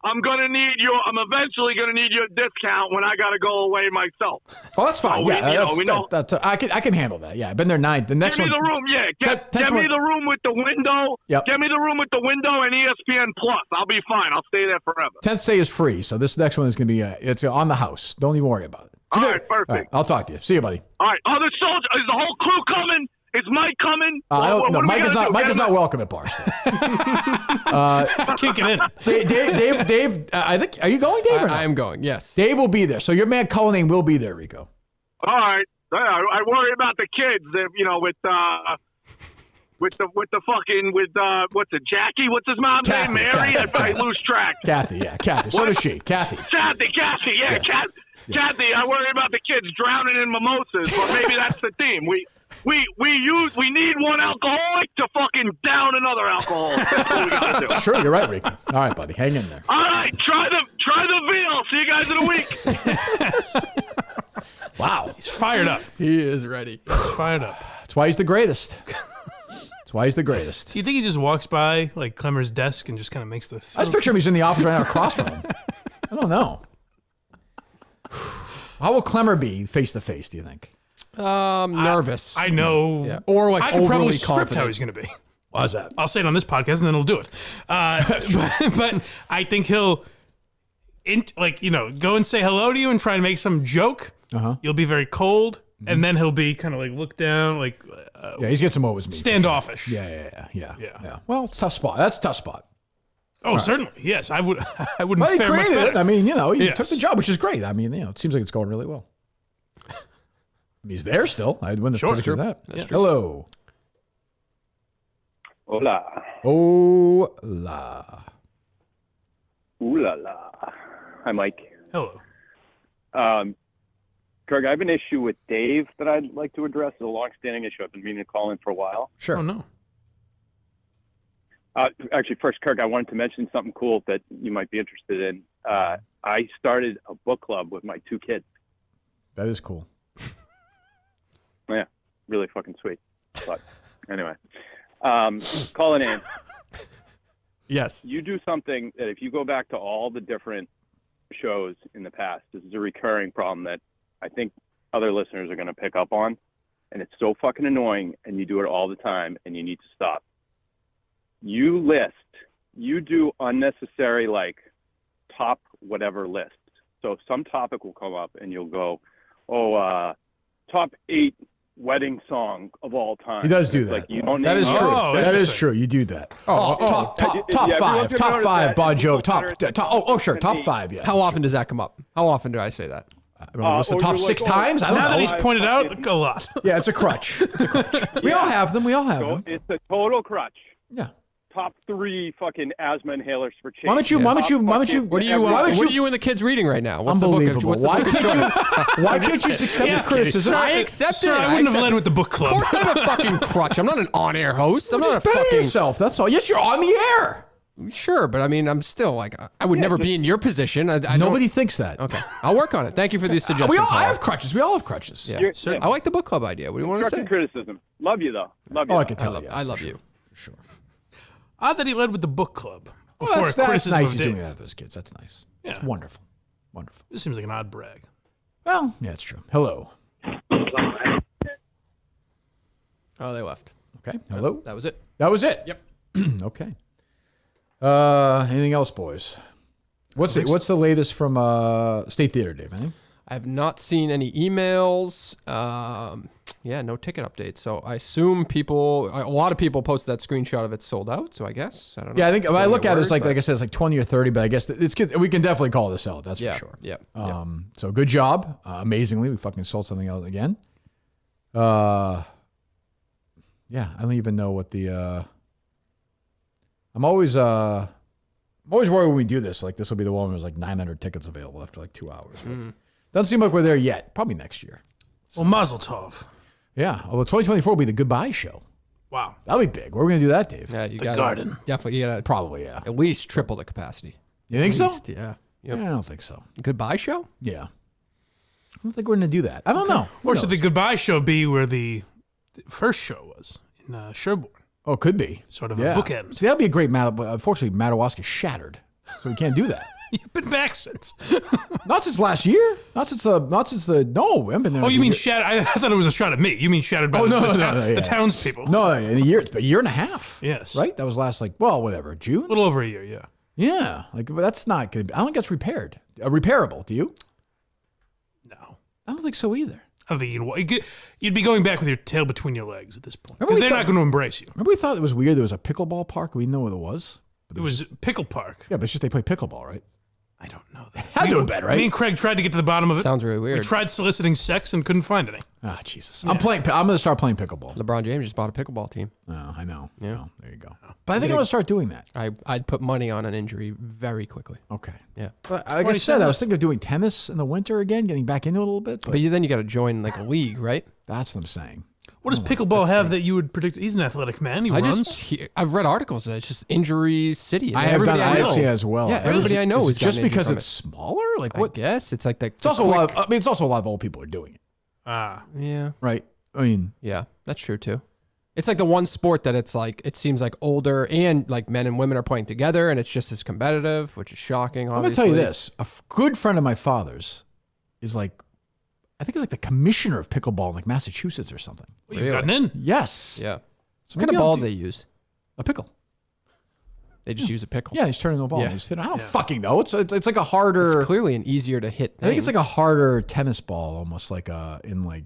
I'm I'm eventually gonna need your discount when I gotta go away myself. Oh, that's fine. I can handle that. Yeah, I've been there 9. The next one. Give me the room. Yeah, get me the room with the window. Yep. Get me the room with the window and ESPN Plus. I'll be fine. I'll stay there forever. 10th stay is free, so this next one is gonna be it's on the house. Don't even worry about it. All right, perfect. All right, I'll talk to you. See you, buddy. All right. Is the whole crew coming? Is Mike coming? No, Mike is not welcome at Barstool. I can't get in. Dave, I think, are you going, Dave? Or not? I am going, yes. Dave will be there. So your man Cullinane will be there, Rico. All right. I worry about the kids, what's it, Jackie? What's his mom's name? Mary? I lose track. Kathy. So does she. Kathy. Kathy, yeah. Yes. Kathy, I worry about the kids drowning in mimosas, but maybe that's the theme. We need one alcoholic to fucking down another alcoholic. That's what we gotta do. Sure, you're right, Rico. All right, buddy, hang in there. All right, try the veal. See you guys in a week. Wow, he's fired up. He is ready. He's fired up. That's why he's the greatest. That's why he's the greatest. Do you think he just walks by like Clemmer's desk and just kind of makes the? I just picture him. He's in the office right now, across from him. I don't know. How will Clemmer be face to face? Do you think? Nervous. I know. Yeah. Or like I can probably overly script confident. how he's going to be. Why's that? I'll say it on this podcast and then he'll do it. But I think he'll, go and say hello to you and try and make some joke. You'll be very cold, and then he'll be kind of like look down, like he's got some always me. Standoffish. Sure. Yeah. Well, it's a tough spot. That's a tough spot. Oh, right. Certainly. Yes, I wouldn't well, fare much better. It. I mean, he took the job, which is great. I mean, it seems like it's going really well. He's there still. I'd win the position of that. That's true. Hello. Hola. Hola. Ooh la la. Hi, Mike. Hello. Kirk, I have an issue with Dave that I'd like to address. It's a long-standing issue. I've been meaning to call in for a while. Sure. Oh, no. Actually, first, Kirk, I wanted to mention something cool that you might be interested in. I started a book club with my 2 kids. That is cool. Yeah, really fucking sweet. But anyway, calling in. Yes. You do something that if you go back to all the different shows in the past, this is a recurring problem that I think other listeners are going to pick up on. And it's so fucking annoying, and you do it all the time, and you need to stop. You do unnecessary, top whatever lists. So some topic will come up, and you'll go, top 8 wedding song of all time. He does do that. Like, you don't that is true. Oh, that is true. You do that. Top 5. Top 5. Bon Jovi. Top 5. Yeah. How often does that come up? How often do I say that? What's the top 6 times? I don't know. Now that he's pointed out, a lot. Yeah, it's a crutch. We all have them. It's a total crutch. Yeah. Top 3 fucking asthma inhalers for change. Why don't you? What are you and the kids reading right now? What's Unbelievable. The book of, Why can't you accept the criticism? I accept it. I wouldn't have led with the book club. Of course I have a fucking crutch. I'm not an on-air host. I'm not a fucking yourself. That's all. Yes, you're on the air. Sure, but I mean, I'm still like, I would never be in your position. Nobody thinks that. Okay, I'll work on it. Thank you for the suggestion. I have crutches. We all have crutches. Yeah, I like the book club idea. What do you want to say? Criticism. Love you though. Love you. Oh, I can tell you. I love you. For sure. Odd that he led with the book club before Well, that's criticism nice of he's Dave. doing that with those kids. That's nice. Yeah. It's wonderful. This seems like an odd brag. Well, yeah, it's true. Hello. Oh, they left. Okay. Hello. That was it. That was it. Yep. Okay. Anything else, boys? What's the latest from State Theater, Dave? Anything? I have not seen any emails. No ticket updates. So I assume a lot of people posted that screenshot of it sold out. So I guess, I don't know. Yeah, I think I look at it, it's like I said, it's like 20 or 30, but I guess it's good. We can definitely call this out. That's for sure. Yeah. So good job. Amazingly, we fucking sold something out again. I don't even know what the, I'm always worried when we do this. Like this will be the one where there's like 900 tickets available after like 2 hours. Doesn't seem like we're there yet. Probably next year. Well, Mazel Tov. Yeah. Well, 2024 will be the goodbye show. Wow. That'll be big. Where are we going to do that, Dave? Yeah, you The gotta, Garden. Definitely, you gotta Probably, yeah. at least triple the capacity. You think At so? least, yeah. Yep. Yeah, I don't think so. Goodbye show? Yeah. I don't think we're going to do that. I don't know. Or should the goodbye show be where the first show was in Sherborne? Oh, it could be. Sort of a bookend. See, that'd be a great unfortunately, Madawaska shattered, so we can't do that. You've been back since. Not since last year. Not since the. No, we haven't been there. Oh, you mean shattered? I thought it was a shot at me. You mean shattered by the townspeople? No, in a year and a half. Yes. Right. That was last June. A little over a year. Yeah. Yeah, but that's not good. I don't think that's repairable. Do you? No, I don't think so either. I don't think you'd be going back with your tail between your legs at this point Remember because we they're not going to embrace you. Remember we thought it was weird there was a pickleball park? We didn't know what it was. It was Pickle Park. Yeah, but it's just they play pickleball, right? I don't know that. Had to have been, right? Me and Craig tried to get to the bottom of it. Sounds really weird. We tried soliciting sex and couldn't find any. Ah, Jesus. I'm going to start playing pickleball. LeBron James just bought a pickleball team. Oh, I know. Yeah. Oh, there you go. But I think I'm going to start doing that. I'd put money on an injury very quickly. Okay. Yeah. But like I said, I was thinking of doing tennis in the winter again, getting back into it a little bit. But then you got to join like a league, right? That's what I'm saying. What does pickleball have that you would predict? He's an athletic man. He runs. I've read articles that it's just injury city. I have done. I have seen it as well. Yeah, everybody I know is just because it's smaller. Like what? I guess it's like it's also a lot. It's also a lot of old people are doing it. Yeah. Right. I mean, yeah, that's true too. It's like the one sport that it's like it seems like older and like men and women are playing together, and it's just as competitive, which is shocking. Obviously. I'm gonna tell you this: a good friend of my father's is like, I think it's like the commissioner of pickleball in like Massachusetts or something. Well, you've gotten in? Yes. Yeah. So what kind of ball do they use? A pickle. They just use a pickle. Yeah, he's turning the ball. Yeah. I don't fucking know. It's like a harder. It's clearly an easier to hit thing. I think it's like a harder tennis ball, almost like in like.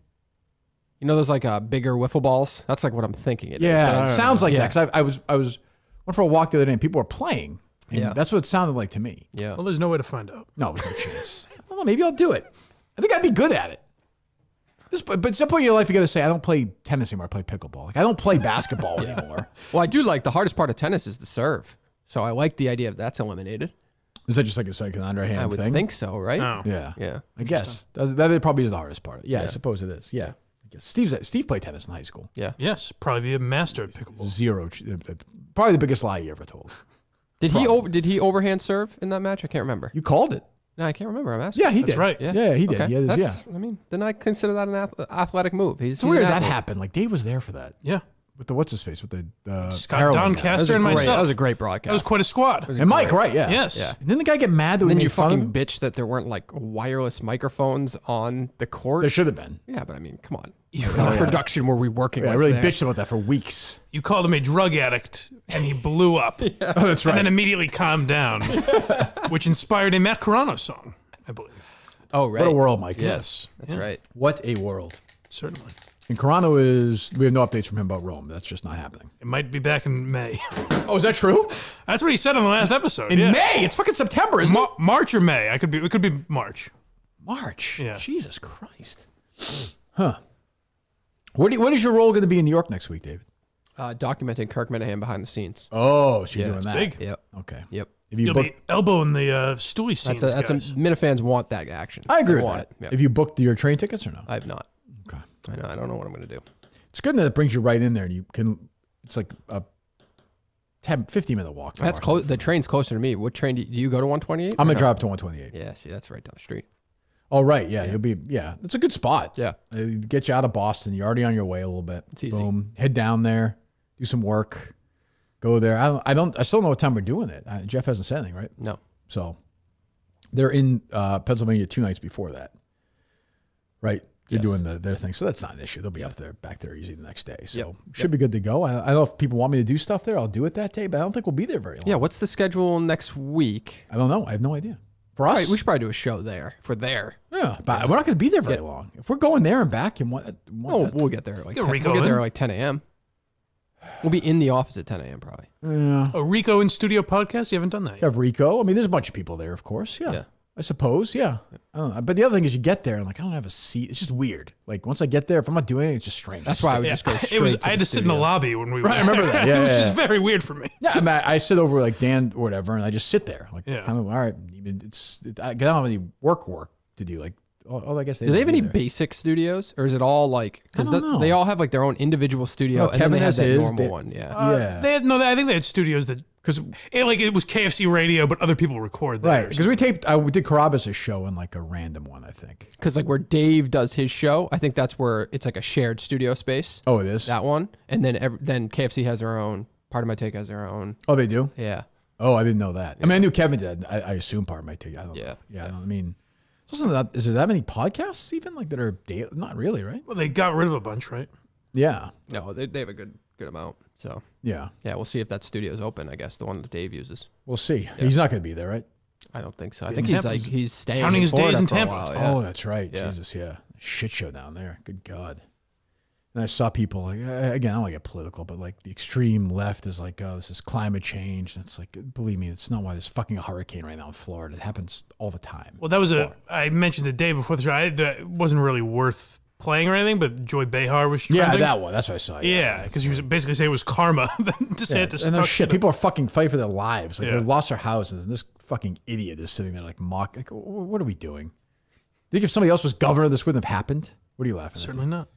You know those like bigger wiffle balls? That's like what I'm thinking. It sounds like that. Because I was went for a walk the other day and people were playing. And that's what it sounded like to me. Yeah. Well, there's no way to find out. No, there's no chance. I don't know. Maybe I'll do it. I think I'd be good at it. But at some point in your life, you got to say, I don't play tennis anymore. I play pickleball. Like I don't play basketball anymore. Well, I do like the hardest part of tennis is the serve. So I like the idea of that's eliminated. Is that just like a second underhand thing? I would think so, right? Oh. Yeah. Yeah. I guess. That probably is the hardest part. Yeah, Yeah. I suppose it is. Yeah. I guess Steve played tennis in high school. Yeah. Yes, probably be a master at pickleball. Zero. Probably the biggest lie you ever told. Did he overhand serve in that match? I can't remember. You called it. No, I can't remember. I'm asking. Yeah, he That's did. right. Yeah, he did. Okay. He had his, I mean, then I consider that an athletic move. It's weird that happened. Like Dave was there for that. Yeah. With the what's his face with the Scott heroin guy. Doncaster and myself. That was a great broadcast. That was quite a squad. And Mike, right? Yeah. Yes. Yeah. And didn't the guy get mad that we Then made you fun of fucking him? bitch that there weren't like wireless microphones on the court. There should have been. Yeah, but I mean, come on. What production were we working Yeah, I with? really there? bitched about that for weeks. You called him a drug addict, and he blew up. Oh, that's right. And then immediately calmed down, which inspired a Matt Carano song, I believe. Oh, right. What a world, Mike. Yes, that's right. What a world. Certainly. And Carano we have no updates from him about Rome. That's just not happening. It might be back in May. Oh, is that true? That's what he said on the last episode. In yeah. May? It's fucking September, isn't it? March or May. It could be March. March? Yeah. Jesus Christ. Huh. What is your role going to be in New York next week, David? Documenting Kirk Minahan behind the scenes. Oh, so you're Yeah, doing it's that. big. Yep. Okay. Yep. If you You'll book, be elbowing the Stewie scenes, guys. Minifans want that action. I agree They with want that. it. Yep. Have you booked your train tickets or no? I have not. Okay. I know. I don't know what I'm going to do. It's good that it brings you right in there and you can, it's like a 15-minute walk. to That's Barstool. close. The train's closer to me. What train do you go to 128? I'm going to drive up to 128. Yeah, see, that's right down the street. Oh, right. Yeah. It's a good spot. Yeah. Get you out of Boston. You're already on your way a little bit. It's easy. Boom. Head down there. Do some work. Go there. I still don't know what time we're doing it. Jeff hasn't said anything, right? No. So they're in Pennsylvania 2 nights before that. Right. They're doing their thing. So that's not an issue. They'll be back there easy the next day. So should be good to go. I don't know if people want me to do stuff there. I'll do it that day, but I don't think we'll be there very long. Yeah. What's the schedule next week? I don't know. I have no idea. For us, right, we should probably do a show there. If we're there. Yeah, but we're not going to be there very long. If we're going there and back, and we'll get there at like 10, we'll get there at like 10 a.m. We'll be in the office at 10 a.m. probably. Yeah. A Rico in studio podcast? You haven't done that yet. You have Rico. I mean, there's a bunch of people there, of course. Yeah. I suppose. Yeah. I don't know. But the other thing is you get there and like, I don't have a seat. It's just weird. Like once I get there, if I'm not doing it, it's just strange. That's why I would just go straight I had to sit in the lobby when we were I remember that. Yeah, it was just very weird for me. Yeah, I mean, I sit over like Dan or whatever, and I just sit there. Like, Yeah. kind of, all right. I don't have any work to do. Like, I guess do they have any basic studios, or is it all like because they all have like their own individual studio, and then they have that normal one. Yeah, They had I think they had studios that because it was KFC radio, but other people record there. Right, because we did Carabas' show in like a random one, I think. Because like where Dave does his show, I think that's where it's like a shared studio space. Oh, it is that one, and then KFC has their own. Part of My Take has their own. Oh, they do. Yeah. Oh, I didn't know that. I mean, I knew Kevin did. I assume Part of My Take. I don't know. Yeah. I mean. Is there that many podcasts even like that are daily? Not really, right? Well, they got rid of a bunch, right? Yeah. No, they have a good amount. So yeah, we'll see if that studio's open. I guess the one that Dave uses. We'll see. Yeah. He's not going to be there, right? I don't think so. I think he's staying. Counting his days in Tampa. While, yeah. Oh, that's right. Yeah. Jesus, yeah. Shit show down there. Good God. And I saw people like again. I don't want to get political, but like the extreme left is like, oh, this is climate change. And it's like, believe me, it's not why there's fucking a hurricane right now in Florida. It happens all the time. Well, that was I mentioned the day before the show. That wasn't really worth playing or anything, but Joy Behar was trending. Yeah, that one. That's what I saw. Yeah, because he was basically saying it was karma. DeSantis and shit. People are fucking fighting for their lives. Like they lost their houses, and this fucking idiot is sitting there like mock. Like, what are we doing? Do you think if somebody else was governor, this wouldn't have happened? What are you laughing at? Certainly not.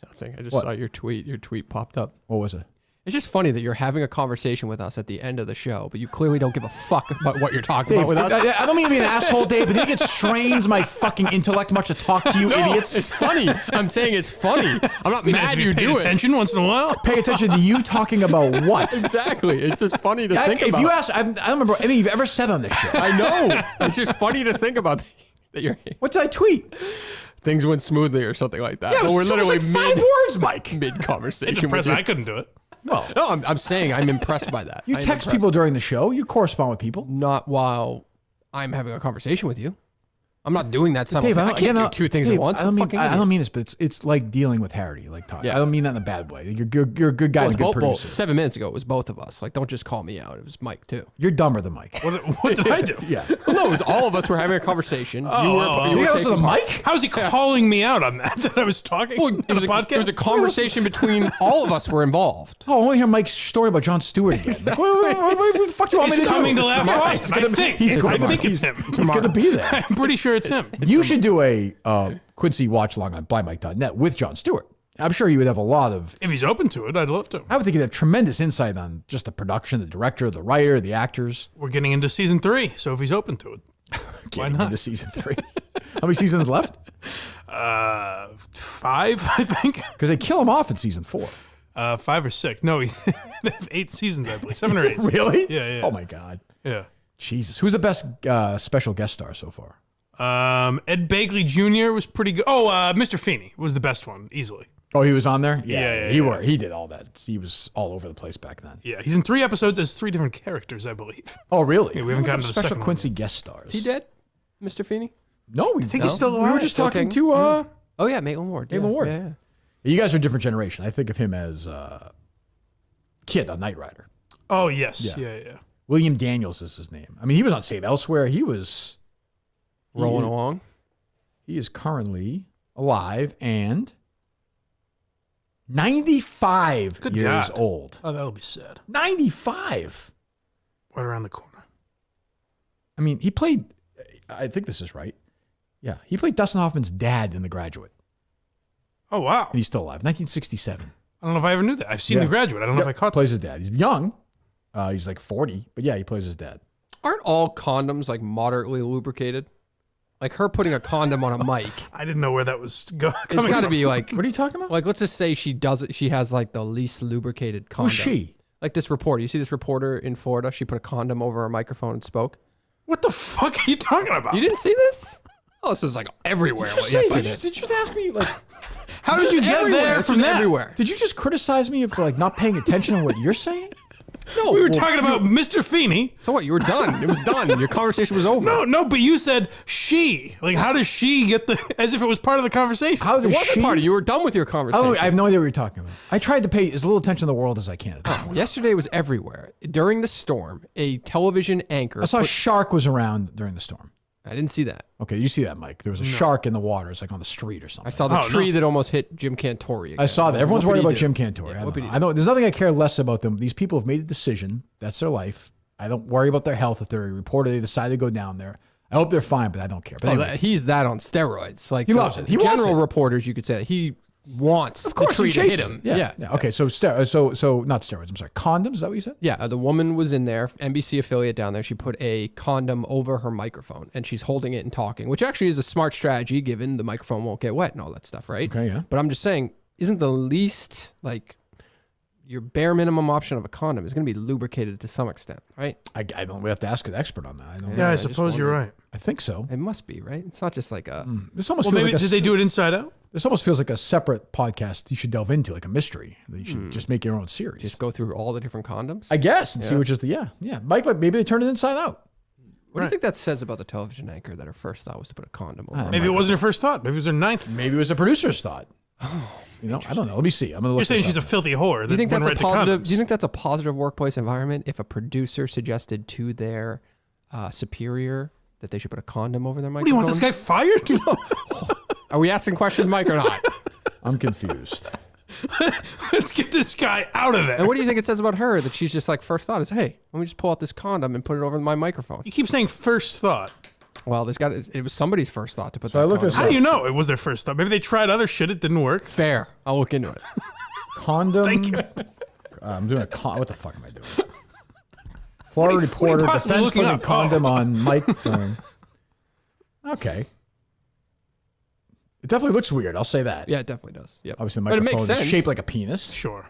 Nothing. I just saw your tweet. Your tweet popped up. What was it? It's just funny that you're having a conversation with us at the end of the show, but you clearly don't give a fuck about what you're talking about with us. I don't mean to be an asshole, Dave, but do you think it strains my fucking intellect much to talk to you idiots? It's funny. I'm saying it's funny. I'm not mad you do it. Pay attention once in a while. Pay attention to you talking about what? Exactly. It's just funny to think about. If you ask, I don't remember anything you've ever said on this show. I know. It's just funny to think about that you're. What did I tweet? Things went smoothly or something like that. Yeah, but we're literally like 5 words, Mike. Mid-conversation. It's impressive. I couldn't do it. Well, no, I'm saying I'm impressed by that. You text people during the show. You correspond with people. Not while I'm having a conversation with you. I'm not doing that simultaneously. I can't do two things at once. I don't mean this, but it's like dealing with Harry. Like talking. I don't mean that in a bad way. You're a good guy and a good producer. 7 minutes ago, it was both of us. Like, don't just call me out. It was Mike too. You're dumber than Mike. What did I do? Yeah. Well, no, it was all of us were having a conversation. You were taking Mike? How is he calling me out on that I was talking on the podcast? It was a conversation between all of us were involved. Oh, I want to hear Mike's story about Jon Stewart again. Like, what the fuck do you want me to do? He's coming to laugh at Austin. I think it's him. He's going to be there. I'm pretty sure it's him. You should do a Quincy watch along on blindmike.net with Jon Stewart. I'm sure you would have a lot of. If he's open to it, I'd love to. I would think you'd have tremendous insight on just the production, the director, the writer, the actors. We're getting into season 3, so if he's open to it, why not? Into season 3. How many seasons left? 5, I think. Because they kill him off in season 4. 5 or 6. No, they have 8 seasons, I believe. 7 or 8. Really? Yeah. Oh my God. Yeah. Jesus. Who's the best special guest star so far? Ed Begley Jr. was pretty good. Oh, Mr. Feeney was the best one, easily. Oh, he was on there? Yeah. He did all that. He was all over the place back then. Yeah, he's in 3 episodes as 3 different characters, I believe. Oh, really? Yeah, we haven't gotten to the special second Quincy one. guest stars. Is he dead, Mr. Feeney? No, I think he's still alive. We were just talking to Oh yeah, Maitland Ward. Maitland Ward. Yeah. You guys are a different generation. I think of him as Kid on Knight Rider. Oh yes, yeah. William Daniels is his name. I mean, he was on Save Elsewhere. He was rolling along. He is currently alive and 95 years old. Oh, that'll be sad. 95. Right around the corner. I mean, he played. I think this is right. Yeah, he played Dustin Hoffman's dad in The Graduate. Oh wow, and he's still alive. 1967. I don't know if I ever knew that. I've seen The Graduate. I don't know if I caught. Plays his dad. He's young. He's like 40, but yeah, he plays his dad. Aren't all condoms like moderately lubricated? Like her putting a condom on a mic. I didn't know where that was coming It's got to from. be like. What are you talking about? Like, let's just say she does it. She has like the least lubricated condom. Who's she? Like this reporter. You see this reporter in Florida? She put a condom over her microphone and spoke. What the fuck are you talking about? You didn't see this? Oh, this is like everywhere. Did you just ask me like? How did you get there from that? Everywhere. Did you just criticize me for like not paying attention to what you're saying? No, we were talking about Mr. Feeney. So what? You were done. It was done. Your conversation was over. No, but you said she. Like, how does she get the? As if it was part of the conversation. How It does wasn't she? part of you were done with your conversation. I have no idea what you're talking about. I tried to pay as little attention in the world as I can. Yesterday was everywhere. During the storm, a television anchor. I saw a shark was around during the storm. I didn't see that. Okay, you see that, Mike? There was a shark in the water. It's like on the street or something. I saw the tree that almost hit Jim Cantori again. I saw that. Everyone's worried about Jim Jim Cantori. I know. There's nothing I care less about them. These people have made a decision. That's their life. I don't worry about their health. If they're a reporter, they decide to go down there. I hope they're fine, but I don't care. But anyway, he's that on steroids. Like he loves it. He general wants it. reporters, you could say he wants Of course, the tree he to hit chases him. it. Yeah. Okay, so not steroids. I'm sorry, condoms. Is that what you said? Yeah, the woman was in there, NBC affiliate down there. She put a condom over her microphone, and she's holding it and talking, which actually is a smart strategy given the microphone won't get wet and all that stuff, right? Okay, yeah. But I'm just saying, isn't the least, like, your bare minimum option of a condom is going to be lubricated to some extent, right? I don't. We have to ask an expert on that. I don't. Yeah, know. I suppose you're right. I think so. It must be, right? It's not just like a... This almost Well, feels maybe like did they do it inside out? This almost feels like a separate podcast you should delve into, like a mystery. That you should just make your own series. Just go through all the different condoms? I guess, and see which is the Mike, maybe they turned it inside out. What do you think that says about the television anchor that her first thought was to put a condom over? Maybe it wasn't her first thought. Maybe it was her ninth. Maybe it was a producer's thought. You know, I don't know. Let me see. I'm gonna look. You're saying this she's a up. filthy whore. Do you think that that's went a right to positive? condoms. Do you think that's a positive workplace environment if a producer suggested to their superior that they should put a condom over their What do you microphone? want this guy fired? Are we asking questions, Mike, or not? I'm confused. Let's get this guy out of there. And what do you think it says about her that she's just like first thought is, hey, let me just pull out this condom and put it over my microphone? You keep saying first thought. Well, it was somebody's first thought to put So I that looked condom. this How up. do you know it was their first thought? Maybe they tried other shit. It didn't work. Fair. I'll look into it. Condom. Thank you. I'm doing what the fuck am I doing? Florida What are you reporter possibly defends looking putting up? condom Oh. on Mike. Okay. It definitely looks weird. I'll say that. Yeah, it definitely does. Yep. Obviously, the But it microphone makes is sense. shaped like a penis. Sure.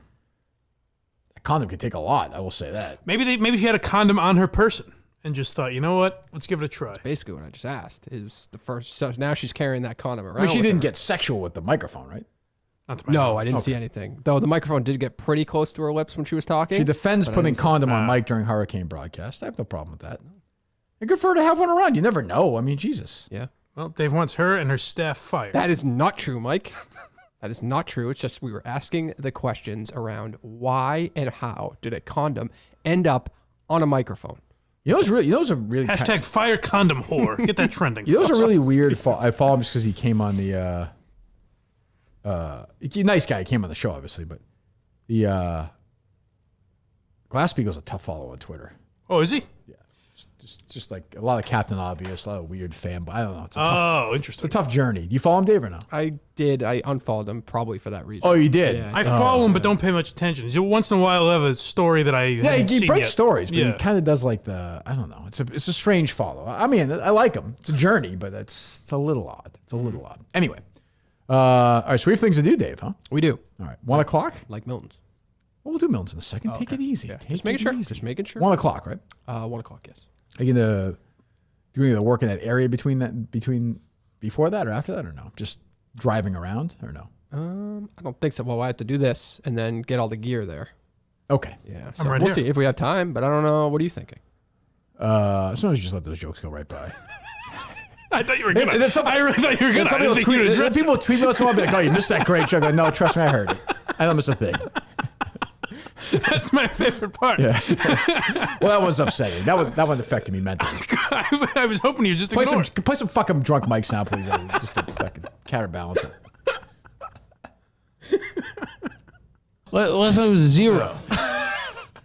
A condom could take a lot. I will say that. Maybe she had a condom on her person and just thought, you know what? Let's give it a try. Basically, what I just asked is the first. So now she's carrying that condom around. I mean, she with didn't her. get sexual with the microphone, right? Not to my No, knowledge. I didn't see anything. Though the microphone did get pretty close to her lips when she was talking. She defends but I putting didn't see- condom on Mike during hurricane broadcast. I have no problem with that. And good for her to have one around. You never know. I mean, Jesus. Yeah. Well, Dave wants her and her staff fired. That is not true, Mike. That is not true. It's just we were asking the questions around why and how did a condom end up on a microphone. You know, those are really Hashtag fire condom whore. Get that trending. You know, those are really weird. I follow him just because he came on the. He's a nice guy. He came on the show, obviously, but the Glass-Steagall's a tough follow on Twitter. Oh, is he? Yeah, just like a lot of Captain Obvious, a lot of weird fan. But I don't know. It's a tough, interesting. It's a tough journey. Do you follow him, Dave, or no? I did. I unfollowed him probably for that reason. Oh, you did? Yeah, I follow him, but don't pay much attention. Once in a while, I'll have a story that I Yeah, haven't he seen breaks yet. stories, but Yeah. he kind of does like I don't know. It's a strange follow. I mean, I like him. It's a journey, but it's a little odd. It's a little odd. Anyway, all right. So we have things to do, Dave, huh? We do. All right. 1 o'clock? Like Milton's. Well, we'll do Milton's in a second. Take it easy. Yeah. Take Just making it sure. easy. Just making sure. 1 o'clock, right? 1 o'clock. Yes. Are you gonna doing the work in that area between before that or after that, or no? Just driving around, or no? I don't think so. Well, I have to do this and then get all the gear there. Okay. Yeah. I'm So right we'll here. see if we have time, but I don't know. What are you thinking? Sometimes you just let those jokes go right by. I thought you were gonna. And then I really thought you were gonna. I didn't think you'd address it. People tweet me once in a while, be like, "Oh, you missed that great joke." Like, no, trust me, I heard it. I don't miss a thing. That's my favorite part. Yeah. Well, that was upsetting. That one affected me mentally. I was hoping you just Play ignore some fucking drunk Mike sound, please, just to fucking counterbalance it. Last time was 0.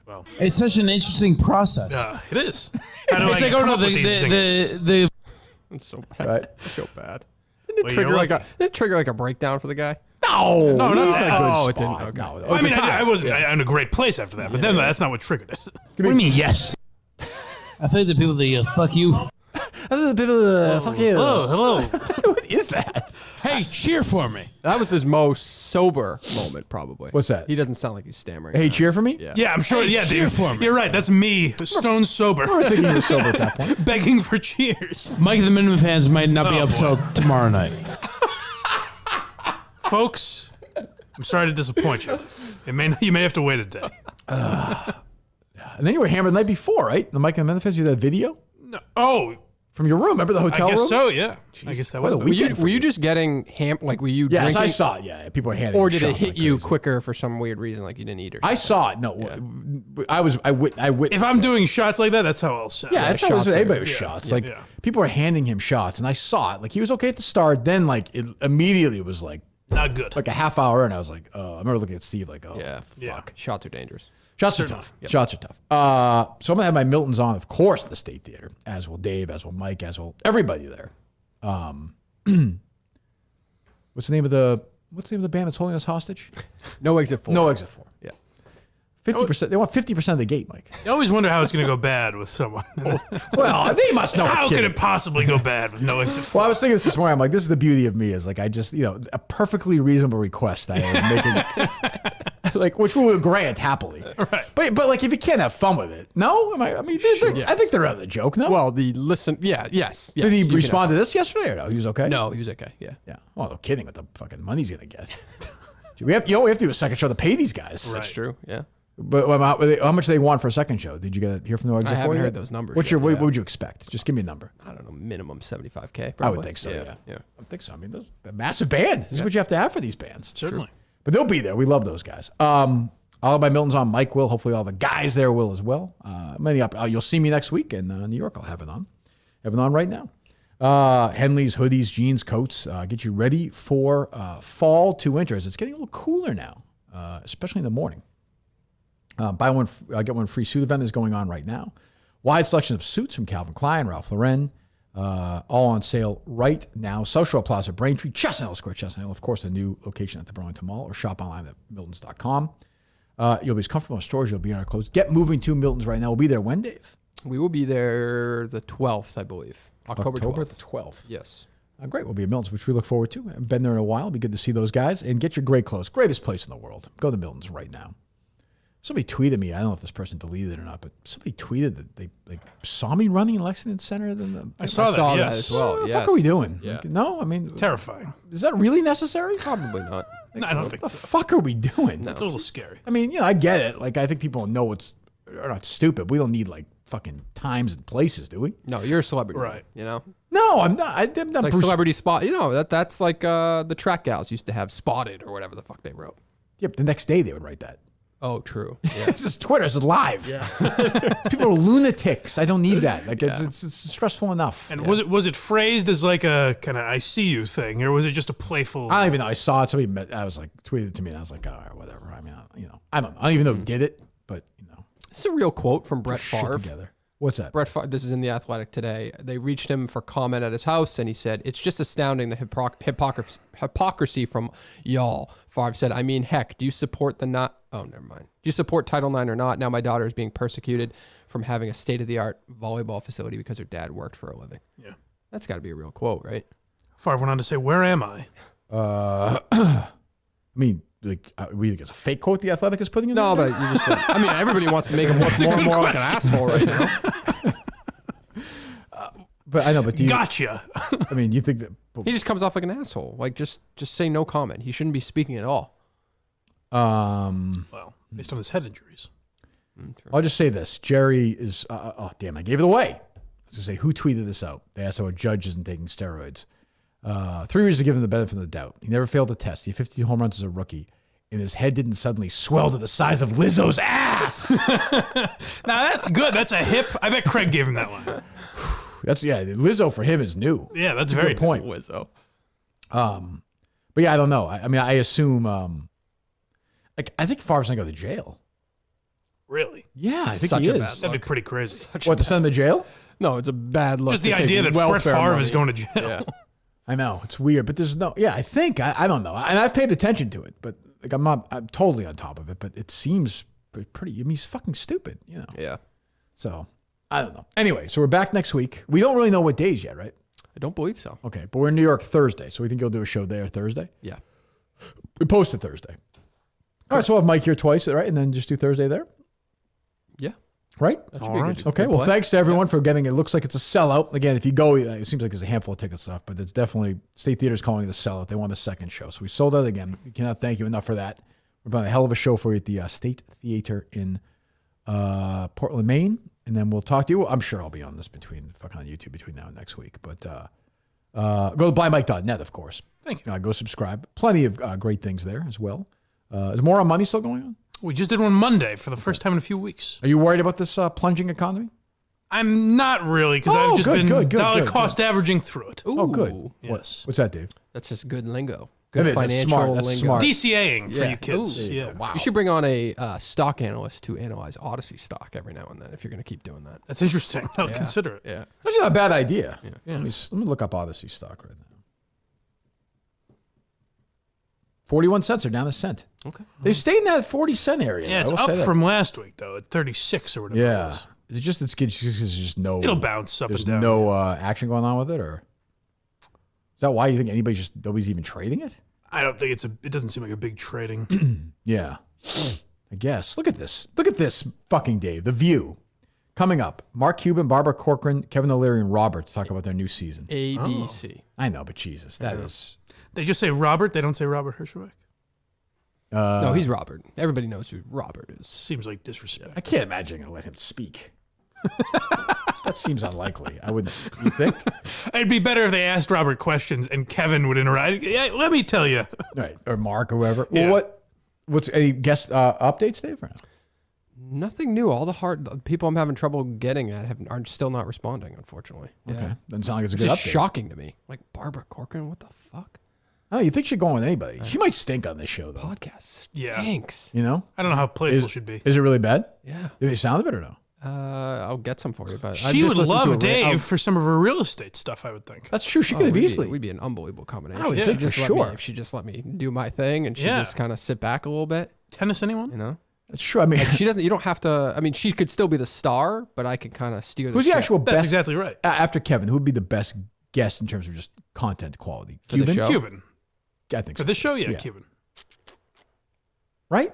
Well, it's such an interesting process. it is. How do It's I like, come oh no, up with these things? the It's so bad. Right. I feel bad. Didn't Well, it trigger you're like lucky. didn't it trigger like a breakdown for the guy? No, No, he's in a good Oh, it spot. didn't. Okay. No, Well, I mean, at the I time. wasn't in a great place after that, but then that's not what triggered it. what do you mean yes? I think the people that fuck you. Fuck you. Oh, hello. What is that? Hey, cheer for me. That was his most sober moment, probably. What's that? He doesn't sound like he's stammering. Hey, cheer for me? Yeah. Yeah, I'm sure. Hey, Yeah, cheer dude. for me. You're right. That's me, stone sober, I was thinking you were sober at that point. begging for cheers. Mike and the Minimum fans might not be Oh, up boy. till tomorrow night. Folks, I'm sorry to disappoint you. You may have to wait a day. And then you were hammered the night before, right? The Mike and the Memphis, you had that video? No. Oh. From your room, remember the hotel room? I guess so, yeah. I guess that was. Were you just getting were you Yes, drinking? I saw it, yeah. People were handing Or me did it shots hit like you crazy. quicker for some weird reason, like you didn't eat or something? I saw it. No, I witnessed If I'm doing shots like that, that's how I'll sound. Yeah, that's how it was with everybody with Yeah. shots. Yeah. Like, Yeah. people were handing him shots, and I saw it. Like, he was okay at the start. Then, like, it immediately was like, not good. Like a half hour, and I was like, oh, I remember looking at Steve like, oh, fuck. Shots are dangerous. Shots are tough. Yep. Shots are tough. So I'm gonna have my Miltons on, of course, at the State Theater, as will Dave, as will Mike, as will everybody there. What's the name of the band that's holding us hostage? No Exit 4. No Exit 4. Yeah. 50%. They want 50% of the gate, Mike. I always wonder how it's going to go bad with someone. Well, they must know. How we're could kidding. it possibly go bad with no exit 4? Well, I was thinking this morning. I'm like, this is the beauty of me is like, I just, a perfectly reasonable request I am making, like, which we will grant happily. Right. But like, if you can't have fun with it, no? I think they're out of the joke, no? Well, yes. Did he you can respond to have this yesterday or no? He was okay? No, he was okay, yeah. Yeah. Well, no kidding what the fucking money's going to get. we have to do a second show to pay these guys. That's true, yeah. But how much do they want for a second show? Did you hear from the Exit I haven't 4 heard yet? those numbers What yet, what would you expect? Just give me a number. I don't know, minimum 75K. I Probably. would think so, yeah. Yeah. I would think so. I mean, those a massive band. This is what you have to have for these bands. Certainly. But they'll be there. We love those guys. I'll have my Milton's on. Mike will. Hopefully all the guys there will as well. You'll see me next week in New York. I'll have it on. Have it on right now. Henley's, hoodies, jeans, coats. Get you ready for fall to winter. It's getting a little cooler now, especially in the morning. Buy one, get one free suit event is going on right now. Wide selection of suits from Calvin Klein, Ralph Lauren, all on sale right now. South Shore Plaza, Braintree, Chestnut Hill Square, Chestnut Hill. Of course, the new location at the Burlington Mall, or shop online at miltons.com. You'll be as comfortable in stores. You'll be in our clothes. Get moving to Milton's right now. We'll be there when, Dave? We will be there the 12th, I believe. October 12th. the 12th. Yes. Great. We'll be at Milton's, which we look forward to. I've been there in a while. It'll be good to see those guys. And get your great clothes. Greatest place in the world. Go to Milton's right now. Somebody tweeted me. I don't know if this person deleted it or not, but somebody tweeted that they saw me running in Lexington Center. I saw that as well. What the fuck are we doing? Yeah. Like, no, I mean, Terrifying. is that really necessary? Probably not. No, I don't What think the so. fuck are we doing? It's a little scary. I mean, I get it. Like, I think people know are not stupid. We don't need like fucking times and places, do we? No, you're a celebrity. Right. You know? No, I'm not. I'm It's not like Bruce. celebrity spot. You know, that's like the track gals used to have spotted or whatever the fuck they wrote. Yep. The next day they would write that. Oh, true. Yeah. This is Twitter. This is live. Yeah. People are lunatics. I don't need that. Like it's stressful enough. And was it phrased as like a kind of I see you thing, or was it just a playful? I don't even know. I saw it. Somebody I was like tweeted it to me, and I was like, all right, whatever. I mean, I don't even know who did it, but It's a real quote from Brett shit Favre. together. What's that? Brett Favre, this is in The Athletic today. They reached him for comment at his house, and he said, "It's just astounding the hypocrisy from y'all." Favre said, "I mean, heck, do you support the not? Oh, never mind. Do you support Title IX or not? Now my daughter is being persecuted from having a state-of-the-art volleyball facility because her dad worked for a living." Yeah, that's got to be a real quote, right? Favre went on to say, "Where am I?" I mean, like, we think it's a fake quote The Athletic is putting in No, there? but you just, I mean, everybody wants to make him look more and more like an asshole right now. But I know, but do you, Gotcha. I mean, you think that He just comes off like an asshole. Like, just say no comment. He shouldn't be speaking at all. Well, based on his head injuries. I'll just say this. Jerry is, oh, damn, I gave it away. I was going to say, who tweeted this out? They asked how a judge isn't taking steroids. 3 reasons to give him the benefit of the doubt. He never failed a test. He had 52 home runs as a rookie, and his head didn't suddenly swell to the size of Lizzo's ass. Now, that's good. That's a hip. I bet Craig gave him that one. Lizzo for him is new. Yeah, that's a very good point. Lizzo. But yeah, I don't know. I mean, I assume, I think Favre's going to go to jail. Really? Yeah, I think Such he a is. bad That'd be pretty crazy. What, to send him to jail? No, it's a bad look. Just the to take idea that Brett welfare Favre money. is going to jail. Yeah. I know, it's weird, but there's no, I think, I don't know. And I've paid attention to it, but like I'm totally on top of it, but it seems pretty, I mean, he's fucking stupid, Yeah. So, I don't know. Anyway, so we're back next week. We don't really know what days yet, right? I don't believe so. Okay, but we're in New York Thursday, so we think you'll do a show there Thursday? Yeah. We post it Thursday. All right, so we'll have Mike here twice, right? And then just do Thursday there? Yeah. Right? That should be a good- Okay, good well, play. thanks to everyone for getting it. Looks like it's a sellout. Again, if you go, it seems like there's a handful of tickets left, but it's definitely, State Theater's calling it a sellout. They want a second show. So we sold out again. We cannot thank you enough for that. We're about a hell of a show for you at the State Theater in Portland, Maine, and then we'll talk to you. I'm sure I'll be on this on YouTube between now and next week. But go to blindmike.net, of course. Thank you. Go subscribe. Plenty of great things there as well. Is More on Money still going on? We just did one Monday for the first time in a few weeks. Are you worried about this plunging economy? I'm not really, because I've just been dollar cost averaging through it. Oh, good. Yes. What's that, Dave? That's just good lingo. Good It is. That's financial smart. That's lingo. smart. DCAing for you kids. Ooh. Yeah. Wow. You should bring on a stock analyst to analyze Odyssey stock every now and then if you're going to keep doing that. That's interesting. I'll consider it. Yeah. That's not a bad idea. Yeah. Let me look up Odyssey stock right now. 41 cents are down a cent. Okay. They've stayed in that 40 cent area. Yeah, it's I will up say that. from last week, though, at 36 or whatever it Yeah. was. Is it just just no? It'll bounce up there's and down. no action going on with it, or is that why you think nobody's even trading it? I don't think it doesn't seem like a big trading. Yeah, I guess. Look at this. Look at this fucking Dave. The View. Coming up, Mark Cuban, Barbara Corcoran, Kevin O'Leary, and Robert to talk about their new season. ABC. I know, but Jesus, that is. They just say Robert. They don't say Robert Herjavec. No, he's Robert. Everybody knows who Robert is. Seems like disrespect. I can't imagine I'm gonna let him speak. That seems unlikely. I wouldn't. You think? It'd be better if they asked Robert questions and Kevin would interact. Yeah, let me tell you. Right, or Mark or whoever. Yeah. Well, what's any guest updates, Dave? Or no? Nothing new. All the people I'm having trouble getting at are still not responding, unfortunately. Okay, doesn't sound like it's a It's good just update. shocking to me. Like Barbara Corcoran, what the fuck? Oh, you think she'd go on with anybody? She might stink on this show, though. Podcast Yeah. stinks. You know? I don't know how playful she'd be. Is it really bad? Yeah. Did they sound of it or no? I'll get some for you, but She would love Dave for some of her real estate stuff, I would think. That's true. She could have easily. We'd be an unbelievable combination. I would If think she just for let sure. me, if she just let me do my thing and she Yeah. just kind of sit back a little bit, Tennis, anyone? you know? That's true. I mean, Like she doesn't. You don't have to. I mean, she could still be the star, but I could kind of steer the who's the ship. actual That's best? exactly right. After Kevin, who would be the best guest in terms of just content quality? For the Cuban? show? Cuban. I think For so. this show, yeah, Yeah. Cuban. Right?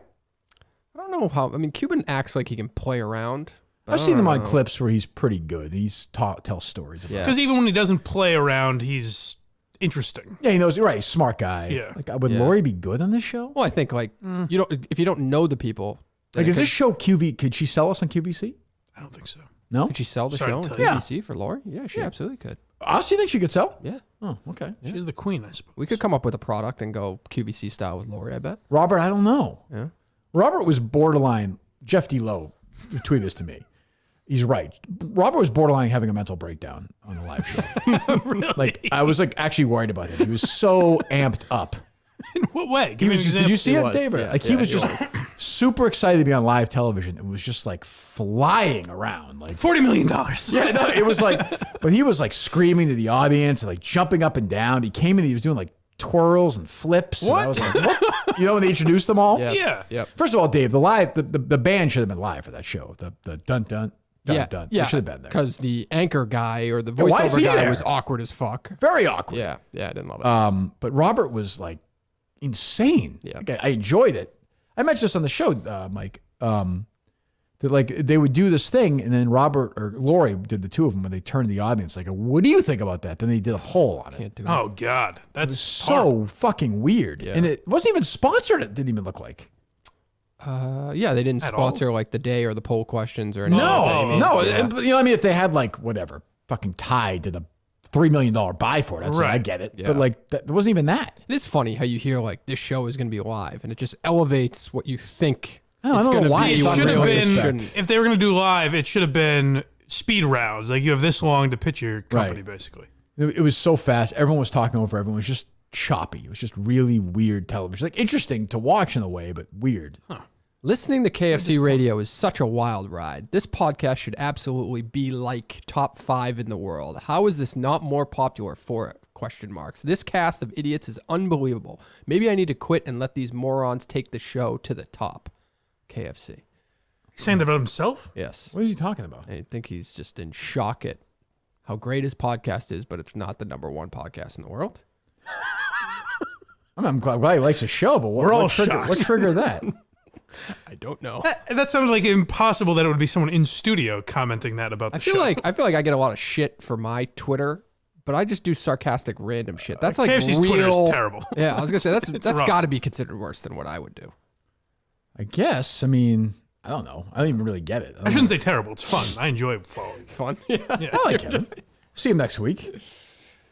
I don't know how. I mean, Cuban acts like he can play around. but I've I seen don't him on know. clips where he's pretty good. He's tells stories about. Yeah. Because even when he doesn't play around, he's interesting. Yeah, he knows. Right, he's a smart guy. Yeah. Like, would Yeah. Lori be good on this show? Well, I think like you don't. If you don't know the people, then Like, it is could- this show QV? Could she sell us on QVC? I don't think so. No. Could she sell the Sorry show to on tell you. QVC for Lori? Yeah, she absolutely could. Honestly, you think she could sell? Yeah. Oh, okay. She's the queen, I suppose. We could come up with a product and go QVC style with Lori, I bet. Robert, I don't know. Yeah. Robert was borderline. Jeff D. Lowe tweeted this to me. He's right. Robert was borderline having a mental breakdown on the live show. Really? Like, I was like actually worried about him. He was so amped up. In what way? He Give me was an just, did you example. see He it, was. David? Yeah. Like he Yeah, was he just super excited to be on live television and was just like flying around. Like $40 million. yeah, no, it was like, but he was like screaming to the audience and like jumping up and down. He came in, he was doing like twirls and flips. And I was like, what? You know, when they introduced them all? Yes. Yeah. Yep. First of all, Dave, the band should have been live for that show. The dun dun dun Yeah. dun. Yeah. They should have been there. Because the anchor guy or the why is voiceover he guy there? was awkward as fuck. Very awkward. Yeah. Yeah. I didn't love it. But Robert was like insane. Yeah. Like, I enjoyed it. I mentioned this on the show, Mike. That like they would do this thing, and then Robert or Lori did the two of them when they turned to the audience like, "What do you think about that?" Then they did a poll on it. Can't do it. Oh, God. That's So fucking weird, Yeah. and it wasn't even sponsored. It didn't even look like. Yeah, they didn't At sponsor like the day or the poll questions or anything. No, like that, you mean? no. Yeah. And, you know, what I mean, if they had like whatever, fucking tied to the $3 million buy for it, I'd say I Right. get it. Yeah. But like, that, it wasn't even that. It is funny how you hear like this show is going to be live, and it just elevates what you think I don't it's know going to why be. it's It on should have real been, respect. if they were going to do live, it should have been speed rounds. Like you have this long to pitch your company, Right. basically. It was so fast. Everyone was talking over everyone. It was just choppy. It was just really weird television. Like interesting to watch in a way, but weird. Listening to KFC radio is such a wild ride. This podcast should absolutely be like top 5 in the world. How is this not more popular for question marks? This cast of idiots is unbelievable. Maybe I need to quit and let these morons take the show to the top. KFC. He's saying that about himself? Yes. What is he talking about? I think he's just in shock at how great his podcast is, but it's not the #1 podcast in the world. I'm glad he likes the show, but We're all triggered, shocked. what triggered that? I don't know. That sounded like impossible that it would be someone in studio commenting that about the I feel show. like I get a lot of shit for my Twitter, but I just do sarcastic random shit. That's like KFC's real, Twitter is terrible. Yeah, I was gonna say that's rough. got to be considered worse than what I would do. I guess. I mean, I don't know. I don't even really get it. I shouldn't say terrible. It's fun. I enjoy following. Fun. I like Kevin. See him next week.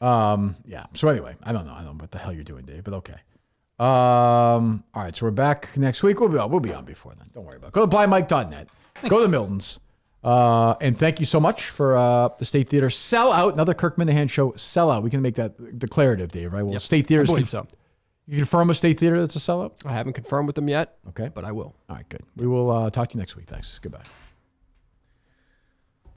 Yeah. So anyway, I don't know what the hell you're doing, Dave, but okay. All right. So we're back next week. We'll be on before then. Don't worry about it. Go to blindmike.net. Go to Milton's. And thank you so much for the State Theater sellout. Another Kirk Minahan show sellout. We can make that declarative, Dave, right? Well, State Theater. I believe so. You confirm a State Theater that's a sellout? I haven't confirmed with them yet. Okay. But I will. All right, good. We will talk to you next week. Thanks. Goodbye.